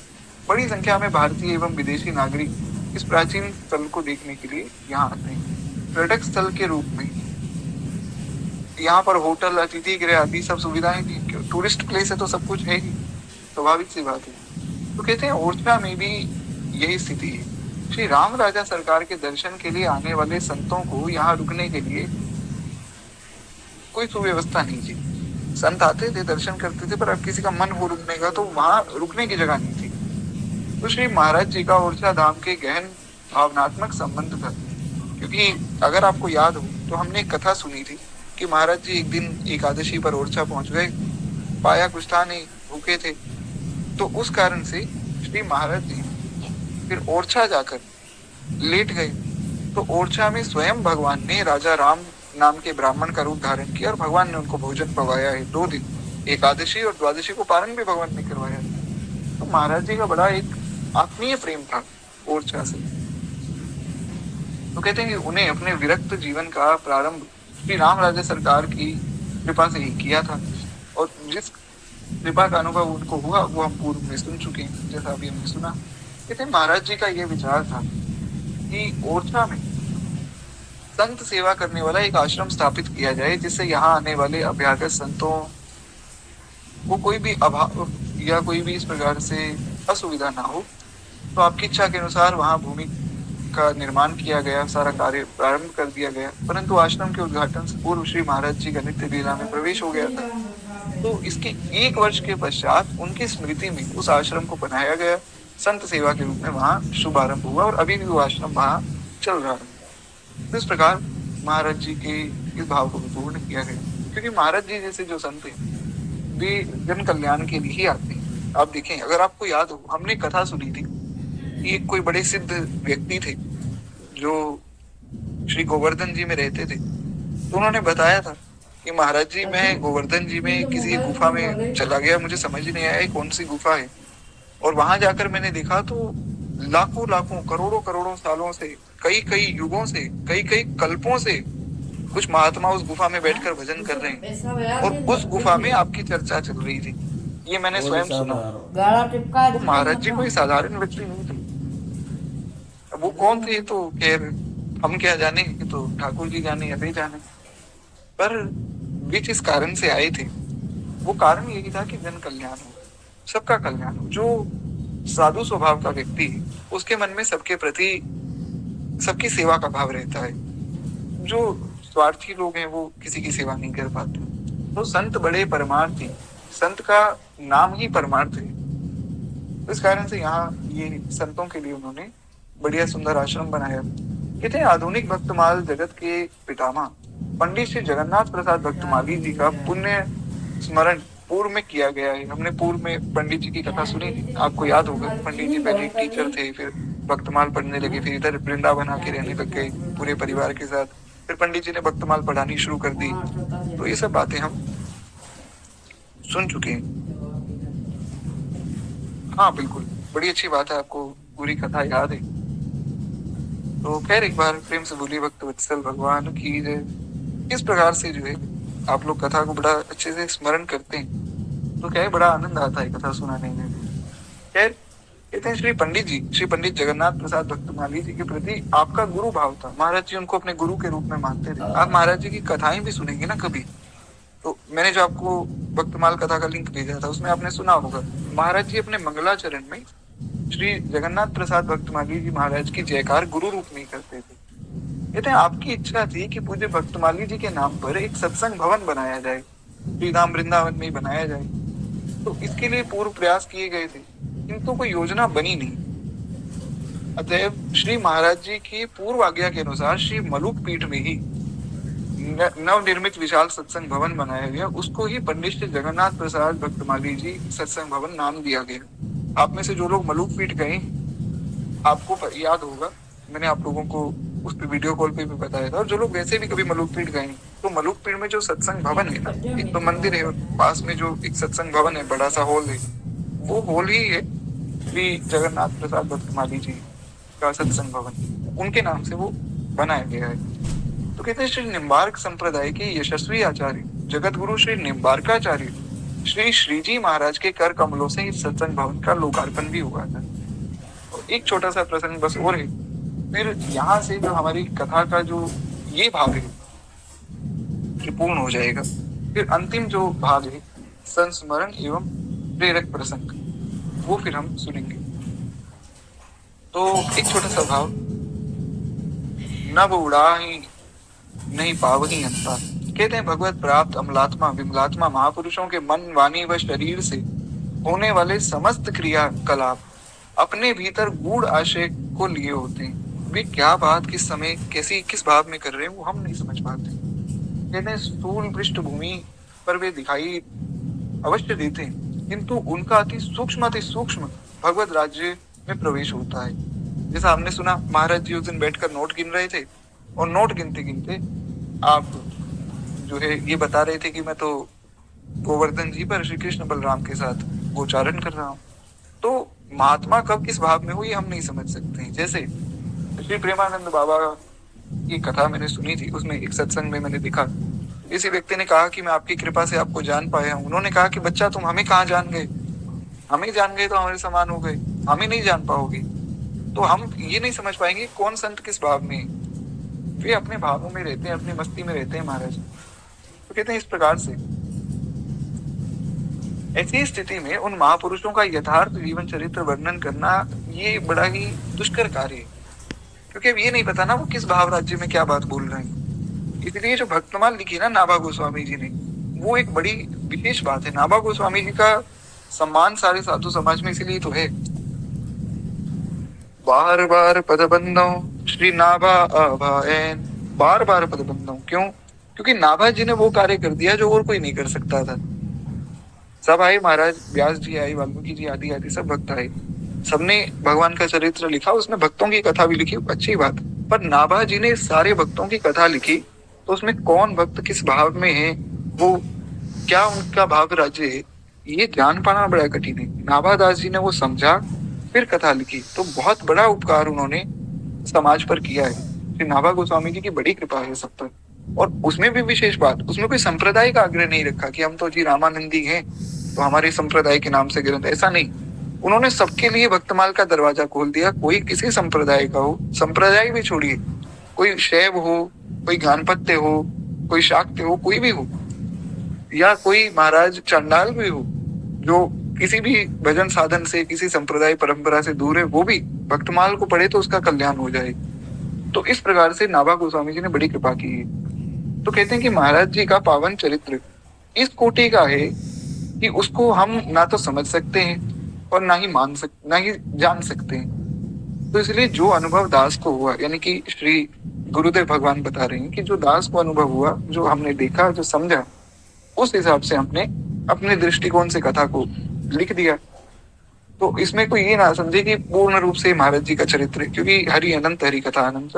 बड़ी संख्या में भारतीय एवं विदेशी नागरिक इस प्राचीन स्थल को देखने के लिए यहाँ आते हैं। पर्यटक स्थल के रूप में यहाँ पर होटल, अतिथि गृह आदि सब सुविधाएं भी, टूरिस्ट प्लेस है तो सब कुछ है ही, स्वाभाविक सी बात है। तो कहते हैं ओरछा में भी यही स्थिति है। श्री राम राजा सरकार के दर्शन के लिए आने वाले संतों को यहाँ रुकने के लिए कोई सुव्यवस्था नहीं थी। संत आते थे, दर्शन करते थे, पर अब किसी का मन हो रुकने का तो वहां रुकने की जगह नहीं थी। तो श्री महाराज जी का ओरछा धाम के गहन भावनात्मक संबंध था। क्योंकि अगर आपको याद हो तो हमने एक कथा सुनी थी कि महाराज जी एक दिन एकादशी पर ओरछा पहुंच गए, पाया कुछ था नहीं, भूखे थे। तो उस कारण से श्री महाराज जी फिर ओरछा जाकर लेट गए। तो ओरछा में स्वयं भगवान ने राजा राम नाम के ब्राह्मण का रूप धारण किया और भगवान ने उनको भोजन पवाया है 2 दिन, एकादशी और द्वादशी को पारण भी भगवान ने करवाया। तो महाराज जी का बड़ा एक आत्मीय प्रेम था ओरछा से। तो कहते हैं कि उन्हें अपने विरक्त जीवन का प्रारंभ श्री राम राजा सरकार की कृपा से ही किया था, और जिस कृपा का अनुभव उनको हुआ वो हम पूर्व में सुन चुके हैं, जैसा अभी हमने सुना। कहते हैं महाराज जी का यह विचार था कि ओरछा में संत सेवा करने वाला एक आश्रम स्थापित किया जाए, जिससे यहाँ आने वाले अभ्यागत संतों को कोई भी अभाव या कोई भी इस प्रकार से असुविधा ना हो। तो आपकी इच्छा के अनुसार वहाँ भूमि का निर्माण किया गया, सारा कार्य प्रारंभ कर दिया गया। परंतु आश्रम के उद्घाटन से पूर्व श्री महाराज जी का नित्य लीला में प्रवेश हो गया था। तो इसके 1 वर्ष के पश्चात उनकी स्मृति में उस आश्रम को बनाया गया, संत सेवा के रूप में वहाँ शुभारंभ हुआ, और अभी भी वो आश्रम वहाँ चल रहा है। तो इस प्रकार महाराज जी के इस भाव को पूर्ण किया गया, क्योंकि महाराज जी जैसे जो संत हैं वे जन कल्याण के लिए ही आते हैं। आप देखें, अगर आपको याद हो, हमने कथा सुनी थी कि एक कोई बड़े सिद्ध व्यक्ति थे जो श्री गोवर्धन जी में रहते थे। तो उन्होंने बताया था कि महाराज जी, मैं गोवर्धन जी में किसी गुफा में चला गया, मुझे समझ नहीं आया कौन सी गुफा है, और वहां जाकर मैंने देखा तो लाखों लाखों करोड़ों करोड़ों सालों से, कई कई युगों से, कई कई कल्पों से कुछ महात्मा उस गुफा में बैठकर भजन कर रहे हैं, और उस गुफा में आपकी चर्चा चल रही थी। ये मैंने स्वयं सुना। तो महाराज जी कोई साधारण व्यक्ति नहीं थे। अब वो कौन थे तो खैर हम क्या जाने, तो ठाकुर जी जाने, अभी जाने। पर वे जिस कारण से आए थे वो कारण यही था कि जन कल्याण हो, सबका कल्याण हो। जो साधु स्वभाव का व्यक्ति है उसके मन में सबके प्रति सबकी सेवा का भाव रहता है। जो स्वार्थी लोग हैं वो किसी की सेवा नहीं कर पाते। तो संत बड़े परमार्थी, संत का नाम ही परमार्थ है। इस कारण से यहाँ ये संतों के लिए उन्होंने बढ़िया सुंदर आश्रम बनाया। कहते हैं आधुनिक भक्तमाल जगत के पितामह पंडित श्री जगन्नाथ प्रसाद भक्तमाली जी का पुण्य स्मरण पूर्व में किया गया है। हमने पूर्व में पंडित जी की कथा सुनी थी, आपको याद होगा। पंडित जी पहले एक टीचर थे, फिर भक्तमाल पढ़ने लगे, फिर इधर वृंदावन आके रहने लग गए पूरे परिवार के साथ। फिर पंडित जी ने भक्तमाल पढ़ानी शुरू कर दी। तो ये सब बातें हम सुन चुके हैं। हाँ बिल्कुल, बड़ी अच्छी बात है, आपको पूरी कथा याद है। तो खैर एक बार प्रेम से बोलिए भक्त वत्सल भगवान की जय। इस प्रकार से जो है आप लोग कथा को बड़ा अच्छे से स्मरण करते हैं, तो क्या है, बड़ा आनंद आता है कथा सुनाने में। खैर कहते हैं श्री पंडित जगन्नाथ प्रसाद भक्तमाली जी के प्रति आपका गुरु भाव था। महाराज जी उनको अपने गुरु के रूप में मानते थे। आप महाराज जी की कथाएं भी सुनेंगे ना कभी, तो मैंने जो आपको भक्तमाल कथा का लिंक भेजा था उसमें आपने सुना होगा, महाराज जी अपने मंगलाचरण में श्री जगन्नाथ प्रसाद भक्तमाली जी महाराज की जयकार गुरु रूप में करते थे। कहते हैं आपकी इच्छा थी कि पूज्य भक्तमाली जी के नाम पर एक सत्संग भवन बनाया जाए, श्री धाम वृंदावन में बनाया जाए। तो इसके लिए पूर्व प्रयास किए गए थे, किंतु कोई योजना बनी नहीं। अतएव श्री महाराज जी की पूर्व आज्ञा के अनुसार श्री मलुक पीठ में ही नवनिर्मित विशाल सत्संग भवन बनाया गया। उसको ही पंडित श्री जगन्नाथ प्रसाद भक्तमाली जी सत्संग भवन नाम दिया गया। आप में से जो लोग मलुक पीठ गए आपको याद होगा, मैंने आप लोगों को उस पे वीडियो कॉल पे भी बताया था। और जो लोग वैसे भी कभी मलुक पीठ गए तो मलुक पीठ में जो सत्संग भवन है ना, एक तो मंदिर है, पास में जो एक सत्संग भवन है, बड़ा सा हॉल है, वो हॉल ही है श्री जगन्नाथ प्रसाद भक्तमाली जी का सत्संग भवन, उनके नाम से वो बनाया गया है। तो कहते हैं श्री निम्बार्क संप्रदाय के यशस्वी आचार्य जगत गुरु श्री निम्बार्काचार्य श्री श्रीजी महाराज के कर कमलों से इस सत्संग भवन का लोकार्पण भी हुआ था। तो एक छोटा सा प्रसंग बस और है, फिर यहाँ से जो हमारी कथा का जो ये भाग है पूर्ण हो जाएगा। फिर अंतिम जो भाग है संस्मरण एवं प्रेरक प्रसंग, वो फिर हम सुनेंगे। तो एक छोटा सा भाव, नभ उड़ाही नहीं पावही अंता, कहते हैं भगवत प्राप्त अमलात्मा विमलात्मा महापुरुषों के मन वाणी व शरीर से होने वाले समस्त क्रियाकलाप अपने भीतर गूढ़ आशय को लिए होते हैं। वे क्या बात किस समय कैसी किस भाव में कर रहे हैं वो हम नहीं समझ पाते। कहते हैं स्थूल पृष्ठभूमि पर वे दिखाई अवश्य देते हैं, किंतु उनका अति सूक्ष्म भगवत राज्य में प्रवेश होता है। जैसा हमने सुना महाराज जी उस दिन बैठकर नोट गिन रहे थे और नोट गिनते गिनते आप जो है ये बता रहे थे कि मैं तो गोवर्धन जी पर श्री कृष्ण बलराम के साथ गोचारण कर रहा हूँ। तो महात्मा कब किस भाव में हो ये हम नहीं समझ सकते हैं। जैसे श्री प्रेमानंद बाबा की कथा मैंने सुनी थी, उसमें एक सत्संग में मैंने देखा किसी व्यक्ति ने कहा कि मैं आपकी कृपा से आपको जान पाया हूँ। उन्होंने कहा कि बच्चा तुम हमें कहाँ जान गए, हमें जान गए तो हमारे समान हो गए, हमें नहीं जान पाओगे। तो हम ये नहीं समझ पाएंगे कौन संत किस भाव में है। वे अपने भावों में रहते हैं, अपनी मस्ती में रहते हैं महाराज। तो कहते हैं इस प्रकार से ऐसी स्थिति में उन महापुरुषों का यथार्थ जीवन चरित्र वर्णन करना ये बड़ा ही दुष्कर कार्य है, क्योंकि अब ये नहीं पता ना वो किस भाव राज्य में क्या बात बोल रहे हैं। इसलिए जो भक्तमाल लिखी ना नाभा गोस्वामी जी ने, वो एक बड़ी विशेष बात है। नाभा गोस्वामी जी का सम्मान सारे साधु समाज में इसीलिए तो है। बार बार पदबंधों श्री नाभा आभाएन, बार बार पदबंधों। क्यों? क्योंकि नाभा जी ने वो कार्य कर दिया जो और कोई नहीं कर सकता था। सब आए महाराज, व्यास जी आए, वाल्मीकि जी आदि आदि सब भक्त आए, सबने भगवान का चरित्र लिखा, उसमें भक्तों की कथा भी लिखी, अच्छी बात। पर नाभा जी ने सारे भक्तों की कथा लिखी, तो उसमें कौन भक्त किस भाव में है, वो क्या उनका भाव राज्य है, ये जान पाना बड़ा कठिन है। नाभादास जी ने वो समझा फिर कथा लिखी, तो बहुत बड़ा उपकार उन्होंने समाज पर किया है। श्री नाभा गोस्वामी जी की बड़ी कृपा है सब पर। और उसमें भी विशेष बात, उसमें कोई संप्रदाय का आग्रह नहीं रखा कि हम तो जी रामानंदी हैं तो हमारे संप्रदाय के नाम से ग्रंथ, ऐसा नहीं। उन्होंने सबके लिए भक्तमाल का दरवाजा खोल दिया, कोई किसी संप्रदाय का हो, संप्रदाय भी छोड़िए, कोई शैव हो, कोई गानपत्य हो, कोई शाक्य हो, कोई भी हो, या कोई महाराज चंडाल भी हो जो किसी भी भजन साधन से किसी संप्रदाय परंपरा से दूर है, वो भी भक्तमाल को पढ़े तो उसका कल्याण हो जाए। तो इस प्रकार से नाभा गोस्वामी जी ने बड़ी कृपा की है। तो कहते हैं कि महाराज जी का पावन चरित्र इस कोटि का है कि उसको हम ना तो समझ सकते हैं और ना ही जान सकते हैं। तो इसलिए जो अनुभव दास को हुआ, यानी कि श्री गुरुदेव भगवान बता रहे हैं कि जो दास को अनुभव हुआ, जो हमने देखा, जो समझा, उस हिसाब से हमने अपने दृष्टिकोण से कथा को लिख दिया। तो इसमें कोई ये ना समझे कि पूर्ण रूप से महाराज जी का चरित्र है, क्योंकि हरि अनंत हरि कथा अनंत।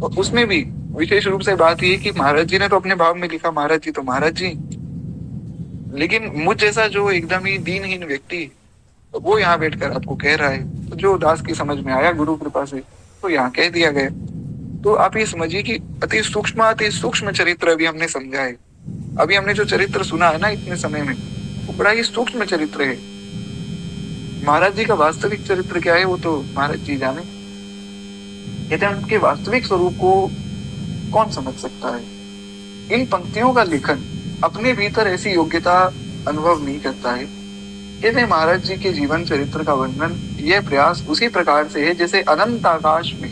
और उसमें भी विशेष रूप से बात ये कि महाराज जी ने तो अपने भाव में लिखा, महाराज जी तो महाराज जी, लेकिन मुझ जैसा जो एकदम ही दीनहीन व्यक्ति, तो वो यहाँ बैठकर आपको कह रहा है। तो जो दास की समझ में आया गुरु कृपा से, तो यहाँ कह दिया गया। तो आप ये समझिए कि अति सूक्ष्म चरित्र अभी हमने समझा है। अभी हमने जो चरित्र सुना है ना इतने समय में, वो बड़ा ही सूक्ष्म चरित्र है। महाराज जी का वास्तविक चरित्र क्या है वो तो महाराज जी जाने। कहते हैं उनके वास्तविक स्वरूप को कौन समझ सकता है। इन पंक्तियों का लेखन अपने भीतर ऐसी योग्यता अनुभव नहीं करता है। कहते हैं महाराज जी के जीवन चरित्र का वर्णन, यह प्रयास उसी प्रकार से है जैसे अनंत आकाश में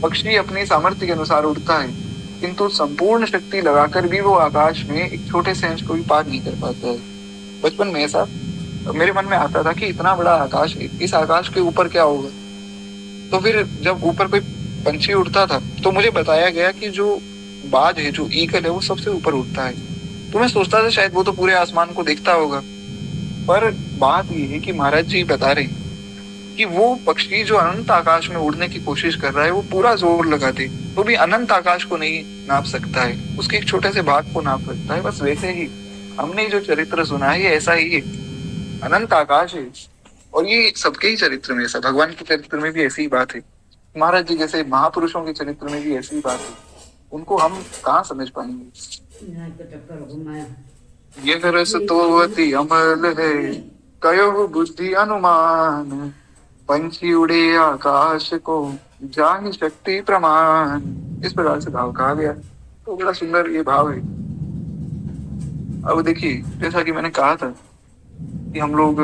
पक्षी अपने सामर्थ्य के अनुसार उड़ता है, किंतु संपूर्ण शक्ति लगाकर भी वो आकाश में एक छोटे से अंश को भी पार नहीं कर पाता है। बचपन में ऐसा मेरे मन में आता था कि इतना बड़ा आकाश है, इस आकाश के ऊपर क्या होगा। तो फिर जब ऊपर कोई पंछी उड़ता था तो मुझे बताया गया कि जो बाज है, जो ईगल है, वो सबसे ऊपर उड़ता है। तो मैं सोचता था शायद वो तो पूरे आसमान को देखता होगा, पर बात ये है कि महाराज जी बता रहे कि वो पक्षी जो अनंत आकाश में उड़ने की कोशिश कर रहा है, वो पूरा जोर लगाते तो भी अनंत आकाश को नहीं नाप सकता है, उसके एक छोटे से भाग को नाप सकता है। बस वैसे ही हमने जो चरित्र सुना है ये ऐसा ही है, अनंत आकाश है। और ये सबके ही चरित्र में ऐसा, भगवान के चरित्र में भी ऐसी ही बात है, महाराज जी जैसे महापुरुषों के चरित्र में भी ऐसी ही बात है। उनको हम कहाँ समझ पाएंगे। ये रस तो अति अमल है, कयो बुद्धि अनुमान, पंछी उड़े आकाश को जाहि शक्ति प्रमाण। इस प्रकार से भाव कहा गया। तो बड़ा सुंदर ये भाव है। अब देखिए, जैसा कि मैंने कहा था कि हम लोग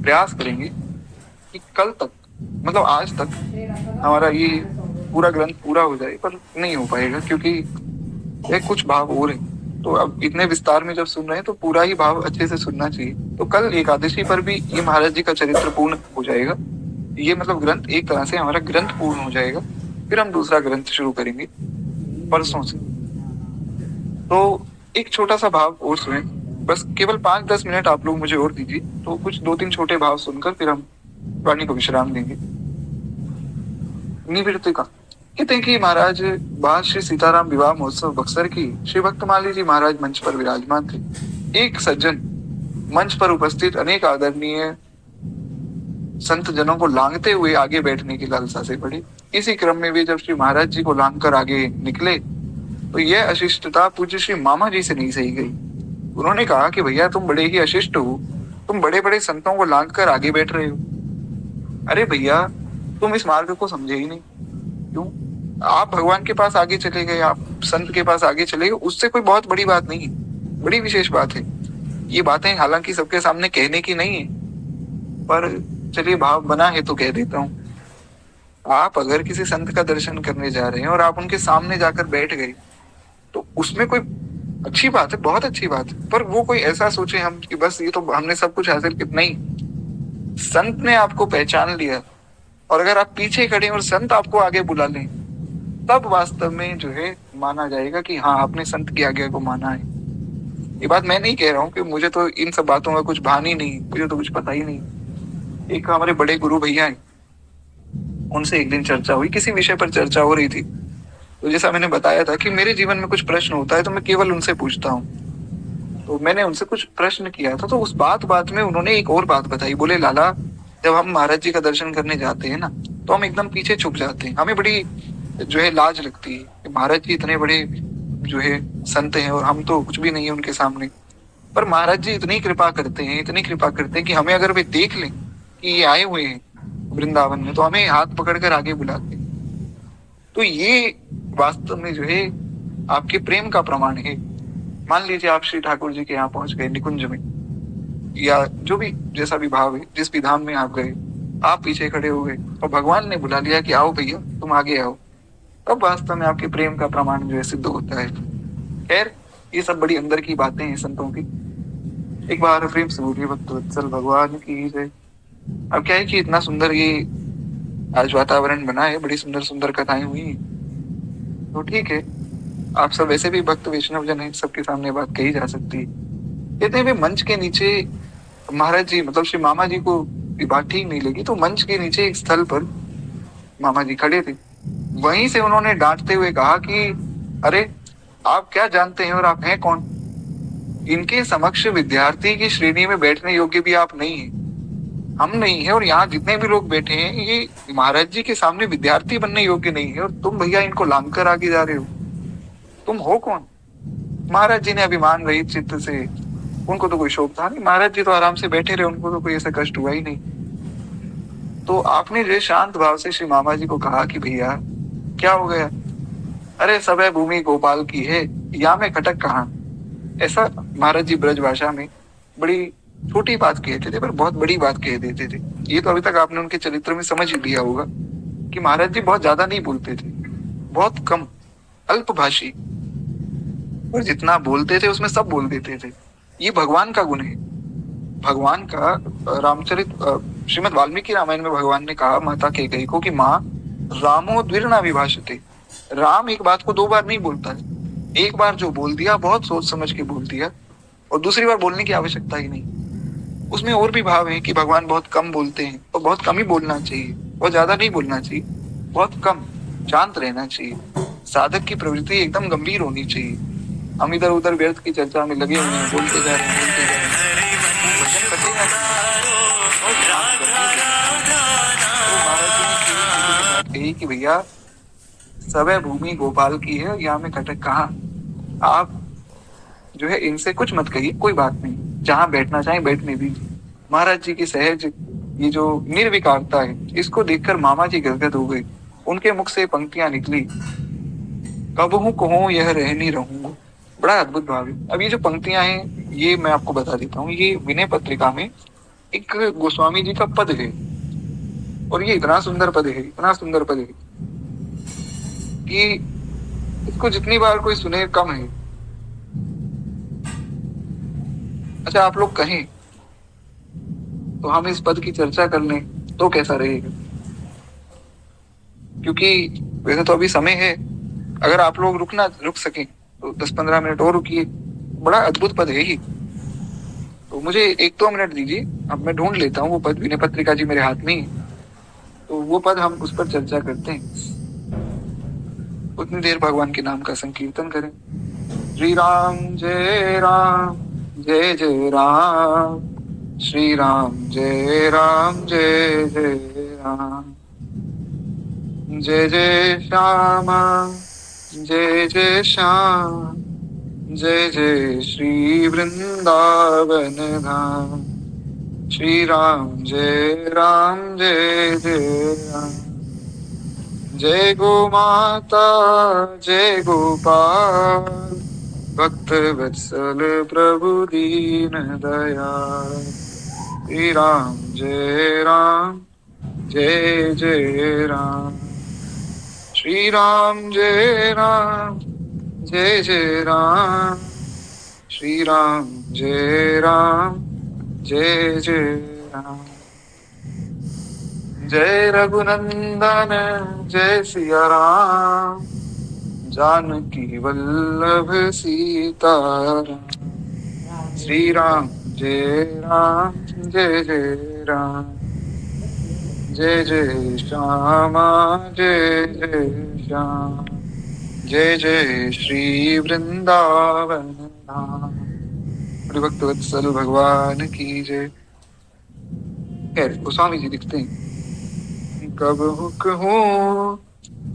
प्रयास करेंगे कि कल तक, मतलब आज तक हमारा ये पूरा ग्रंथ पूरा हो जाए, पर नहीं हो पाएगा क्योंकि एक कुछ भाव और है। तो अब इतने विस्तार में जब सुन रहे हैं तो पूरा ही भाव अच्छे से सुनना चाहिए। तो कल एकादशी पर भी ये महाराज जी का चरित्र पूर्ण हो जाएगा। ये मतलब ग्रंथ एक तरह से हमारा ग्रंथ पूर्ण हो जाएगा। फिर हम दूसरा ग्रंथ शुरू करेंगे परसों से। तो एक छोटा सा भाव और सुने, बस केवल 5-10 मिनट आप लोग मुझे और दीजिए। तो कुछ 2-3 छोटे भाव सुनकर फिर हम वाणी को विश्राम देंगे। निवृत्तिका कहते हैं कि महाराज बात श्री सीताराम विवाह महोत्सव बक्सर की श्री भक्तमाली जी महाराज मंच पर विराजमान थे। एक सज्जन मंच पर उपस्थित अनेक आदरणीय संत जनों को लांघते हुए आगे बैठने की लालसा से पड़े। इसी क्रम में वे जब श्री महाराज जी को लांघ कर आगे निकले तो यह अशिष्टता पूज्य श्री मामा जी से नहीं सही गई। उन्होंने कहा कि भैया तुम बड़े ही अशिष्ट हो, तुम बड़े बड़े संतों को लांघ कर आगे बैठ रहे हो। अरे भैया तुम इस मार्ग को समझे ही नहीं। क्यों? आप भगवान के पास आगे चले गए, आप संत के पास आगे चले गए, उससे कोई बहुत बड़ी बात नहीं है, बड़ी विशेष बात है। ये बातें हालांकि सबके सामने कहने की नहीं है, पर चलिए भाव बना है तो कह देता हूँ। आप अगर किसी संत का दर्शन करने जा रहे हैं और आप उनके सामने जाकर बैठ गए तो उसमें कोई अच्छी बात है, बहुत अच्छी बात है। पर वो कोई ऐसा सोचे हम कि बस ये तो हमने सब कुछ हासिल किया, नहीं। संत ने आपको पहचान लिया और अगर आप पीछे खड़े और संत आपको आगे बुला लें तब वास्तव में जो है माना जाएगा कि हाँ आपने संत की आज्ञा को माना है। ये बात मैं नहीं कह रहा हूँ कि मुझे तो इन सब बातों का कुछ भान ही नहीं, मुझे तो कुछ पता ही नहीं। एक हमारे बड़े गुरु भैया हैं, उनसे एक दिन चर्चा हुई, किसी विषय पर चर्चा हो रही थी। तो जैसा मैंने बताया था कि मेरे जीवन में कुछ प्रश्न होता है तो मैं केवल उनसे पूछता हूँ। तो मैंने उनसे कुछ प्रश्न किया था, तो उस बात में उन्होंने एक और बात बताई। बोले लाला जब हम महाराज जी का दर्शन करने जाते हैं ना तो हम एकदम पीछे छुप जाते हैं, हमें बड़ी जो है लाज लगती है कि महाराज जी इतने बड़े जो है संत हैं और हम तो कुछ भी नहीं है उनके सामने। पर महाराज जी इतनी कृपा करते हैं, इतनी कृपा करते हैं कि हमें अगर वे देख लें कि ये आए हुए हैं वृंदावन में तो हमें हाथ पकड़कर आगे बुलाते हैं। तो ये वास्तव में जो है आपके प्रेम का प्रमाण है। मान लीजिए आप श्री ठाकुर जी के यहाँ पहुंच गए निकुंज में, या जो भी जैसा भी भाव है, जिस भी धाम में आप गए, आप पीछे खड़े हो गए और भगवान ने बुला लिया कि आओ भैया तुम आगे आओ, तब वास्तव में आपके प्रेम का प्रमाण जो है सिद्ध होता है। खैर ये सब बड़ी अंदर की बातें हैं संतों की। एक बार प्रेम से बोलिए भक्तवत्सल भगवान की जय। अब क्या है कि इतना सुंदर ये आज वातावरण बना है, बड़ी सुंदर सुंदर कथाएं हुई, तो ठीक है। आप सब वैसे भी भक्त वैष्णव जन है, सबके सामने बात कही जा सकती है। कहते हैं मंच के नीचे महाराज जी मतलब श्री मामा जी को ये बात ठीक नहीं लगी, तो मंच के नीचे एक स्थल पर मामा जी खड़े थे। वहीं से उन्होंने डांटते हुए कहा कि अरे आप क्या जानते हैं और आप हैं कौन? इनके समक्ष विद्यार्थी की श्रेणी में बैठने योग्य भी आप नहीं है, हम नहीं है, और यहाँ जितने भी लोग बैठे हैं ये महाराज जी के सामने विद्यार्थी बनने योग्य नहीं है, और तुम भैया इनको लांघ कर आगे जा रहे हो, तुम हो कौन? महाराज जी ने अभिमान रहित चित्त से, उनको तो कोई शोक था नहीं, महाराज जी तो आराम से बैठे रहे, उनको तो कोई ऐसा कष्ट हुआ ही नहीं। तो आपने जो शांत भाव से श्री मामा जी को कहा कि भैया क्या हो गया? अरे सब है भूमि गोपाल की है, या मैं खटक कहाँ? ऐसा महाराज जी ब्रज भाषा में बड़ी छोटी बात कहते थे पर बहुत बड़ी बात कह देते थे। ये तो अभी तक आपने उनके चरित्र में समझ ही लिया होगा कि महाराज जी बहुत ज्यादा नहीं बोलते थे, बहुत कम, अल्पभाषी, और जितना बोलते थे उसमें सब बोल देते थे। ये भगवान का गुण है। भगवान का रामचरित श्रीमद् वाल्मीकि रामायण में भगवान ने कहा माता कैकेयी को कि माँ रामो द्विर्ना विभाषते, राम एक बात को 2 बार नहीं बोलता है। एक बार जो बोल दिया बहुत सोच समझ के बोल दिया, और दूसरी बार बोलने की आवश्यकता ही नहीं। उसमें और भी भाव है कि भगवान बहुत कम बोलते हैं, और बहुत कम ही बोलना चाहिए, बहुत ज्यादा नहीं बोलना चाहिए, बहुत कम, शांत रहना चाहिए। साधक की प्रवृत्ति एकदम गंभीर होनी चाहिए। हम इधर उधर व्यर्थ की चर्चा में लगे हुए हैं, बोलते जा रहे हैं, बोलते जा रहे हैं, भजन कटेगा और ध्यान गंभीर है। तो महाराज जी ने सीधी बात कही कि भैया सब है भूमि गोपाल की है, यहाँ में खटक कहाँ? आप जो है इनसे कुछ मत कहिए, कोई बात नहीं, जहाँ बैठना चाहे बैठने दीजिए। महाराज जी की सहज ये जो निर्विकारता है, इसको देखकर मामा जी गदगद हो गए। उनके मुख से पंक्तियां निकली, कबहू कहूं यह रहनी रहूंगा। बड़ा अद्भुत भाव है। अब ये जो पंक्तियां हैं ये मैं आपको बता देता हूँ, ये विनय पत्रिका में एक गोस्वामी जी का पद है, और ये इतना सुंदर पद है, इतना सुंदर पद है कि इसको जितनी बार कोई सुने कम है। अच्छा आप लोग कहें तो हम इस पद की चर्चा कर लें तो कैसा रहेगा, क्योंकि वैसे तो अभी समय है, अगर आप लोग रुक सकें तो 10-15 मिनट और रुकिए, बड़ा अद्भुत पद है ही। तो मुझे 1-2 मिनट दीजिए, अब मैं ढूंढ लेता हूँ वो पद, विनय पत्रिका जी मेरे हाथ में ही, तो वो पद हम उस पर चर्चा करते हैं। उतनी देर भगवान के नाम का संकीर्तन करें। श्री राम जय राम जय जय राम, श्री राम जय जय राम, जय जय श्यामा जय जय श्याम, जय जय श्री वृंदावन धाम, श्री राम जय जय राम, जय गो माता जय गोपाल, भक्त वत्सल प्रभु दीन दयाल, श्री राम जय जय राम, श्री राम जय जय राम, श्री राम जय जय राम, जय रघुनंदन जय सिया राम, जानकी वल्लभ सीताराम, श्री राम जय जय राम, जय जय श्यामा जय श्याम, जय जय श्री वृंदावन धाम, भक्त वत्सल भगवान की जय। खैर गोस्वामी जी लिखते हैं, कब हुक हूँ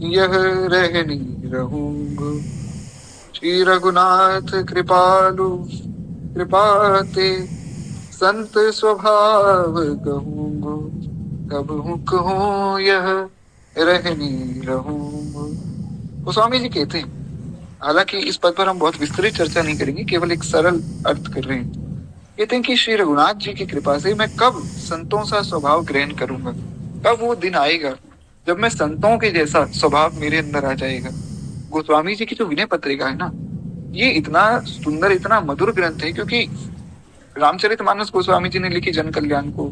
यह रहनी रहूंगा, श्री रघुनाथ कृपालु कृपाते, संत स्वभाव कहूंगा, कब हुक हूँ यह रहनी रहूंगा। गोस्वामी जी कहते हैं, हालांकि इस पद पर हम बहुत विस्तृत चर्चा नहीं करेंगे, केवल एक सरल अर्थ कर रहे हैं। कहते हैं कि श्री रघुनाथ जी की कृपा से मैं कब संतों सा स्वभाव ग्रहण करूंगा, कब वो दिन आएगा जब मैं संतों के जैसा स्वभाव मेरे अंदर आ जाएगा। गोस्वामी जी की जो विनय पत्रिका है ना, ये इतना सुंदर इतना मधुर ग्रंथ है, क्योंकि रामचरितमानस गोस्वामी जी ने लिखी जन कल्याण को,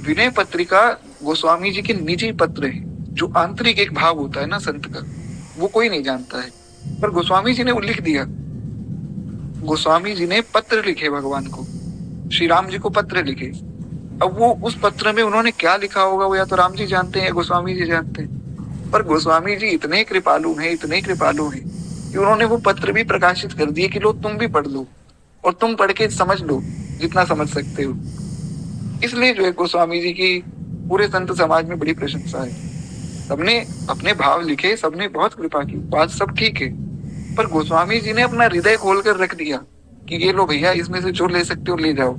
विनय पत्रिका गोस्वामी जी के निजी पत्र है। जो आंतरिक एक भाव होता है ना संत का, वो कोई नहीं जानता है, पर गोस्वामी जी ने उल्लेख दिया। गोस्वामी जी ने पत्र लिखे भगवान को, श्री राम जी को पत्र लिखे। अब वो उस पत्र में उन्होंने क्या लिखा होगा वो या तो राम जी जानते हैं या गोस्वामी जी जानते हैं, पर गोस्वामी जी इतने कृपालु हैं कि उन्होंने वो पत्र भी प्रकाशित कर दिए कि लो तुम भी पढ़ लो और तुम पढ़ के समझ लो जितना समझ सकते हो। इसलिए जो है गोस्वामी जी की पूरे संत समाज में बड़ी प्रशंसा है। सबने अपने भाव लिखे, सबने बहुत कृपा की, बात सब ठीक है, पर गोस्वामी जी ने अपना हृदय खोलकर रख दिया कि ये लो भैया, इसमें से जो ले सकते हो ले जाओ।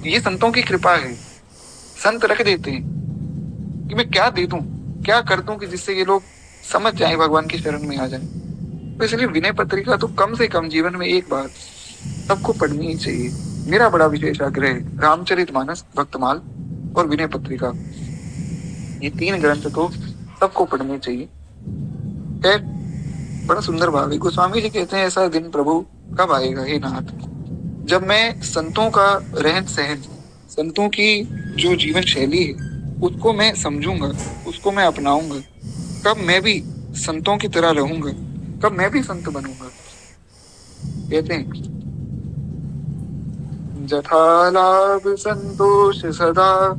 ये संतों की कृपा है। संत रख देते हैं कि मैं क्या दे दूं, क्या कर दूं कि जिससे ये लोग समझ जाएं, भगवान की शरण में आ जाएं। तो इसलिए विनय पत्रिका तो कम से कम जीवन में एक बार सबको पढ़नी ही चाहिए। मेरा बड़ा विशेष आग्रह है, रामचरितमानस, भक्तमाल और विनय पत्रिका, ये 3 ग्रंथ तो सबको पढ़ने चाहिए। खैर बड़ा सुंदर भाव है। गोस्वामी जी कहते हैं, ऐसा दिन प्रभु कब आएगा हे नाथ, जब मैं संतों का रहन सहन, संतों की जो जीवन शैली है उसको मैं समझूंगा, उसको मैं अपनाऊंगा। कब मैं भी संतों की तरह रहूंगा, कब मैं भी संत बनूंगा। कहते हैं, जथा लाभ संतोष सदा,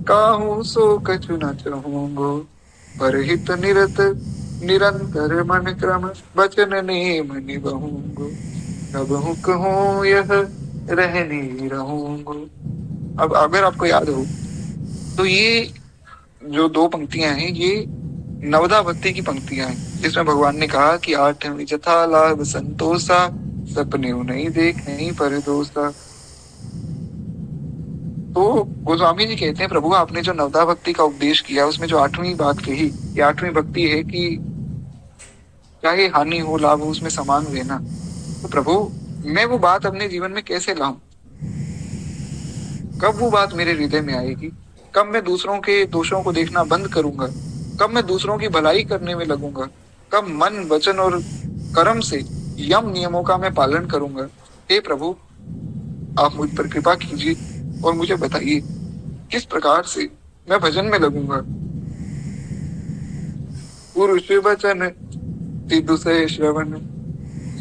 काहू सो कछु न चाहूंगो, परहित निरत निरंतर मन क्रम, वचन नेम निबहूंगो, कब हुक हूँ यह रहनी रहूंगो। अब अगर आपको याद हो तो ये जो 2 पंक्तियां हैं, ये नवदा भक्ति की पंक्तियां हैं, जिसमें भगवान ने कहा कि 8वीं जथा लाभ संतोषा, सपने नहीं देख नहीं पर दोसा। तो गोस्वामी जी कहते हैं, प्रभु आपने जो नवदा भक्ति का उपदेश किया उसमें जो 8वीं बात कही, ये 8वीं भक्ति है कि चाहे हानि हो लाभ हो उसमें समान रहना। तो प्रभु मैं वो बात अपने जीवन में कैसे लाऊं, कब वो बात मेरे हृदय में आएगी, कब मैं दूसरों के दोषों को देखना बंद करूंगा, कब मैं दूसरों की भलाई करने में लगूंगा, कब मन वचन और कर्म से यम नियमों का मैं पालन करूंगा। हे प्रभु, आप मुझ पर कृपा कीजिए और मुझे बताइए किस प्रकार से मैं भजन में लगूंगा। पुरुष वचन सिद्धु से श्रवण,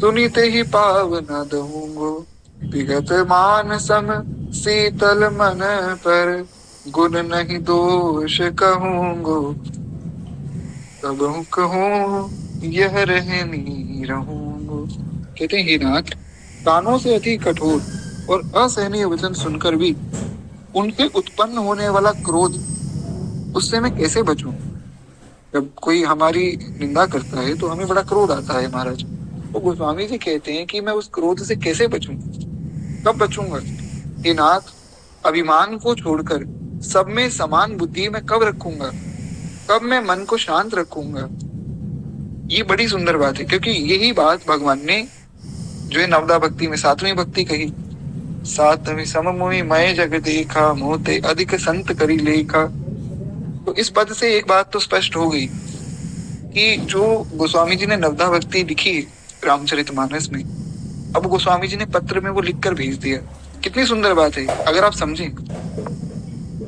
सुनीते ही पावना दूंगो। विगत मान सम शीतल मन पर, गुण नहीं दोष कहूंगो। कबहु कहूँ यह रहनी रहूंगो। कहते हैं, हे नाथ, कानों से अति कठोर और असहनीय वचन सुनकर भी उनसे उत्पन्न होने वाला क्रोध, उससे मैं कैसे बचूं। जब कोई हमारी निंदा करता है तो हमें बड़ा क्रोध आता है महाराज। तो गोस्वामी जी कहते हैं कि मैं उस क्रोध से कैसे बचूं, कब बचूंगा। हे नाथ, अभिमान को छोड़कर सब में समान बुद्धि मैं कब रखूंगा, कब मैं मन को शांत रखूंगा। ये बड़ी सुंदर बात है, क्योंकि यही बात भगवान ने जो है नवदा भक्ति में 7वीं भक्ति कही। सातवीं सममोहि मय जग देखा, मोते अधिक संत करी लेखा। तो इस पद से एक बात तो स्पष्ट हो गई कि जो गोस्वामी जी ने नवदा भक्ति लिखी रामचरितमानस में, अब गोस्वामी जी ने पत्र में वो लिखकर भेज दिया। कितनी सुंदर बात है अगर आप समझें।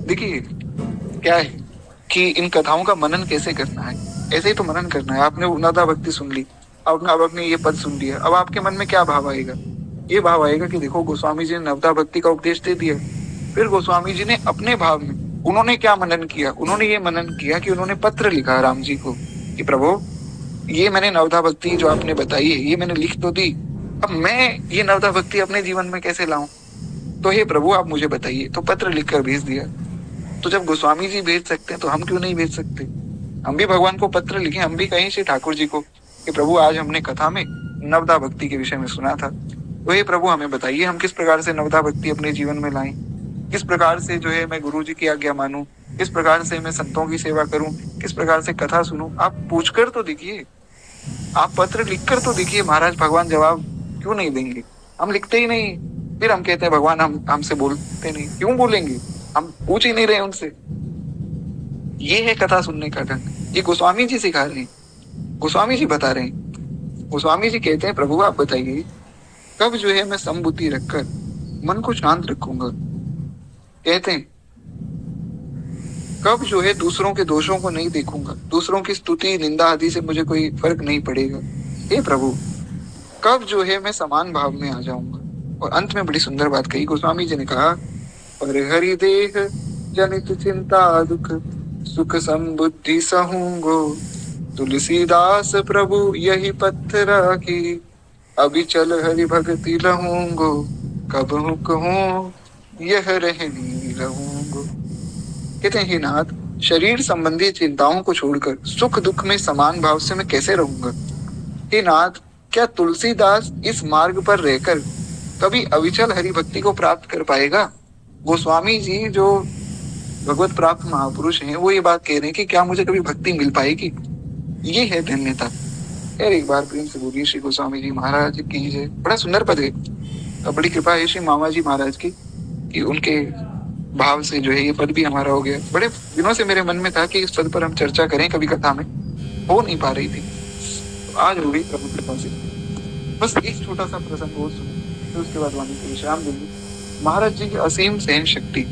देखिए क्या है कि इन कथाओं का मनन कैसे करना है। ऐसे ही तो मनन करना है। आपने नवदा भक्ति सुन ली, अब आपने ये पद सुन लिया, अब आपके मन में क्या भाव आएगा। ये भाव आएगा कि देखो गोस्वामी जी ने नवदा भक्ति का उपदेश दे दिया। फिर गोस्वामी जी ने अपने भाव में उन्होंने क्या मनन किया, उन्होंने ये मनन किया कि उन्होंने पत्र लिखा राम जी को कि प्रभु, ये मैंने नवदा भक्ति जो आपने बताई है ये मैंने लिख तो दी, अब मैं ये नवदा भक्ति अपने जीवन में कैसे लाऊं। तो हे प्रभु आप मुझे बताइए। तो पत्र लिखकर भेज दिया। तो जब गोस्वामी जी भेज सकते हैं तो हम क्यों नहीं भेज सकते। हम भी भगवान को पत्र लिखें, हम भी कहें श्री ठाकुर जी को कि प्रभु आज हमने कथा में नवदा भक्ति के विषय में सुना था, तो हे प्रभु हमें बताइए हम किस प्रकार से नवदा भक्ति अपने जीवन में लाएं, किस प्रकार से जो है मैं गुरु जी की आज्ञा मानूं, किस प्रकार से मैं संतों की सेवा करूं, किस प्रकार से कथा सुनूं। आप पूछकर तो देखिए, आप पत्र लिखकर तो देखिए महाराज, भगवान जवाब क्यों नहीं देंगे। हम लिखते ही नहीं, फिर हम कहते हैं भगवान हम हमसे बोलते नहीं। क्यों बोलेंगे, हम पूछ ही नहीं रहे उनसे। ये है कथा सुनने का ढंग। ये गोस्वामी जी सिखा रहे हैं, गोस्वामी जी बता रहे हैं। गोस्वामी जी कहते हैं प्रभु आप बताइए कब जो है मैं समबुद्धि रखकर मन को शांत रखूंगा। कहते हैं कब जो है दूसरों के दोषों को नहीं देखूंगा, दूसरों की स्तुति निंदा आदि से मुझे कोई फर्क नहीं पड़ेगा। हे प्रभु, कब जो है मैं समान भाव में आ जाऊंगा। और अंत में बड़ी सुंदर बात कही गोस्वामी जी ने कहा, पर हरि देह जनित चिंता दुख, सुख समबुद्धि सहूंगो। तुलसीदास प्रभु यही पत्र राखी, अभी चल हरि भक्ति रहूंगो। कब कहूँ यह रहनी रहूंगो। कहते हैं नाथ, शरीर संबंधी चिंताओं को छोड़कर सुख दुख में समान भाव से मैं कैसे रहूंगा। हे नाथ, क्या तुलसीदास इस मार्ग पर रहकर कभी अविचल हरि भक्ति को प्राप्त कर पाएगा। गोस्वामी जी जो भगवत प्राप्त महापुरुष हैं वो ये बात कह रहे हैं कि क्या मुझे कभी भक्ति मिल पाएगी। ये है धन्यता। यार एक बार प्रेम से बोलिए श्री गोस्वामी जी महाराज की जय। बड़ा सुंदर पद है, बड़ी कृपा है श्री मामा जी महाराज की कि उनके भाव से जो है ये पद भी हमारा हो गया। बड़े दिनों से मेरे मन में था कि इस पद पर हम चर्चा करें कभी कथा में, हो नहीं पा रही थी, तो आज हो गई प्रभु कृपा से। बस एक छोटा सा प्रसंग और सुनो, तो उसके बाद वाणी को विश्राम देंगे। महाराज जी की असीम सहन शक्ति।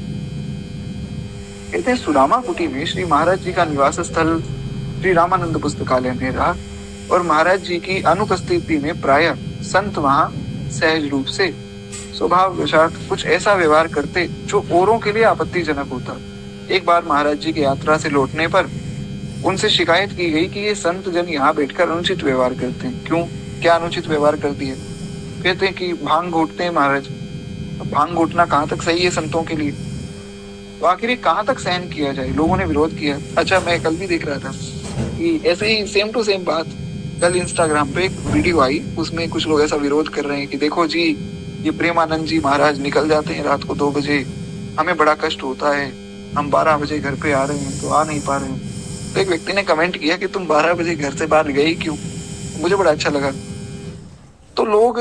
कहते हैं सुदामा कुटी में श्री महाराज जी का निवास स्थल श्री रामानंद पुस्तकालय में रहा और महाराज जी की अनुपस्थिति में प्रायः संत वहां सहज रूप से स्वभाववशात कुछ ऐसा व्यवहार करते जो औरों के लिए आपत्तिजनक होता। एक बार महाराज जी की यात्रा से लौटने पर उनसे शिकायत की गई कि ये संत जन यहाँ बैठकर अनुचित व्यवहार करते हैं। क्यों, क्या अनुचित व्यवहार कर दिया। कहते हैं कि भांग घोटते हैं महाराज। भांग घोटना कहाँ तक सही है संतों के लिए, तो आखिर कहाँ तक सहन किया जाए। लोगों ने विरोध किया। अच्छा, मैं कल भी देख रहा था कि ऐसे ही सेम टू सेम बात कल इंस्टाग्राम पे एक वीडियो आई, उसमें कुछ लोग ऐसा विरोध कर रहे हैं कि देखो जी ये प्रेमानंद जी महाराज निकल जाते हैं रात को 2 बजे, हमें बड़ा कष्ट होता है, हम 12 बजे घर पे आ रहे हैं तो आ नहीं पा रहे हैं। तो एक व्यक्ति ने कमेंट किया कि तुम 12 बजे घर से बाहर गए क्यों। मुझे बड़ा अच्छा लगा। तो लोग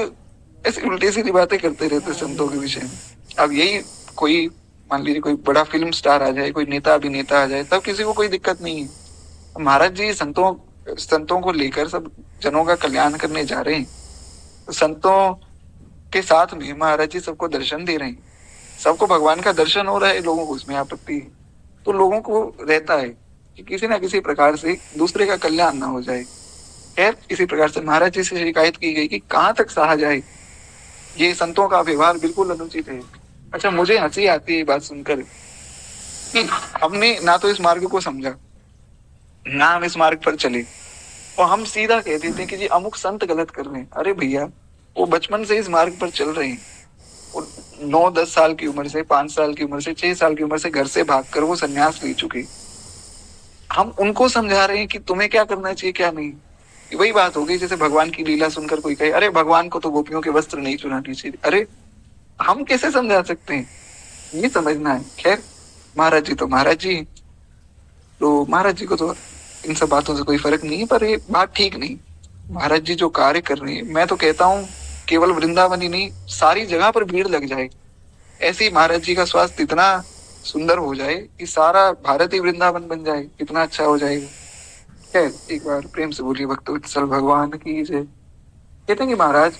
ऐसी उल्टी सीधी बातें करते रहते संतों के विषय में। अब यही कोई मान लीजिए कोई बड़ा फिल्म स्टार आ जाए, कोई नेता अभिनेता आ जाए, तब किसी को कोई दिक्कत नहीं है। महाराज जी संतों संतों को लेकर सब जनों का कल्याण करने जा रहे हैं, तो संतों के साथ में महाराज जी सबको दर्शन दे रहे हैं, सबको भगवान का दर्शन हो रहा है, लोगों को उसमें आपत्ति है। तो लोगों को रहता है कि किसी ना किसी प्रकार से दूसरे का कल्याण ना हो जाए। खैर, इसी प्रकार से महाराज जी से शिकायत की गई कि कहाँ तक सहा जाए, ये संतों का व्यवहार बिल्कुल अनुचित है। अच्छा, मुझे हंसी आती है ये बात सुनकर कि हमने ना तो इस मार्ग को समझा, ना हम इस मार्ग पर चले, और हम सीधा कह देते हैं कि जी अमुक संत गलत कर रहे हैं। अरे भैया, वो बचपन से इस मार्ग पर चल रहे हैं, वो 9-10 साल की उम्र से, 5 साल की उम्र से, 6 साल की उम्र से घर से भागकर वो संन्यास ले चुके। हम उनको समझा रहे हैं कि तुम्हें क्या करना चाहिए क्या नहीं। वही बात हो गई जैसे भगवान की लीला सुनकर कोई कहे अरे भगवान को तो गोपियों के वस्त्र नहीं चुराने चाहिए। अरे हम कैसे समझा सकते हैं, ये समझना है। खैर, महाराज जी तो महाराज जी, तो महाराज जी को तो इन सब बातों से कोई फर्क नहीं है, पर ये बात ठीक नहीं। महाराज जी जो कार्य कर रहे हैं, मैं तो कहता हूँ केवल वृंदावन ही नहीं, सारी जगह पर भीड़ लग जाए, ऐसी महाराज जी का स्वास्थ्य इतना सुंदर हो जाए कि सारा भारत ही वृंदावन बन जाए, कितना अच्छा हो जाएगा। खैर, एक बार प्रेम से बोलिए भक्तवत्सल भगवान की जय। कहते हैं कि महाराज,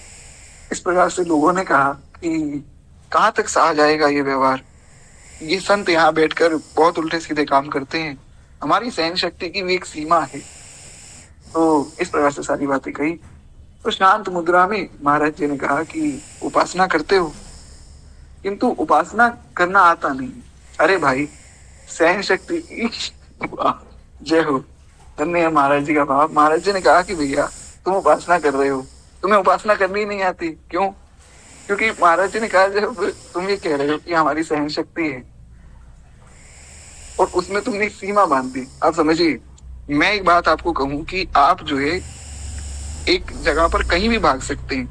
इस प्रकार से लोगों ने कहा कि कहाँ तक सहा जाएगा ये व्यवहार, ये संत यहाँ बैठकर बहुत उल्टे सीधे काम करते हैं, हमारी सहन शक्ति की भी एक सीमा है। तो इस प्रकार से सारी बातें कही। तो शांत मुद्रा में महाराज जी ने कहा कि उपासना करते हो, किंतु उपासना करना आता नहीं। अरे भाई, सहन शक्ति की जय हो, धन्य है महाराज जी का भाव। महाराज जी ने कहा कि भैया तुम उपासना कर रहे हो, तुम्हें उपासना करनी ही नहीं आती। क्यों? क्योंकि महाराज जी ने कहा जब तुम ये कह रहे हो कि हमारी सहन शक्ति है और उसमें तुमने एक सीमा बांध दी। आप समझिए, मैं एक बात आपको कहूं कि आप जो है एक जगह पर कहीं भी भाग सकते हैं,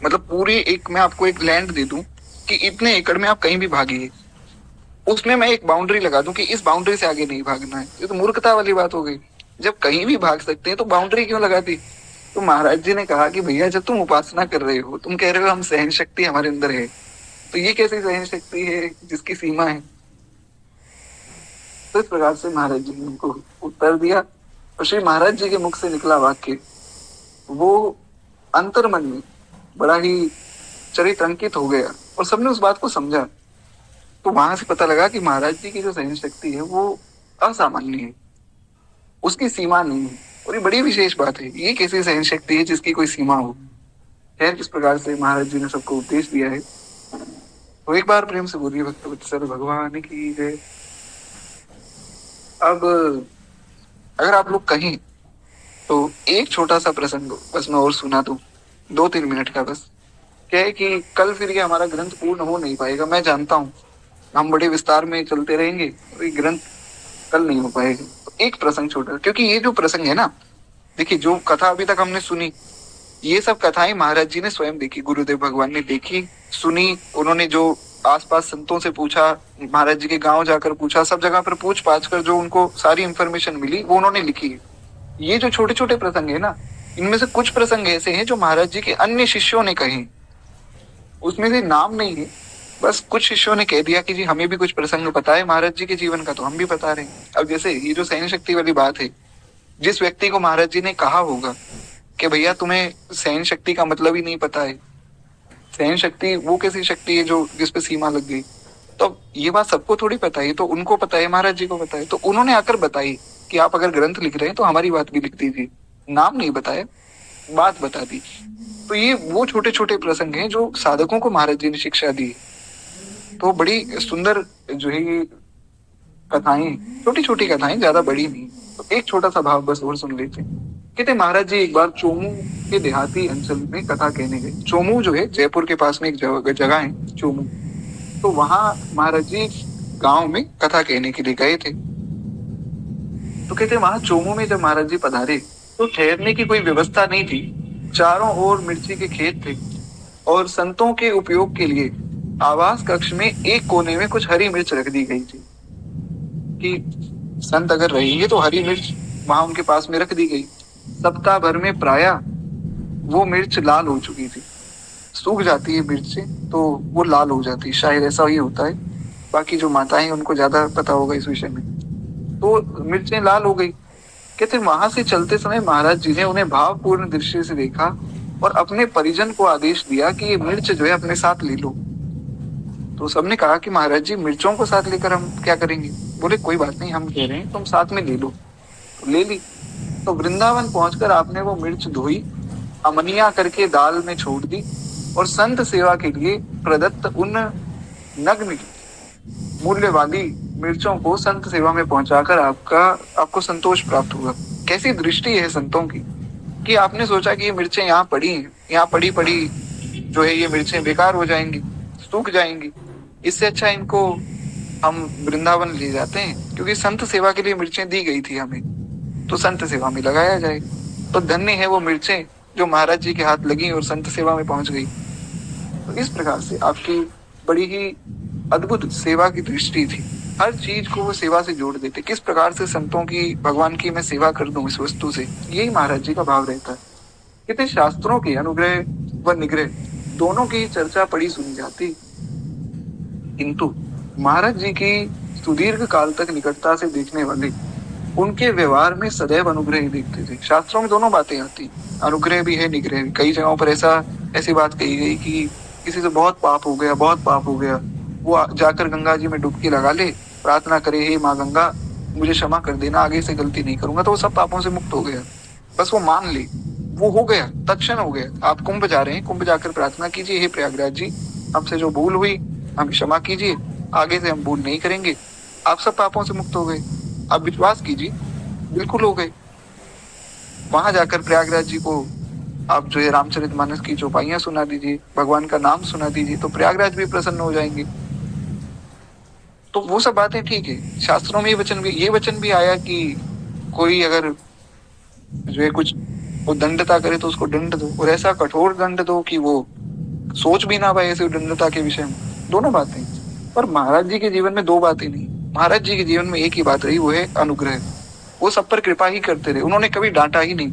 मतलब पूरी एक, मैं आपको एक लैंड दे दूं कि इतने एकड़ में आप कहीं भी भागिए, उसमें मैं एक बाउंड्री लगा दूं कि इस बाउंड्री से आगे नहीं भागना है। ये तो मूर्खता वाली बात हो गई। जब कहीं भी भाग सकते हैं तो बाउंड्री क्यों लगा दी? तो महाराज जी ने कहा कि भैया जब तुम उपासना कर रहे हो, तुम कह रहे हो हम सहन शक्ति हमारे अंदर है, तो ये कैसी सहन शक्ति है जिसकी सीमा है? तो इस प्रकार से महाराज जी ने उनको उत्तर दिया, और श्री महाराज जी के मुख से निकला वाक्य वो अंतर्मन में बड़ा ही चरित्रांकित हो गया, और सबने उस बात को समझा। तो वहां से पता लगा कि महाराज जी की जो सहन शक्ति है वो असामान्य है, उसकी सीमा नहीं है। और ये बड़ी विशेष बात है, ये कैसी सहन शक्ति है जिसकी कोई सीमा हो। खैर, किस प्रकार से महाराज जी ने सबको उपदेश दिया है, तो एक बार प्रेम से बोलिए भक्तवत्सल भगवान की जय। अब अगर आप लोग कहें तो एक छोटा सा प्रसंग बस मैं और सुना दूं, 2-3 मिनट का बस। क्या है कि कल फिर ये हमारा ग्रंथ पूर्ण हो नहीं पाएगा, मैं जानता हूँ हम बड़े विस्तार में चलते रहेंगे तो ये ग्रंथ कल नहीं हो पाएगा। तो एक प्रसंग छोटा, क्योंकि ये जो प्रसंग है ना, देखिए जो कथा अभी तक हमने सुनी, ये सब कथाएं महाराज जी ने स्वयं देखी, गुरुदेव भगवान ने देखी, सुनी। उन्होंने जो आसपास संतों से पूछा, महाराज जी के गांव जाकर पूछा, सब जगह पर पूछ पाछ कर जो उनको सारी इंफॉर्मेशन मिली वो उन्होंने लिखी है। ये जो छोटे छोटे प्रसंग है ना, इनमें से कुछ प्रसंग ऐसे हैं जो महाराज जी के अन्य शिष्यों ने कहे, उसमें से नाम नहीं है, बस कुछ शिष्यों ने कह दिया कि जी हमें भी कुछ प्रसंग पता है महाराज जी के जीवन का, तो हम भी बता रहे हैं। अब जैसे ये जो सहन शक्ति वाली बात है, जिस व्यक्ति को महाराज जी ने कहा होगा कि भैया तुम्हें सहन शक्ति का मतलब ही नहीं पता है, सहन शक्ति वो कैसी शक्ति है जो जिस पे सीमा लग गई, तो ये बात सबको थोड़ी पता है, तो उनको पता है, महाराज जी को पता है। तो उन्होंने आकर बताई कि आप अगर ग्रंथ लिख रहे हैं तो हमारी बात भी लिख दीजिए। नाम नहीं बताया, बात बता दी। तो ये वो छोटे छोटे प्रसंग हैं जो साधकों को महाराज जी ने शिक्षा दी। तो बड़ी सुंदर जो है ये कथाएं, छोटी छोटी कथाएं, ज्यादा बड़ी नहीं। तो एक छोटा सा भाव बस और सुन लेते। कहते महाराज जी एक बार चोमू के देहाती अंचल में कथा कहने गए। चोमू जो है जयपुर के पास में एक जगह है चोमू, तो वहां महाराज जी गांव में कथा कहने के लिए गए थे। तो कहते वहां चोमू में जब महाराज जी पधारे तो ठहरने की कोई व्यवस्था नहीं थी, चारों ओर मिर्ची के खेत थे, और संतों के उपयोग के लिए आवास कक्ष में एक कोने में कुछ हरी मिर्च रख दी गई थी कि संत अगर रहेंगे तो हरी मिर्च वहां उनके पास में रख दी गई। सप्ताह भर में प्रायः वो मिर्च लाल हो चुकी थी, सूख जाती है मिर्च से तो वो लाल हो जाती है, शायद ऐसा ही होता है, बाकी जो माताएं उनको ज्यादा पता होगा इस विषय में। तो मिर्चें लाल हो गई, कहते वहां से चलते समय महाराज जी ने उन्हें भावपूर्ण दृष्टि से देखा और अपने परिजन को आदेश दिया कि ये मिर्च जो है अपने साथ ले लो। तो सबने कहा कि महाराज जी मिर्चों को साथ लेकर हम क्या करेंगे? बोले कोई बात नहीं, हम कह रहे हैं तुम साथ में ले लो। तो ले ली। तो वृंदावन पहुंचकर आपने वो मिर्च धोई, अमनिया करके दाल में छोड़ दी और संत सेवा के लिए प्रदत्त उन नग्न मूल्य वाली मिर्चों को संत सेवा में पहुंचाकर आपको संतोष प्राप्त हुआ। कैसी दृष्टि है संतों की कि आपने सोचा कि ये मिर्चें यहाँ पड़ी हैं, यहाँ पड़ी पड़ी जो है ये मिर्चें बेकार हो जाएंगी, सूख जाएंगी, इससे अच्छा इनको हम वृंदावन ले जाते हैं, क्योंकि संत सेवा के लिए मिर्चें दी गई थी हमें, तो संत सेवा में लगाया जाए। तो धन्य है वो मिर्चें जो महाराज जी के हाथ लगी और संत सेवा में पहुंच गई। तो इस प्रकार से आपकी बड़ी ही अद्भुत सेवा की दृष्टि थी। हर चीज को वो सेवा से जोड़ देते। किस प्रकार से संतों की, भगवान की मैं सेवा कर दूं इस वस्तु से, यही महाराज जी का भाव रहता है। कितने शास्त्रों के अनुग्रह व निग्रह दोनों की चर्चा पड़ी सुनी जाती, किंतु महाराज जी की सुदीर्घ काल तक निकटता से देखने वाले उनके व्यवहार में सदैव अनुग्रह ही देखते थे। शास्त्रों में दोनों बातें आती, अनुग्रह भी है, निग्रह भी। कई जगहों पर ऐसी बात कही गई कि किसी से बहुत पाप हो गया, बहुत पाप हो गया, वो जाकर गंगा जी में डुबकी लगा ले, प्रार्थना करे, हे माँ गंगा मुझे क्षमा कर देना, आगे से गलती नहीं करूंगा, तो वो सब पापों से मुक्त हो गया। बस वो मान ले, वो हो गया, तत्क्षण हो गया। आप कुंभ जा रहे हैं, कुंभ जाकर प्रार्थना कीजिए, हे प्रयागराज जी हमसे जो भूल हुई हमें क्षमा कीजिए, आगे से हम भूल नहीं करेंगे, आप सब पापों से मुक्त हो गए। आप विश्वास कीजिए, बिल्कुल हो गए। वहां जाकर प्रयागराज जी को आप जो है रामचरितमानस की चौपाइयां सुना दीजिए, भगवान का नाम सुना दीजिए, तो प्रयागराज भी प्रसन्न हो जाएंगे। तो वो सब बातें ठीक है। शास्त्रों में ये वचन भी आया कि कोई अगर जो है कुछ वो दंडता करे तो उसको दंड दो, और ऐसा कठोर दंड दो कि वो सोच भी ना पाए ऐसे दंडता के विषय में। दोनों बातें। पर महाराज जी के जीवन में दो बातें नहीं, महाराज जी के जीवन में एक ही बात रही, वो है अनुग्रह। वो सब पर कृपा ही करते रहे, उन्होंने कभी डांटा ही नहीं,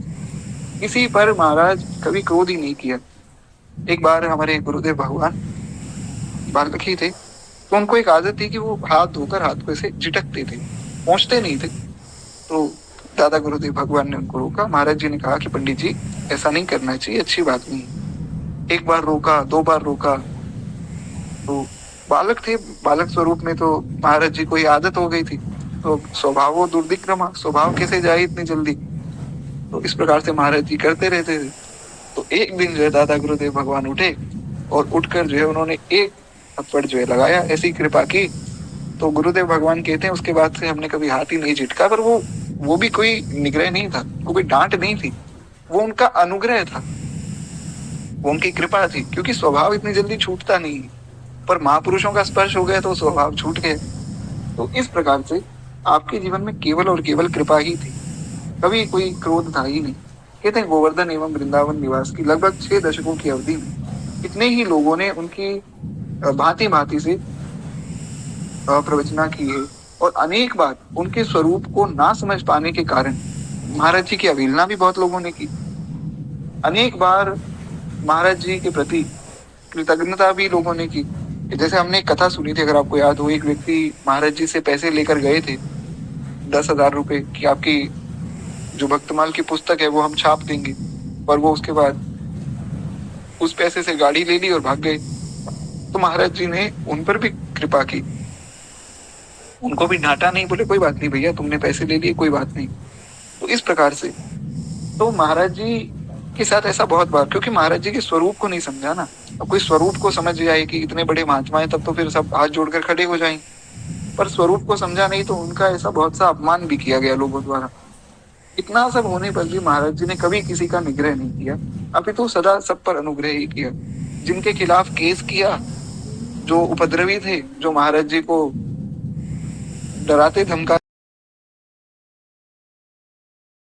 किसी पर महाराज कभी क्रोध ही नहीं किया। एक बार हमारे गुरुदेव भगवान बालक ही थे, तो उनको एक आदत थी कि वो हाथ धोकर हाथ को ऐसे झिटकते थे, पहुंचते नहीं थे। तो दादा गुरुदेव भगवान ने उनको रोका। महाराज जी ने कहा कि पंडित जी ऐसा नहीं करना चाहिए, अच्छी बात नहीं। एक बार रोका, दो बार रोका, तो बालक थे, बालक स्वरूप में तो महाराज जी को ये आदत हो गई थी, तो स्वभाव दुर्दिक्रमा, स्वभाव कैसे जाए इतनी जल्दी। तो इस प्रकार से महाराज जी करते रहते थे। तो एक दिन जो है दादा गुरुदेव भगवान उठे और उठकर जो है उन्होंने एक थप्पड़ जो है लगाया, ऐसी कृपा की। तो गुरुदेव भगवान कहते हैं उसके बाद से हमने कभी हाथ ही नहीं झिटका। पर वो भी कोई निग्रह नहीं था, वो कोई डांट नहीं थी, वो उनका अनुग्रह था, वो उनकी कृपा थी, क्योंकि स्वभाव इतनी जल्दी छूटता नहीं है। पर महापुरुषों का स्पर्श हो गया तो स्वभाव छूट गया। तो इस प्रकार से आपके जीवन में केवल और केवल कृपा ही थी, कभी कोई क्रोध था ही नहीं। कहते हैं गोवर्धन एवं वृंदावन निवास की लगभग 6 दशकों की अवधि में इतने ही लोगों ने उनकी भांति भांति से प्रवचना की है, और अनेक बार उनके स्वरूप को ना समझ पाने के कारण महाराज जी की अवहेलना भी बहुत लोगों ने की। अनेक बार महाराज जी के प्रति कृतज्ञता भी लोगों ने की। जैसे हमने एक कथा सुनी थी, अगर आपको याद हो, एक व्यक्ति महाराज जी से पैसे लेकर गए थे 10,000 रुपए कि आपकी जो भक्तमाल की पुस्तक है वो हम छाप देंगे, पर वो उसके बाद उस पैसे से गाड़ी ले ली और भाग गए। तो महाराज जी ने उन पर भी कृपा की, उनको भी डांटा नहीं, बोले कोई बात नहीं भैया तुमने पैसे ले लिए, कोई बात नहीं। तो इस प्रकार से तो महाराज जी के साथ ऐसा बहुत बार, क्योंकि महाराज जी के स्वरूप को नहीं समझा ना। अब कोई स्वरूप को समझ जाए कि इतने बड़े महात्मा हैं, तब तो फिर सब हाथ जोड़कर खड़े हो जाएं, पर स्वरूप को समझा नहीं, तो उनका ऐसा बहुत सा अपमान भी किया गया लोगों द्वारा। इतना सब होने पर भी महाराज जी ने कभी किसी का निग्रह नहीं किया, अपितु सदा सब पर अनुग्रह ही किया। जिनके खिलाफ केस किया, जो उपद्रवी थे, जो महाराज जी को डराते धमका